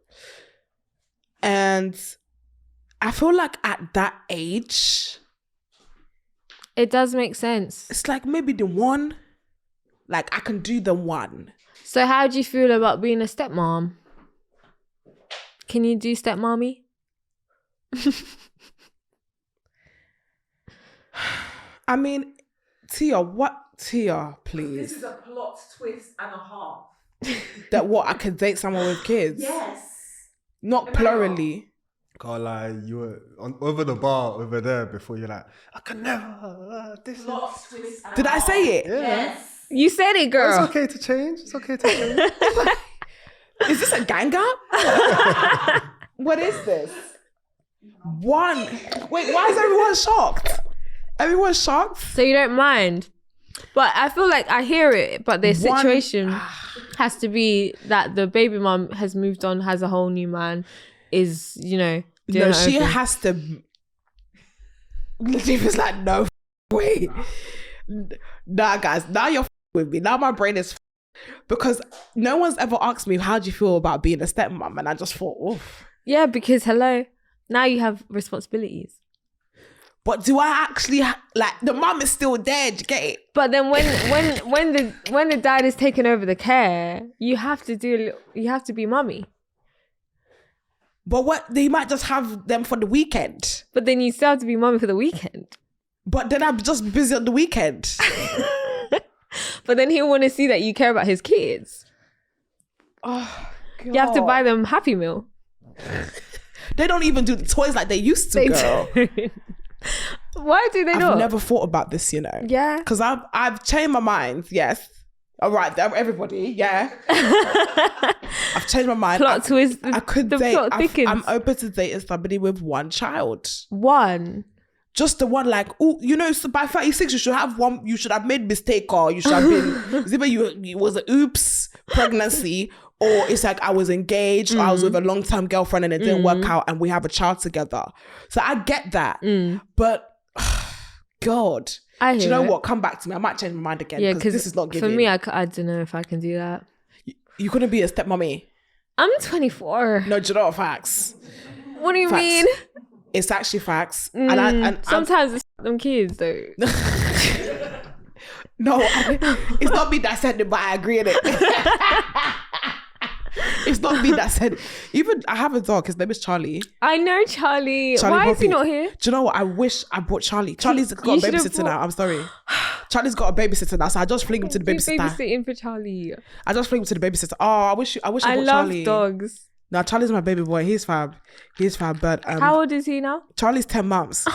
And I feel like at that age, it does make sense. it's like maybe the one. Like I can do the one. So how do you feel about being a stepmom? Can you do stepmommy? I mean, Tia, please? This is a plot twist and a half. That what, I can date someone with kids? Yes. Not Am I plurally. Can't lie, you were over the bar over there before. You're like, I can never. Plot twist and Did a I half. say it? Yeah. Yes. You said it, girl. It's okay to change. It's okay to change. Is this a gang up? What is this? One. Wait, why is everyone shocked? Everyone's shocked? So you don't mind? But I feel like I hear it, but the situation has to be that the baby mom has moved on, has a whole new man, is, you know, doing No, her she own thing. has to. Latifa's like, no, wait. Nah, guys, now you're with me. Now my brain is because no one's ever asked me, how do you feel about being a stepmom? And I just thought, oof. Yeah, because hello, now you have responsibilities. But do I actually like the mum is still there? Do you get it? But then when the dad is taking over the care, you have to be mummy. But what, they might just have them for the weekend. But then you still have to be mummy for the weekend. But then I'm just busy on the weekend. But then he'll want to see that you care about his kids. Oh, God. You have to buy them Happy Meal. They don't even do the toys like they used to, girl. Why do they not? I've never thought about this, you know. Yeah. Because I've changed my mind, yes. All right, everybody, yeah. I've changed my mind. Plot twist. I could the date. plot thickens. I'm open to dating somebody with one child. One. Just the one, like, oh, you know, so by 36, you should have one, you should have made mistake, or you should have been, it's either it was an oops pregnancy, or it's like I was engaged, or I was with a long-term girlfriend and it didn't work out and we have a child together. So I get that. But, God. I Do hear you know it. what? Come back to me. I might change my mind again. Yeah, because this is not giving. For me, I don't know if I can do that. You couldn't be a stepmommy. I'm 24. No, do you know what, facts? What do you Facts. mean? It's actually facts. And Sometimes it's them kids though. No, it's not me that said it, but I agree in it. It's not me that said it. Even I have a dog. His name is Charlie. I know Charlie. Charlie Why is he Poppy. not here? Do you know what? I wish I brought Charlie. Charlie's got a should have babysitter now. I'm sorry. Charlie's got a babysitter now, so I just fling him to the babysitter. Babysitting for Charlie. I just fling him to the babysitter. Oh, I wish I I brought love Charlie. dogs. No, Charlie's my baby boy. He's fab. But How old is he now? Charlie's 10 months.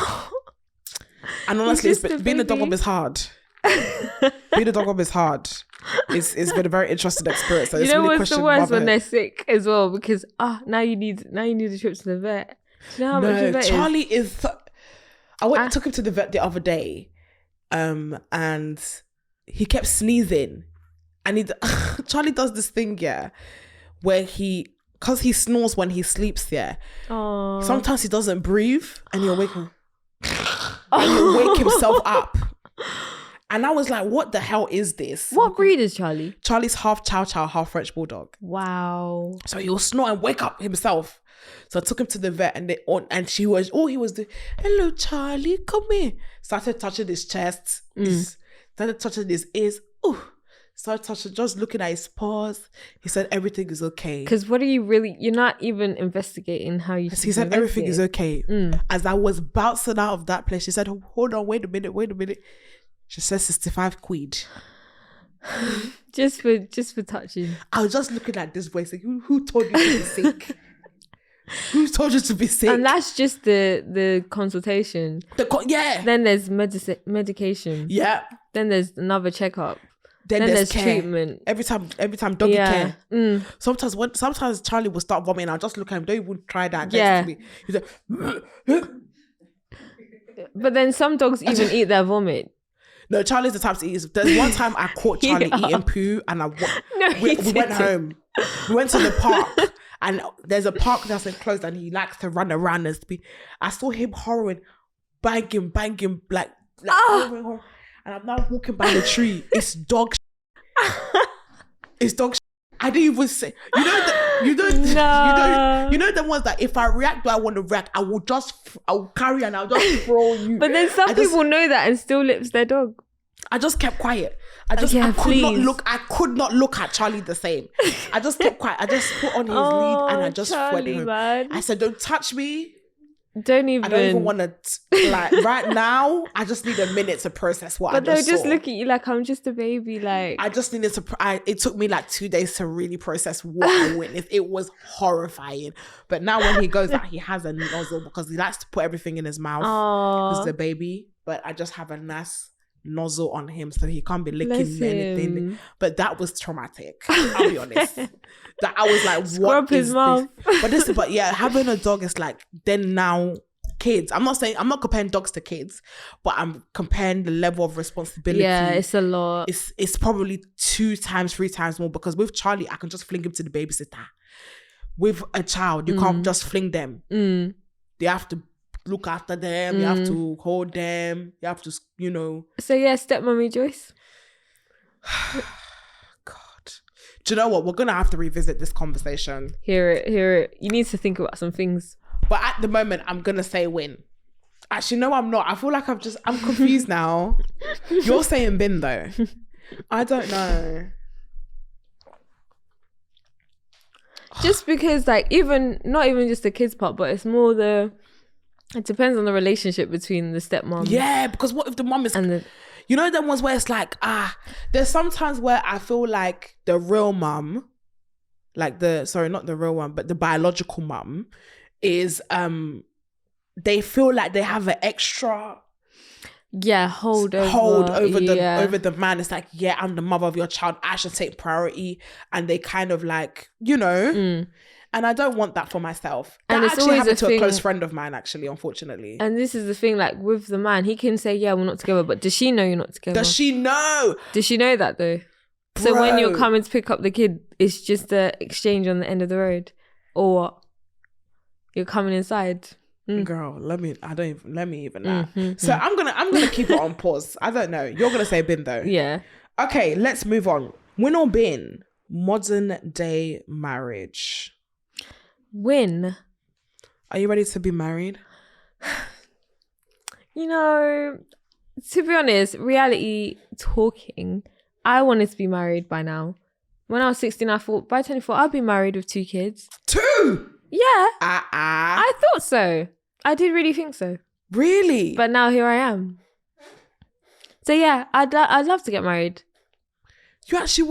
And honestly, just a being a dog baby. mom is hard. Being a dog mom is hard. It's been a very interesting experience. So You it's know really what's the questioned worst when motherhood. they're sick as well, because now you need a trip to the vet. Do you know how much the No, vet Charlie is? I took him to the vet the other day, and he kept sneezing, and Charlie does this thing, yeah, where because he snores when he sleeps, yeah. Oh. Sometimes he doesn't breathe, and he'll wake him, and he'll wake himself up. And I was like, what the hell is this? What breed is Charlie? Charlie's half Chow Chow, half French Bulldog. Wow. So he will snore and wake up himself. So I took him to the vet, and he was doing, hello, Charlie, come here. Started touching his chest. Started touching his ears. Ooh. Started touching, just looking at his paws. He said everything is okay. Because you're not even investigating how you He said everything is okay. As I was bouncing out of that place, she said, hold on, wait a minute. She said 65 quid. just for touching. I was just looking at this voice like, who told you to be sick? Who told you to be sick? And that's just the consultation. Yeah. Then there's medication. Yeah. Then there's another checkup. Then there's care. Treatment. Every time doggy care. Sometimes Charlie will start vomiting. I'll just look at him. Don't even try that. Yeah. To me. He's like, But then some dogs even eat their vomit. No, Charlie's the type to eat. There's one time I caught Charlie eating poo and we went home. We went to the park and there's a park that's enclosed and he likes to run around and speed. I saw him horroring, banging, like and I'm now walking by the tree. It's dog It's dog I didn't even say, you know the ones that if I react do I want to react, I'll carry and I'll just throw you. But then some people know that and still lips their dog. I just kept quiet. I could not look at Charlie the same. I just kept quiet. I just put on his lead and I just went home. Man. I said, don't touch me. I don't even want to, like, right now, I just need a minute to process what I just saw. But they'll just look at you like I'm just a baby, like. I just needed to, it took me like 2 days to really process what I witnessed. It was horrifying. But now when he goes out, he has a nozzle because he likes to put everything in his mouth. Because the baby. But I just have a nice nozzle on him so he can't be licking anything. But that was traumatic. I'll be honest. That I was like, Scrub his mouth. But yeah, having a dog is like, then now kids. I'm not comparing dogs to kids, but I'm comparing the level of responsibility. Yeah, it's a lot. It's probably 3 times more because with Charlie, I can just fling him to the babysitter. With a child, you can't just fling them. They have to look after them. You have to hold them. You have to, So yeah, stepmommy Joyce. Do you know what? We're going to have to revisit this conversation. Hear it. You need to think about some things. But at the moment, I'm going to say win. Actually, no, I'm not. I feel like I'm confused now. You're saying bin though. I don't know. Just because like not even just the kids part, but it's more it depends on the relationship between the stepmom. Yeah, because what if the mom is... You know the ones where it's like, there's sometimes where I feel like the real mum, like not the real one, but the biological mum is, they feel like they have an extra hold over the man. It's like, yeah, I'm the mother of your child. I should take priority. And they kind of like, and I don't want that for myself. That it's actually happened to a close friend of mine, actually, unfortunately. And this is the thing, like with the man, he can say, yeah, we're not together, but does she know you're not together? Does she know? Does she know that though? Bro. So when you're coming to pick up the kid, it's just the exchange on the end of the road, or you're coming inside. Girl, let me even lie. So I'm gonna keep it on pause. I don't know. You're gonna say bin though. Yeah. Okay, let's move on. Win or bin? Modern day marriage. Win. Are you ready to be married? To be honest, reality talking, I wanted to be married by now. When I was 16, I thought by 24, I'll be married with 2 kids. 2? Yeah. I thought so. I did really think so. Really? But now here I am. So yeah, I'd love to get married. You actually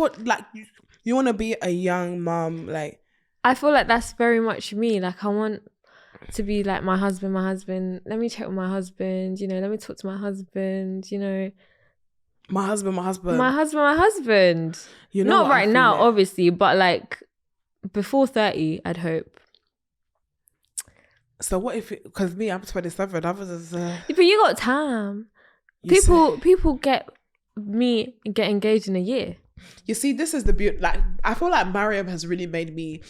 you want to be a young mom, like... I feel like that's very much me. Like I want to be like my husband. Let me check with my husband, let me talk to my husband, My husband. Not right now, obviously, but like before 30, I'd hope. So what if, because me, I'm 27, others is... But you got time. People get engaged in a year. You see, this is the beauty. Like, I feel like Mariam has really made me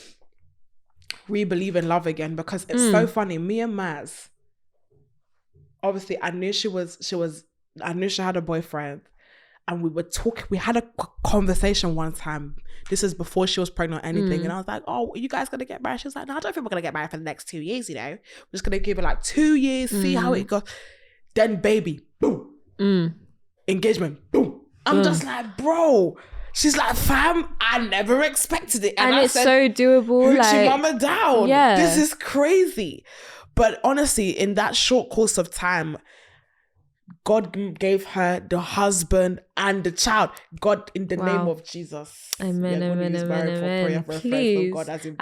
re-believe in love again, because it's so funny. Me and Maz, obviously, I knew she had a boyfriend, and we were talking. We had a conversation one time. This is before she was pregnant or anything, and I was like, "Oh, are you guys gonna get married?" She was like, "No, I don't think we're gonna get married for the next 2 years. We're just gonna give it like 2 years, see how it goes." Then, baby, boom, engagement, boom. I'm just like, bro. She's like, fam, I never expected it. And it's so doable. Hoochie mama down. Yeah. This is crazy. But honestly, in that short course of time, God gave her the husband and the child. God, in the name of Jesus. Amen, amen. Please. God, as we've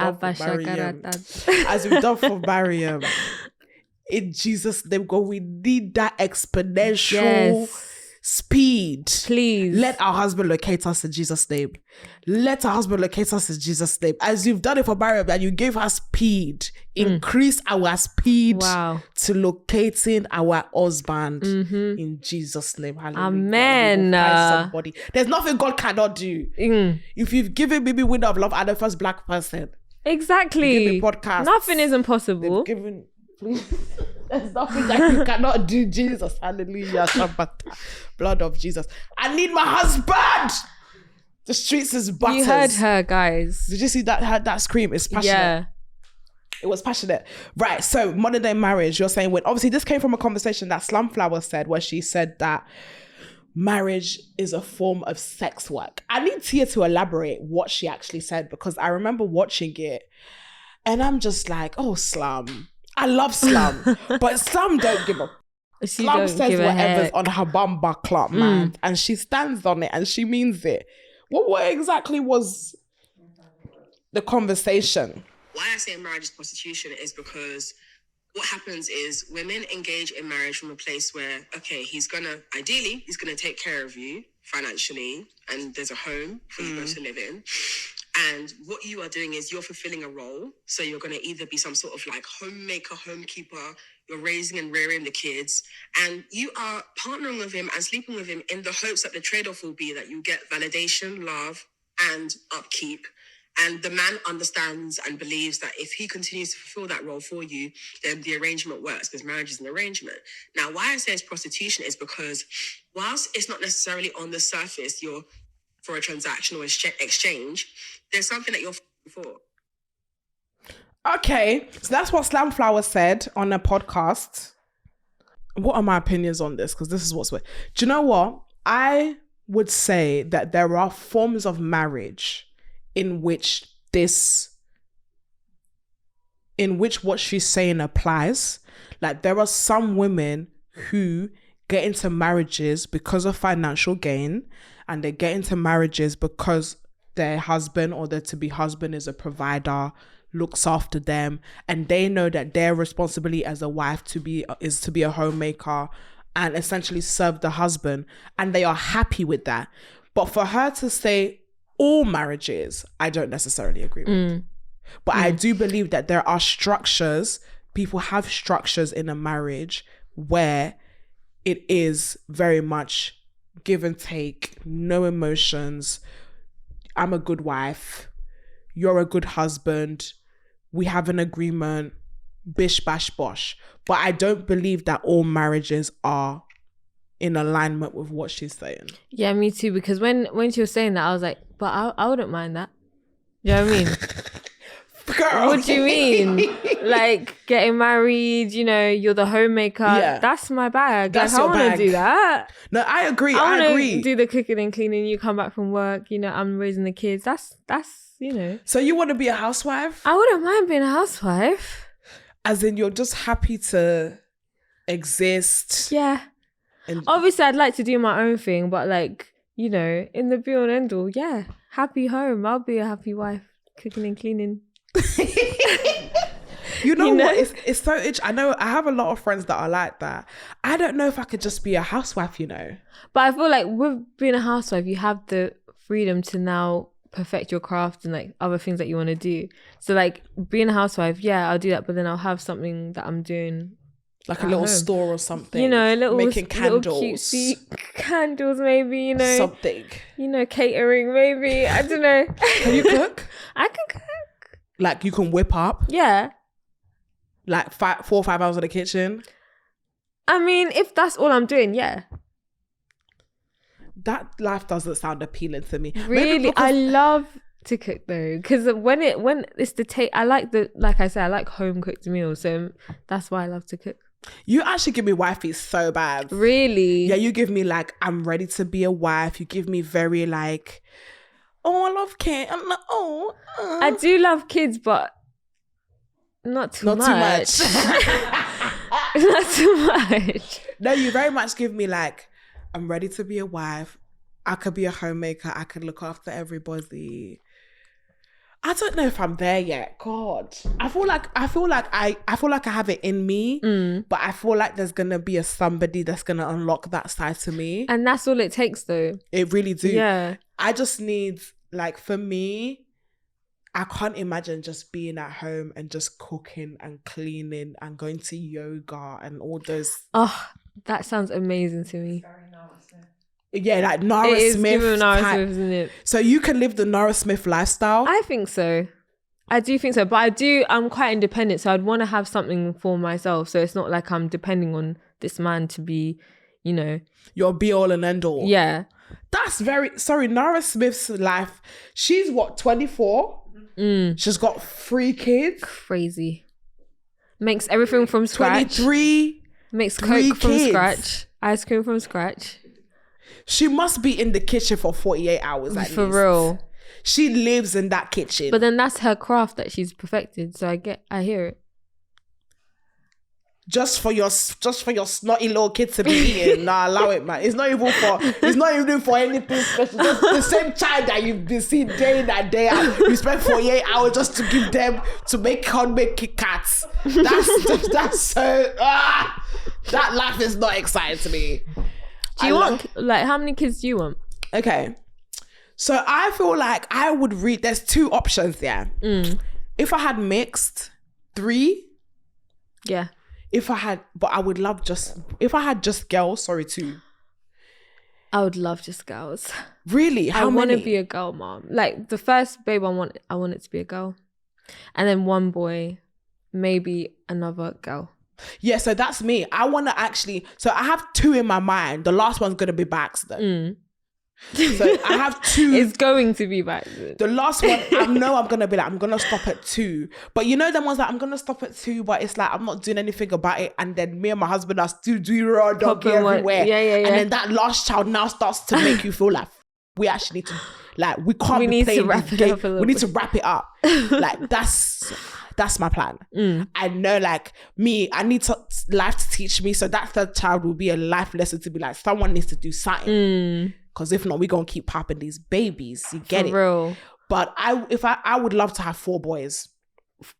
done for Mariam. In Jesus' name, God, we need that exponential speed. Please. Let our husband locate us in Jesus' name. Let our husband locate us in Jesus' name. As you've done it for Mariam, and you gave her speed, increase our speed to locating our husband in Jesus' name. Hallelujah. Amen. Find somebody. There's nothing God cannot do. If you've given Mimii Window of Love and the first black person, exactly. Podcast. Nothing is impossible. There's nothing that you cannot do, Jesus. Hallelujah. Blood of Jesus. I need my husband. The streets is butters. You heard her, guys. Did you see that scream? It's passionate. Yeah. It was passionate. Right. So modern day marriage, you're saying, when obviously this came from a conversation that Slumflower said, where she said that marriage is a form of sex work. I need Tia to elaborate what she actually said, because I remember watching it and I'm just like, oh, Slum. I love Slum, but Slum don't give a... Slum says whatever's on her bum buckler, man. And she stands on it and she means it. What exactly was the conversation? Why I say marriage is prostitution is because what happens is women engage in marriage from a place where, okay, he's gonna take care of you financially, and there's a home for you both to live in. And what you are doing is you're fulfilling a role. So you're going to either be some sort of like homemaker, homekeeper, you're raising and rearing the kids, and you are partnering with him and sleeping with him in the hopes that the trade-off will be that you get validation, love, and upkeep. And the man understands and believes that if he continues to fulfill that role for you, then the arrangement works, because marriage is an arrangement. Now, why I say it's prostitution is because whilst it's not necessarily on the surface, you're for a transactional exchange, there's something that you're for. Okay, so that's what Slamflower said on a podcast. What are my opinions on this? Because this is what's weird. Do you know what? I would say that there are forms of marriage in which what she's saying applies. Like, there are some women who get into marriages because of financial gain, and they get into marriages because their husband or their to-be husband is a provider, looks after them, and they know that their responsibility as a wife is to be a homemaker and essentially serve the husband, and they are happy with that. But for her to say all marriages, I don't necessarily agree with. But I do believe that there are structures, people have structures in a marriage where it is very much give and take, no emotions. I'm a good wife, you're a good husband, we have an agreement, bish bash bosh. But I don't believe that all marriages are in alignment with what she's saying. Yeah, me too, because when she was saying that, I was like, but I wouldn't mind that. You know what I mean? Girl. What do you mean? Like, getting married, you know, you're the homemaker. Yeah. That's my bag. That's like, I your want to bag. do that. No, I agree. I agree. Do the cooking and cleaning. You come back from work, you know, I'm raising the kids. That's, you know. So you want to be a housewife? I wouldn't mind being a housewife. As in, you're just happy to exist. Yeah. And obviously, I'd like to do my own thing, but like, you know, in the be all and end all, yeah. Happy home. I'll be a happy wife. Cooking and cleaning. You know what? It's so I know I have a lot of friends that are like that. I don't know if I could just be a housewife, you know. But I feel like with being a housewife, you have the freedom to now perfect your craft and like other things that you want to do. So like being a housewife, yeah, I'll do that, but then I'll have something that I'm doing. Like a little home. Store or something. You know, making candles. Little cutesy candles maybe, you know. Something. You know, catering maybe. I don't know. Can you cook? I can cook. Like you can whip up? Yeah. Like 4 or 5 hours in the kitchen? I mean, if that's all I'm doing, yeah. That life doesn't sound appealing to me. Really? I love to cook though. Because when it's the take, like I said, I like home cooked meals. So that's why I love to cook. You actually give me wifey so bad. Really? Yeah, you give me like, I'm ready to be a wife. You give me very like, oh, I love kids. I'm like, oh. I do love kids, but not too much. Not too much. No, you very much give me like, I'm ready to be a wife. I could be a homemaker. I could look after everybody. I don't know if I'm there yet. God, I feel like I have it in me, but I feel like there's gonna be somebody that's gonna unlock that side to me, and that's all it takes, though. It really do. Yeah, I just need, like, for me, I can't imagine just being at home and just cooking and cleaning and going to yoga and all those. Oh, that sounds amazing to me. Yeah, like Nara It is Smith. giving Nara Smith, isn't it? So you can live the Nara Smith lifestyle. I think so. I do think so. But I'm quite independent. So I'd want to have something for myself. So it's not like I'm depending on this man to be, you know. Your be all and end all. Yeah. That's Nara Smith's life. She's what, 24? She's got 3 kids. Crazy. Makes everything from scratch. 23. Makes 3 Coke from kids. scratch. Ice cream from scratch. She must be in the kitchen for 48 hours at For least. real. She lives in that kitchen. But then that's her craft that she's perfected. So I hear it. Just for your snotty little kid to be eating. Nah, allow it, man. It's not even for anything special. Just the same child that you've been seeing day in and day out. You spend 48 hours just to give them to make handmade Kit Kats. That's so that life is not exciting to me. Do you want, like, how many kids do you want? Okay. So I feel like I would read, there's 2 options there. If I had mixed, 3. Yeah. I would love if I had just girls, 2. I would love just girls. Really? How many? I want to be a girl mom. Like, the first babe I want it to be a girl. And then 1 boy, maybe another girl. Yeah, so that's me. I want to so I have 2 in my mind. The last one's going to be by accident. So I have 2. It's going to be by accident. The last one, I know I'm going to be like, I'm going to stop at 2. But you know them ones that I'm going to stop at 2, but it's like, I'm not doing anything about it. And then me and my husband are still doing raw doggy everywhere. Yeah. And then that last child now starts to make you feel like, we actually need to, like, we can't be playing this game. We need to wrap it up. Like, that's my plan. I know, like, I need life to teach me. So that third child will be a life lesson to be like, someone needs to do something. Because if not, we're going to keep popping these babies. You get it? For real. But I would love to have 4 boys.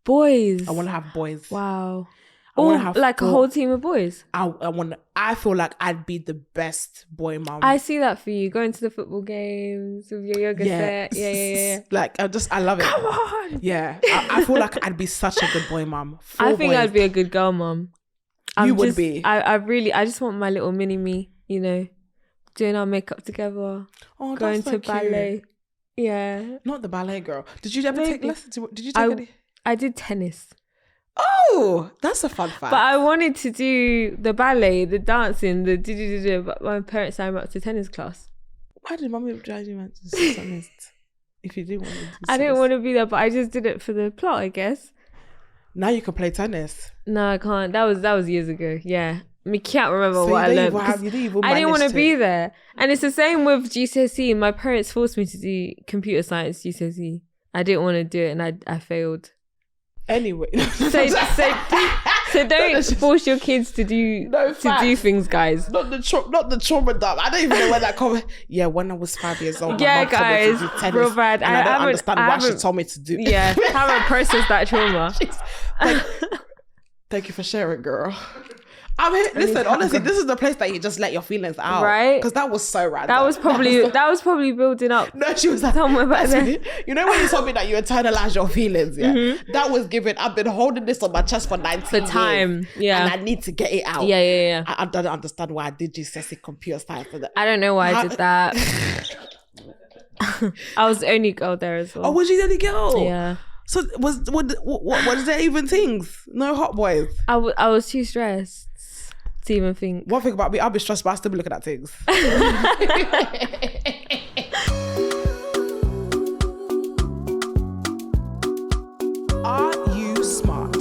Boys? I want to have boys. Wow. I want to have like 4. A whole team of boys? I feel like I'd be the best boy mom. I see that for you. Going to the football games with your yoga set. Yeah. Like, I love it. Come on. Yeah. I feel like I'd be such a good boy mom. 4 I think boys. I'd be a good girl mom. You would be. I just want my little mini-me, you know, doing our makeup together. Oh, going that's so to ballet. Cute. Yeah. Not the ballet girl. Did you ever take lessons? Did you take any? I did tennis. Oh, that's a fun fact. But I wanted to do the ballet, the dancing, but my parents signed me up to tennis class. Why did mommy drive you to tennis? If you do want to do I didn't want to be there, but I just did it for the plot, I guess. Now you can play tennis. No, I can't. That was years ago. Yeah. I can't remember what I learned. I didn't want to be there. And it's the same with GCSE. My parents forced me to do computer science GCSE. I didn't want to do it, and I failed. Anyway. So don't force your kids to do things, guys. Not the trauma dump. I don't even know where that comes. Yeah, when I was 5 years old. Yeah, guys, real bad. I don't understand why she told me to do. Yeah, I haven't processed that trauma. Thank you for sharing, girl. Listen, honestly, this is the place that you just let your feelings out, right? Because that was so random. That was probably building up. No, she was like, somewhere back there. You know when you told me that you internalize your feelings, yeah? Mm-hmm. That was given. I've been holding this on my chest for 19 years. Yeah. And I need to get it out. Yeah. I don't understand why I did GCSE computer science for that. I don't know why I did that. I was the only girl there as well. Oh, was you the only girl? Yeah. So was there even things? No hot boys? I was too stressed to even think. One thing about me, I'll be stressed, but I still be looking at things. Are you smart?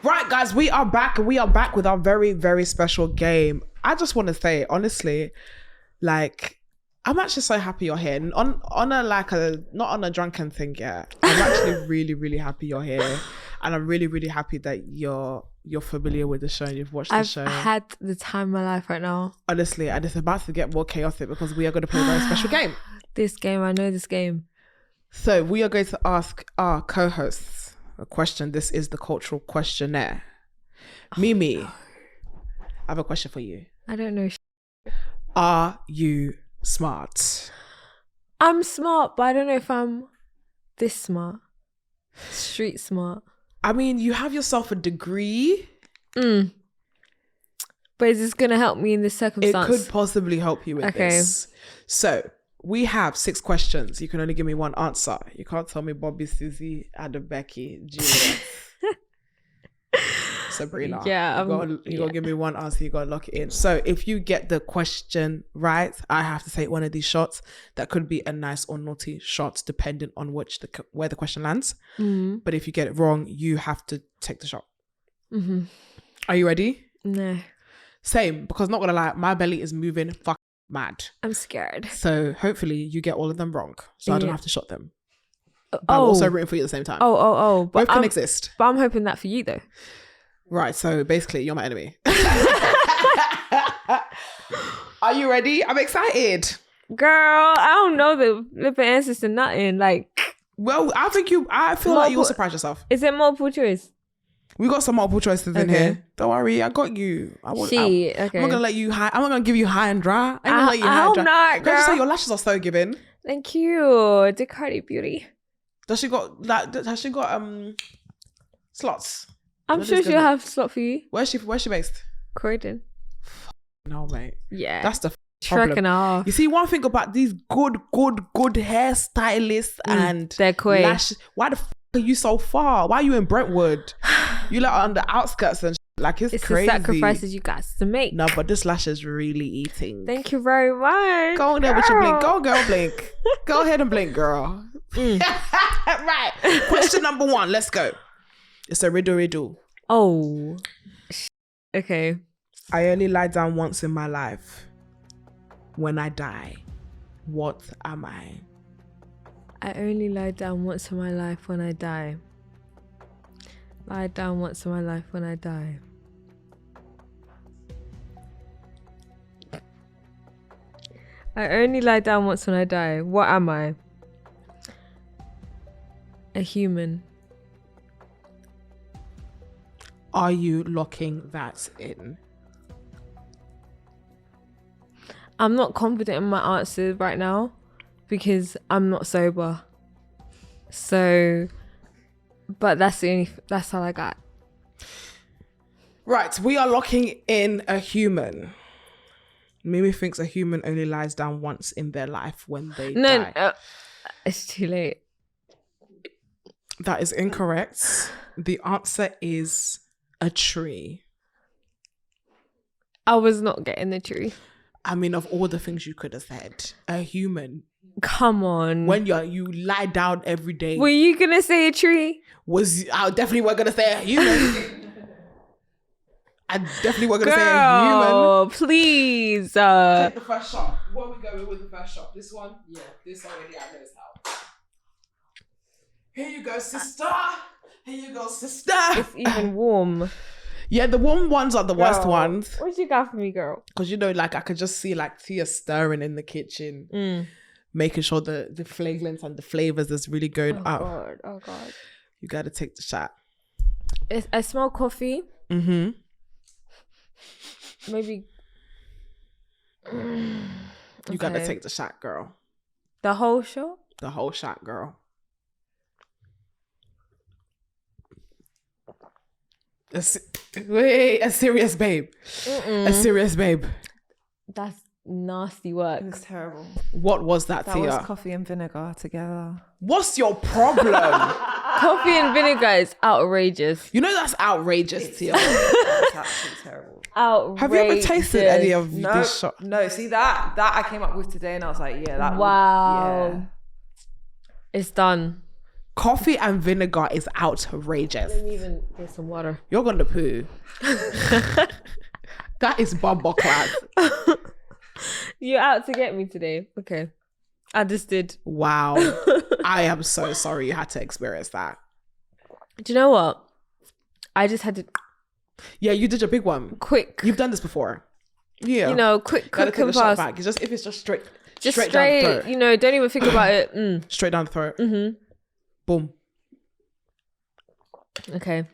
Right, guys, we are back, and we are back with our very, very special game. I just want to say, honestly, like, I'm actually so happy you're here. On a not on a drunken thing, yeah. I'm actually really, really happy you're here. And I'm really, really happy that you're familiar with the show and you've watched the show. I've had the time of my life right now. Honestly, and it's about to get more chaotic because we are going to play a very special game. This game, I know this game. So we are going to ask our co-hosts a question. This is the cultural questionnaire. Mimii, I have a question for you. I don't know. Are you smart? I'm smart, but I don't know if I'm this smart. Street smart. I mean, you have yourself a degree. But is this going to help me in this circumstance? It could possibly help you with this. So we have 6 questions. You can only give me one answer. You can't tell me Bobby, Susie, Adam, Becky, Julia, Sabrina. Yeah. You gotta give me one answer. You gotta lock it in. So if you get the question right, I have to take one of these shots. That could be a nice or naughty shot, depending on where the question lands. But if you get it wrong, you have to take the shot. Are you ready? No. Same, because not gonna lie, my belly is moving mad. I'm scared. So hopefully you get all of them wrong, so I don't have to shot them. But Oh. I'm also rooting for you at the same time. But Both can exist. But I'm hoping that for you though. Right, so basically you're my enemy. Are you ready? I'm excited. Girl, I don't know the flipping answers to nothing. Like, Well, I feel like you'll surprise yourself. is it multiple choice? We got some multiple choices in here. Don't worry, I got you. I'm not gonna let you high. I'm not gonna give you high and dry. I'm gonna let you high and dry. not, Can I just say girl. your lashes are so giving? Thank you, the Cardi Beauty. Has she got slots? I'm That sure is she'll gonna- have a slot for you. Where's she based? Croydon. No, mate. Yeah. That's the Shrek problem. and a half. You see, one thing about these good hairstylists and they're quick. lashes. Why the are you so far? Why are you in Brentwood? You like on the outskirts and like it's crazy. The sacrifices you got to make. No, but this lash is really eating. Thank you very much. Go on there with your blink. Go, girl, blink. Go ahead and blink, girl. Right. Question number 1. Let's go. It's a riddle. Oh. Okay. I only lie down once in my life. When I die, what am I? I only lie down once in my life when I die. Lie down once in my life when I die. I only lie down once when I die. What am I? A human. Are you locking that in? I'm not confident in my answers right now because I'm not sober. So, but that's all I got. Right, we are locking in a human. Mimii thinks a human only lies down once in their life when they die. No, it's too late. That is incorrect. The answer is a tree. I was not getting the tree. I mean, of all the things you could have said, a human. Come on. When you lie down every day. Were you gonna say a tree? I definitely weren't gonna say a human. I definitely weren't gonna say a Girl, please. Take the first shot. What are we going with the first shot? This one? Yeah, this already I know is how. Here you go, sister. Here you go, sister. It's even warm. Yeah, the warm ones are the worst ones. What you got for me, girl? Because, like, I could just see, like, Tia stirring in the kitchen, making sure the flavorings and the flavors is really going up. Oh, God. You got to take the shot. I smell coffee. Mm-hmm. Maybe. You got to take the shot, girl. The whole shot? The whole shot, girl. A serious babe. A serious babe. That's nasty work. It's terrible. What was that, That Tia? was coffee and vinegar together. What's your problem? Coffee and vinegar is outrageous. You know that's outrageous, Tia. It's actually terrible. Outrageous. Have you ever tasted any of this shot? No, see that I came up with today and I was like, yeah, that Wow. yeah. It's done. Coffee and vinegar is outrageous. Let me even get some water. You're gonna poo. That is bumper class. You're out to get me today. Okay. I just did. Wow. I am so sorry you had to experience that. Do you know what? I just had to Yeah, you did your big one. quick. You've done this before. Yeah. Quick Gotta take and a shot fast. back. It's just if it's just straight Just Straight down the throat. you know, don't even think about it. Straight down the throat. Boom. Okay.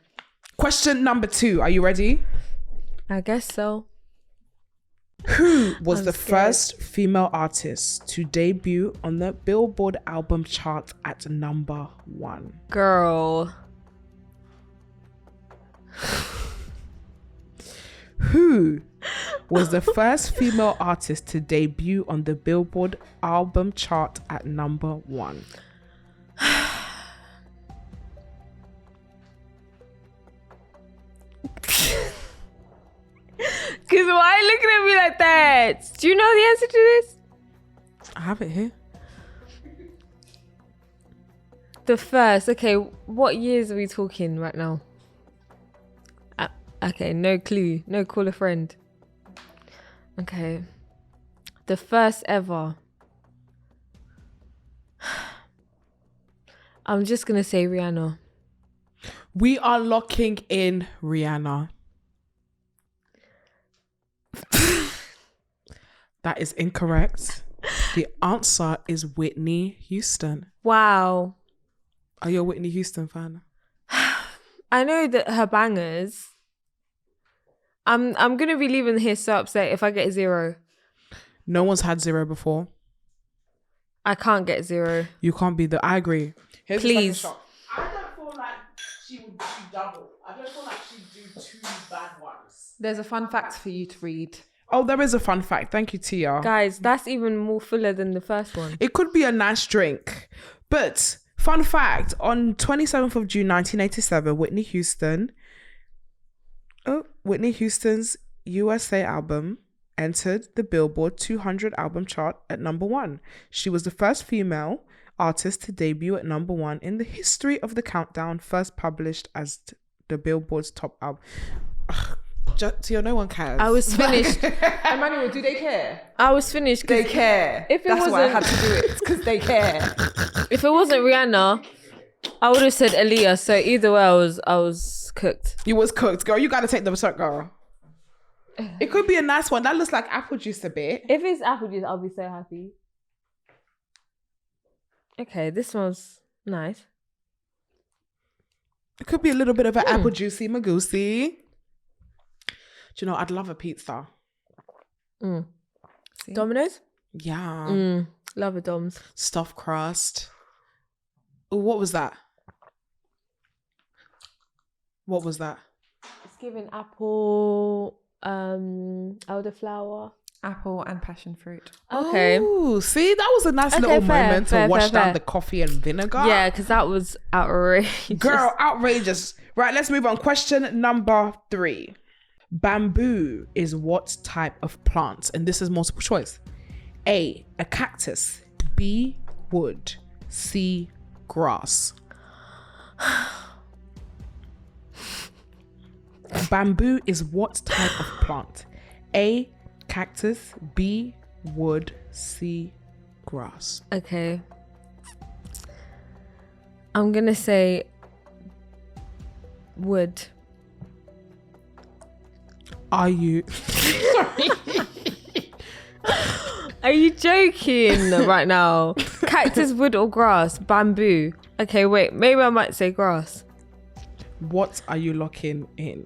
Question number 2. Are you ready? I guess so. Who was the first female artist to debut on the Billboard album chart at number 1? Girl. Who was the first female artist to debut on the Billboard album chart at number 1? Because why are you looking at me like that? Do you know the answer to this? I have it here. The first. Okay, what years are we talking right now? Okay, no clue. No, call a friend. Okay. The first ever. I'm just going to say Rihanna. We are locking in Rihanna. That is incorrect. The answer is Whitney Houston. Wow. Are you a Whitney Houston fan? I know that her bangers. I'm gonna be leaving here so upset if I get 0. No one's had 0 before. I can't get 0. You can't be the. I agree. Here's Please. the second shot. I don't feel like she would do double. I don't feel like she'd do 2 bad ones. There's a fun fact for you to read. Oh, there is a fun fact. Thank you, Tia. Guys, that's even more fuller than the first one. It could be a nice drink. But, fun fact, on 27th of June 1987, Whitney Houston's USA album entered the Billboard 200 album chart at number 1. She was the first female artist to debut at number 1 in the history of the countdown, first published as the Billboard's top album. Tia, no one cares. I was finished. Emmanuel, do they care? I was finished. They care. If it That's why I wasn't- had to do it, because they care. If it wasn't Rihanna, I would have said Aaliyah. So either way, I was cooked. You was cooked, girl. You got to take the shot, girl. It could be a nice one. That looks like apple juice a bit. If it's apple juice, I'll be so happy. Okay, this smells nice. It could be a little bit of an apple juicy magoosie. Do you know, I'd love a pizza. Domino's? Yeah. Love a Doms. Stuffed crust. Ooh, what was that? What was that? It's giving apple, elderflower. Apple and passion fruit. Okay. Oh, see, that was a nice little moment to wash down the coffee and vinegar. Yeah, because that was outrageous. Girl, outrageous. Right, let's move on. Question number 3. Bamboo is what type of plant? And this is multiple choice. A cactus. B, wood. C, grass. Bamboo is what type of plant? A, cactus. B, wood. C, grass. Okay. I'm going to say wood. Are you? Are you joking right now? Cactus, wood or grass? Bamboo. Okay, wait. Maybe I might say grass. What are you locking in?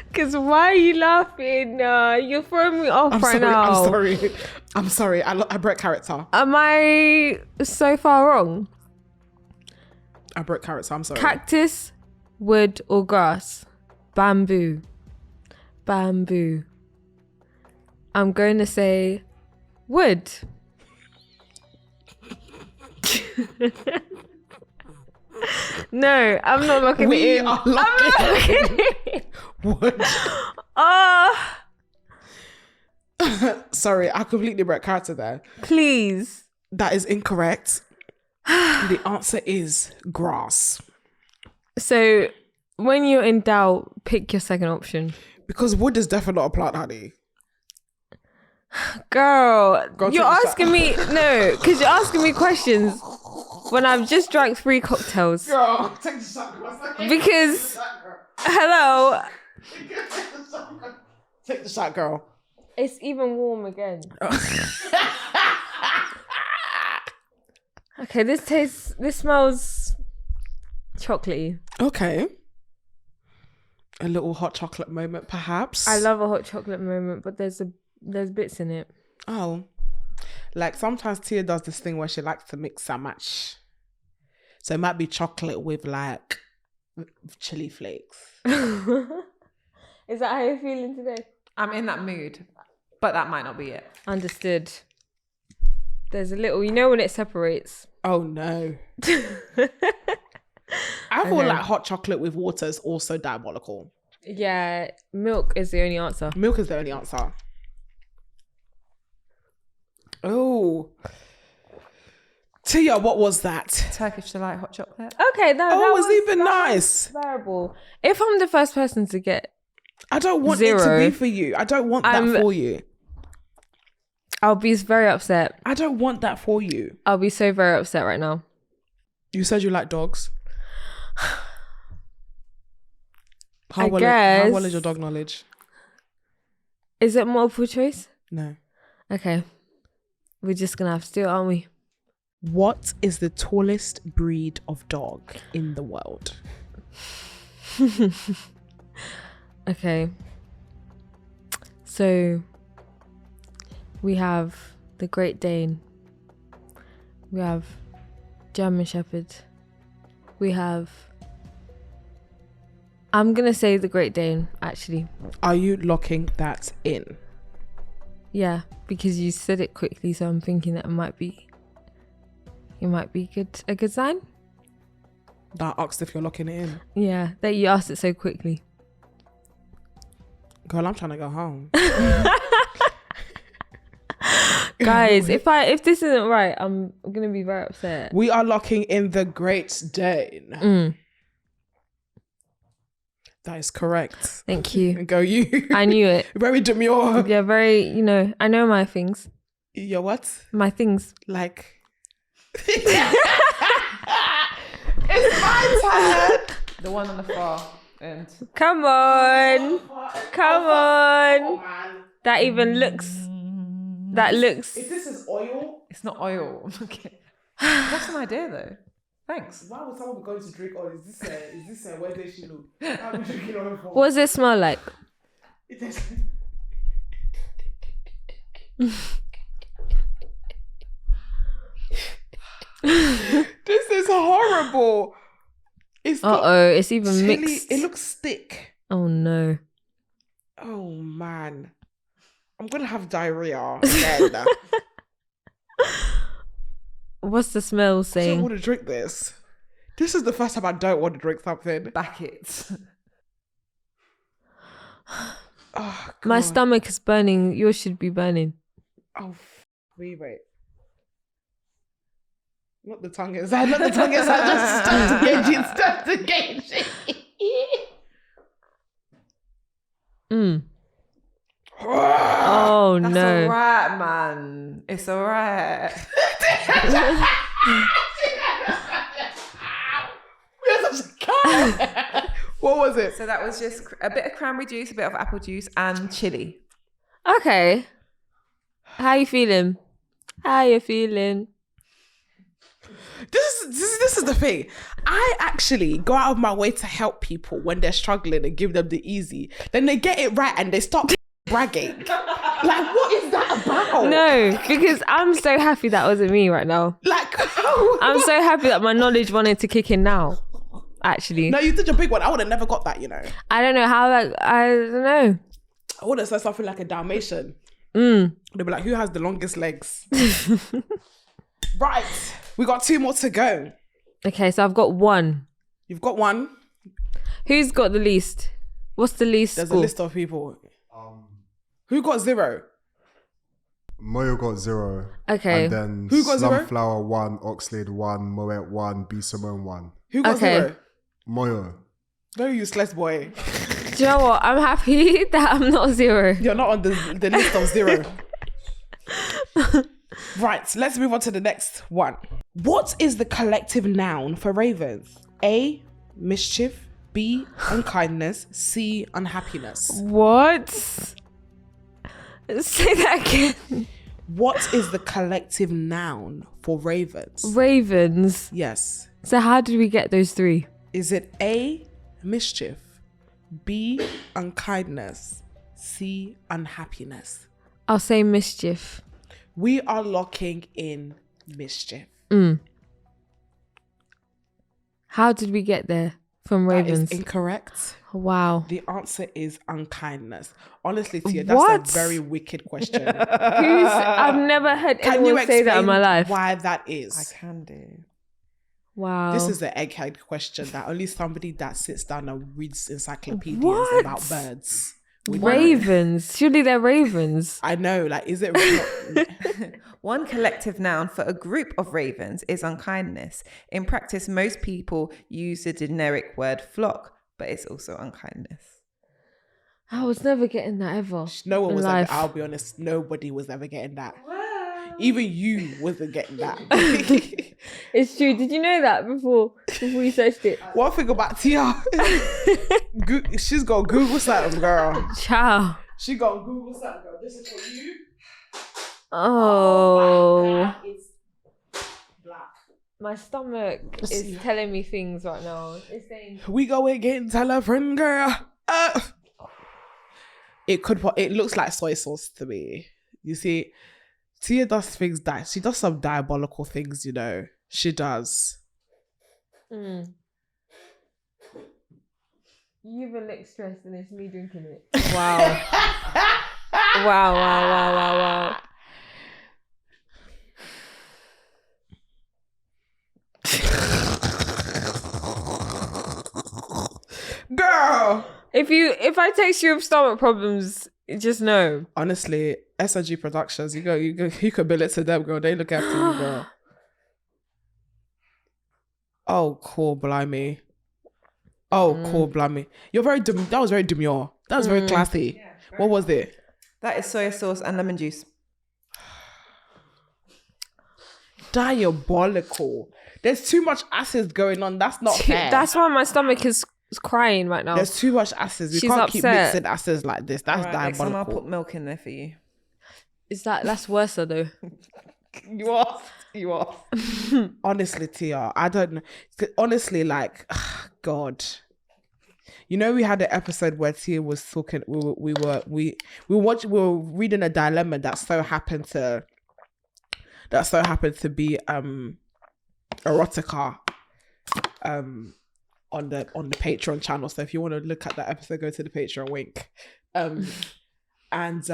Because why are you laughing? You're throwing me off now. I'm sorry. I broke character. Am I so far wrong? I broke character. I'm sorry. Cactus, wood or grass? Bamboo. Bamboo. I'm going to say wood. No, I'm not locking it in. I'm not locking it. Wood. Sorry, I completely broke character there. Please. That is incorrect. The answer is grass. So when you're in doubt, pick your second option. Because wood is definitely not a plant, honey. Girl, Go you're take a asking me, no, because you're asking me questions when I've just drank 3 cocktails. Girl, take the shot, girl. Because, hello, Take the shot, girl. it's even warm again. Okay, this smells chocolatey. Okay. A little hot chocolate moment, perhaps. I love a hot chocolate moment, but there's bits in it. Oh. Like sometimes Tia does this thing where she likes to mix and match. So it might be chocolate with like chili flakes. Is that how you're feeling today? I'm in that mood, but that might not be it. Understood. There's a little, when it separates. Oh no. I feel like hot chocolate with water is also diabolical. Yeah, milk is the only answer. Milk is the only answer. Oh. Tia, what was that? Turkish Delight hot chocolate. Okay, that was even nice. Bearable. If I'm the first person to get, I don't want it to be for you. I don't want that for you. I'll be very upset. I don't want that for you. I'll be so very upset right now. You said you like dogs. How I well guess. is your dog knowledge? Is it multiple choice? No. Okay. We're just going to have to do it, aren't we? What is the tallest breed of dog in the world? Okay. So, we have the Great Dane. We have German Shepherd. We have... I'm going to say the Great Dane, actually. Are you locking that in? Yeah, because you said it quickly, so I'm thinking that it might be a good sign. That asked if you're locking it in. Yeah, that you asked it so quickly. Girl, I'm trying to go home. Guys, if this isn't right, I'm gonna be very upset. We are locking in the Great Dane. That is correct. Thank you. Go you. I knew it. Very demure. Yeah, very, I know my things. Your what? My things. Like... It's my turn. The one on the far end. Come on. Come on. Oh, man. That even looks... If this is oil... It's not oil. Okay. That's an idea though. Thanks. Why would someone be going to drink oil? Is this where they should look? Why would you drinking oil for? What does it smell like? This is horrible. It's even chili. mixed. It looks thick. Oh no. Oh man. I'm gonna have diarrhea again. What's the smell I don't saying? want to drink this. This is the first time I don't want to drink something. Back it. Oh, God. My stomach is burning. Yours should be burning. Oh, wait. Not the tongue inside. Not the tongue inside. Just start to gauge it. Start to gauge it. Oh That's no. alright, man. It's alright. What was it? So that was just a bit of cranberry juice, a bit of apple juice, and chili. Okay. How you feeling? This is the thing. I actually go out of my way to help people when they're struggling and give them the easy. Then they get it right and they start bragging. Like, what is that about? No, because I'm so happy that wasn't me right now. Like, I'm so happy that my knowledge wanted to kick in now. Actually. No, you did your big one. I would have never got that, I don't know how I don't know. I would have said something like a Dalmatian. They'd be like, who has the longest legs? Right. We got 2 more to go. Okay, so I've got 1. You've got 1. Who's got the least? What's the least There's score? a list of people. Who got 0? Moyo got 0. Okay. And then Who got 0? Slumflower 1, Oxlade 1, Moet 1, B Simone 1. Who got 0? Moyo. Very useless boy. Do you know what? I'm happy that I'm not 0. You're not on the list of 0. Right, let's move on to the next one. What is the collective noun for ravens? A, mischief. B, unkindness. C, unhappiness. What? Say that again. What is the collective noun for ravens? Ravens. Yes. So how did we get those three? Is it A, mischief, B, unkindness, C, unhappiness? I'll say mischief. We are locking in mischief. How did we get there from That ravens? is incorrect. Wow. The answer is unkindness. Honestly, Tia, that's What? a very wicked question. I've never heard Can you anyone say that in my life. why that is? I can do. Wow. This is the egghead question that only somebody that sits down and reads encyclopedias What? about birds would know. Ravens. Surely they're ravens. I know, like, is it really? One collective noun for a group of ravens is unkindness. In practice, most people use the generic word flock, but it's also unkindness. I was never getting that ever. No one in was life. ever, I'll be honest, nobody was ever getting that. Even you wasn't getting that. It's true. Did you know that before you searched it? One thing about Tia, she's got Google something, girl. Ciao. She got Google something, girl. This is for you. Oh. It's black. My stomach is telling me things right now. It's saying We go again, tell a friend, girl. It looks like soy sauce to me. You see, Tia does things that she does some diabolical things, you know. She does. You even look stressed and it's me drinking it. Wow. wow. Girl! If I text you with stomach problems, just know. Honestly, SNG Productions, you could bill it to them, girl. They look after you, girl. Oh, cool, blimey. Oh, cool, blimey. You're very that was very demure. That was very classy. Yeah, what was it? That is soy sauce and lemon juice. Diabolical. There's too much acid going on. That's not fair. That's why my stomach is crying right now. There's too much acid. We She's can't keep upset. mixing acids like this. That's Next time I'll diabolical. put milk in there for you. That's worse though. You are. Honestly, Tia, I don't know. Honestly, like, God. You know, we had an episode where Tia was talking. We were reading a dilemma that so happened to be erotica on the Patreon channel. So if you want to look at that episode, go to the Patreon wink. And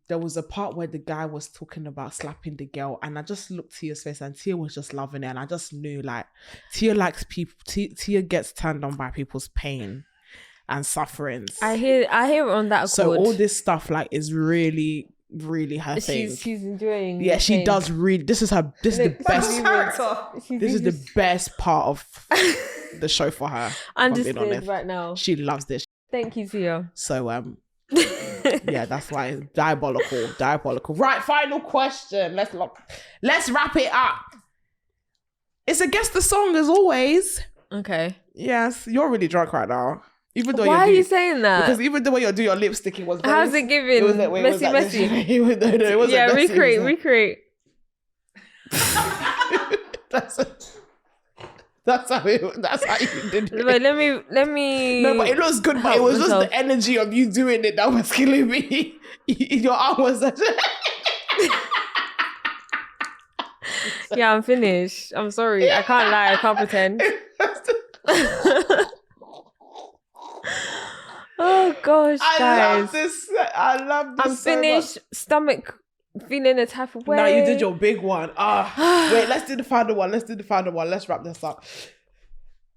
there was a part where the guy was talking about slapping the girl, and I just looked Tia's face, and Tia was just loving it, and I just knew, like, Tia likes people. Tia gets turned on by people's pain and sufferings. I hear on that accord. So all this stuff, like, is really, really her thing. She's enjoying. Yeah, she pain. does really. This is the best. This is the best part of the show for her. Understood right now. She loves this. Thank you, Tia. So yeah, that's why it's diabolical. Right, final question. Let's wrap it up. It's a guess the song as always. Okay. Yes, you're really drunk right now. Even though why are you saying that? Because even the way you're doing your lip sticking was very, how's it giving? Messy. It wasn't yeah, messy, recreate. That's how you did it. But let me. No, but it looks good. But it was just the energy of you doing it that was killing me. Your arm was. Yeah, I'm finished. I'm sorry. I can't lie. I can't pretend. Oh gosh, guys! I love this. I'm so finished. Much. Stomach feeling a type of way. No, you did your big one. Wait, let's do the final one. Let's wrap this up.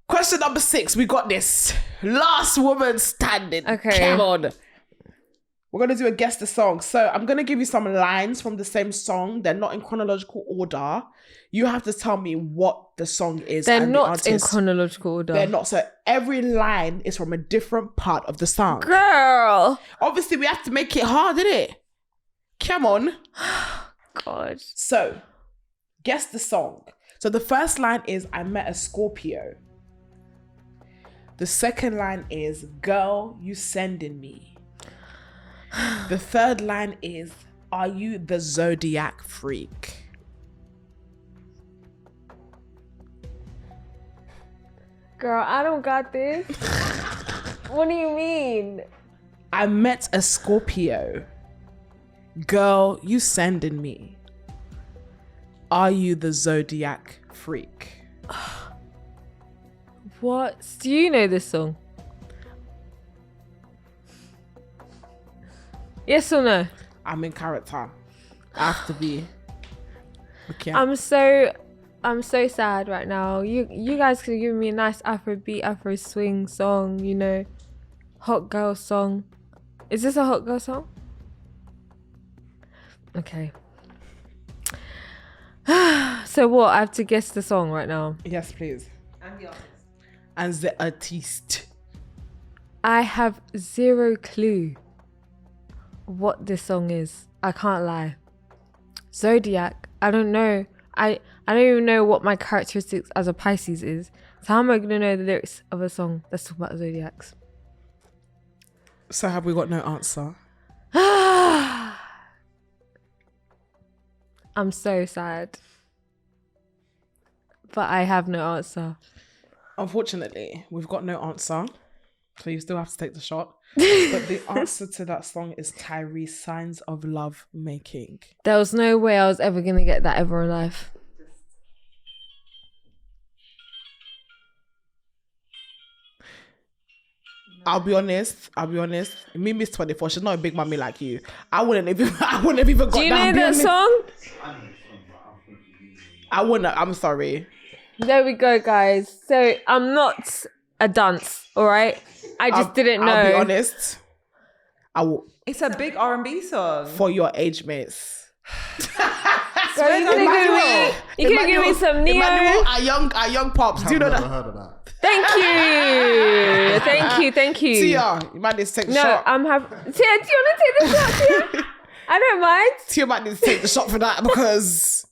Question number 6. We got this. Last woman standing. Okay. Come on. We're going to do a guess the song. So I'm going to give you some lines from the same song. They're not in chronological order. You have to tell me what the song is. They're and not the in artist. chronological order. They're not. So every line is from a different part of the song. Girl. Obviously, we have to make it hard, innit? Come on. God. So, guess the song. So the first line is, I met a Scorpio. The second line is, girl, you sending me. The third line is, are you the zodiac freak? Girl, I don't got this. What do you mean? I met a Scorpio. Girl, you sending me. Are you the zodiac freak? What? Do you know this song? Yes or no? I'm in character. I have to be. Okay. I'm so sad right now. You guys could give me a nice Afrobeat, Afro swing song, you know, hot girl song. Is this a hot girl song? Okay. So what? I have to guess the song right now. Yes, please. And the artist. And the artiste. I have zero clue what this song is. I can't lie. Zodiac. I don't know. I don't even know what my characteristics as a Pisces is. So how am I gonna know the lyrics of a song that's talking about zodiacs? So have we got no answer? I'm so sad. But I have no answer. Unfortunately, we've got no answer. So you still have to take the shot. But the answer to that song is Tyrese, Signs of Love Making. There was no way I was ever gonna get that ever in life. I'll be honest. Mimi's 24. She's not a big mummy like you. I wouldn't have even got that. Do you know that song? I wouldn't. I'm sorry. There we go, guys. So I'm not a dunce, all right? I just didn't know. I'll be honest. I will. It's a big R&B song. For your age mates. Girl, you could give me some Neo. Emmanuel, our young pops. Do you know I've that? never heard of that. Thank you. Tia, you might need to take the No, shot. I'm happy. Tia, do you want to take the shot, Tia? I don't mind. Tia might need to take the shot for that because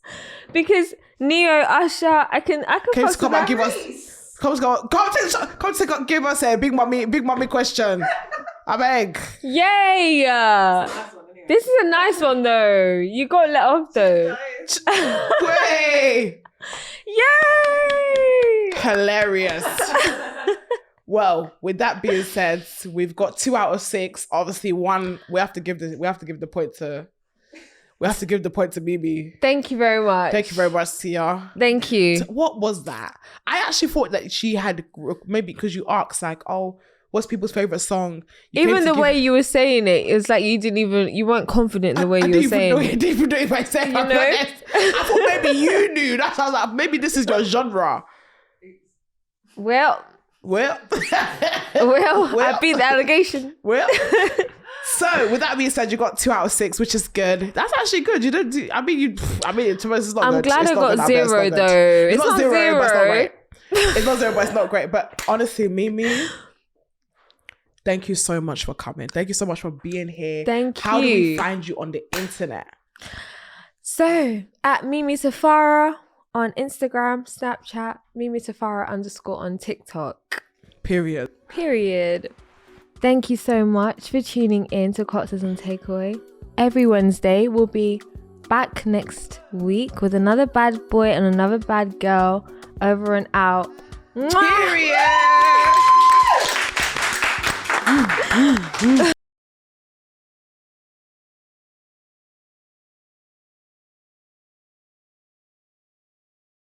Neo, Usher, I can Can you fuck come with and give that. us? Come take the shot. Give us a big mummy question. I beg. Yay! This is a nice one though. You got let off though. Way. Yay! Hilarious. Well, with that being said, we've got 2 out of 6. Obviously, one we have to give the point to Mimii. Thank you very much. Thank you very much, Tia. Thank you. So what was that? I actually thought that she had, maybe because you asked like, oh, what's people's favorite song? Even the way you were saying it, it's like you weren't confident in the way you were saying it. I didn't even know if I said it. You know? I thought maybe you knew. That's how I was like, maybe this is your genre. Well, Well, I beat the allegation. Well, so with that being said, you got 2 out of 6, which is good. That's actually good. You don't do. I mean, to us, it's not good. I'm glad It's I not got good. zero It's not good. though. It's not zero, but it's not great. It's It's not zero, but it's not great. But honestly, Mimii, thank you so much for coming. Thank you so much for being here. Thank How do we you. find you on the internet? So at Mimii Tafara on Instagram, Snapchat, Mimii Tafara _ on TikTok. Period. Thank you so much for tuning in to Cocktails and Takeaway. Every Wednesday we'll be back next week with another bad boy and another bad girl. Over and out. Mwah! Period.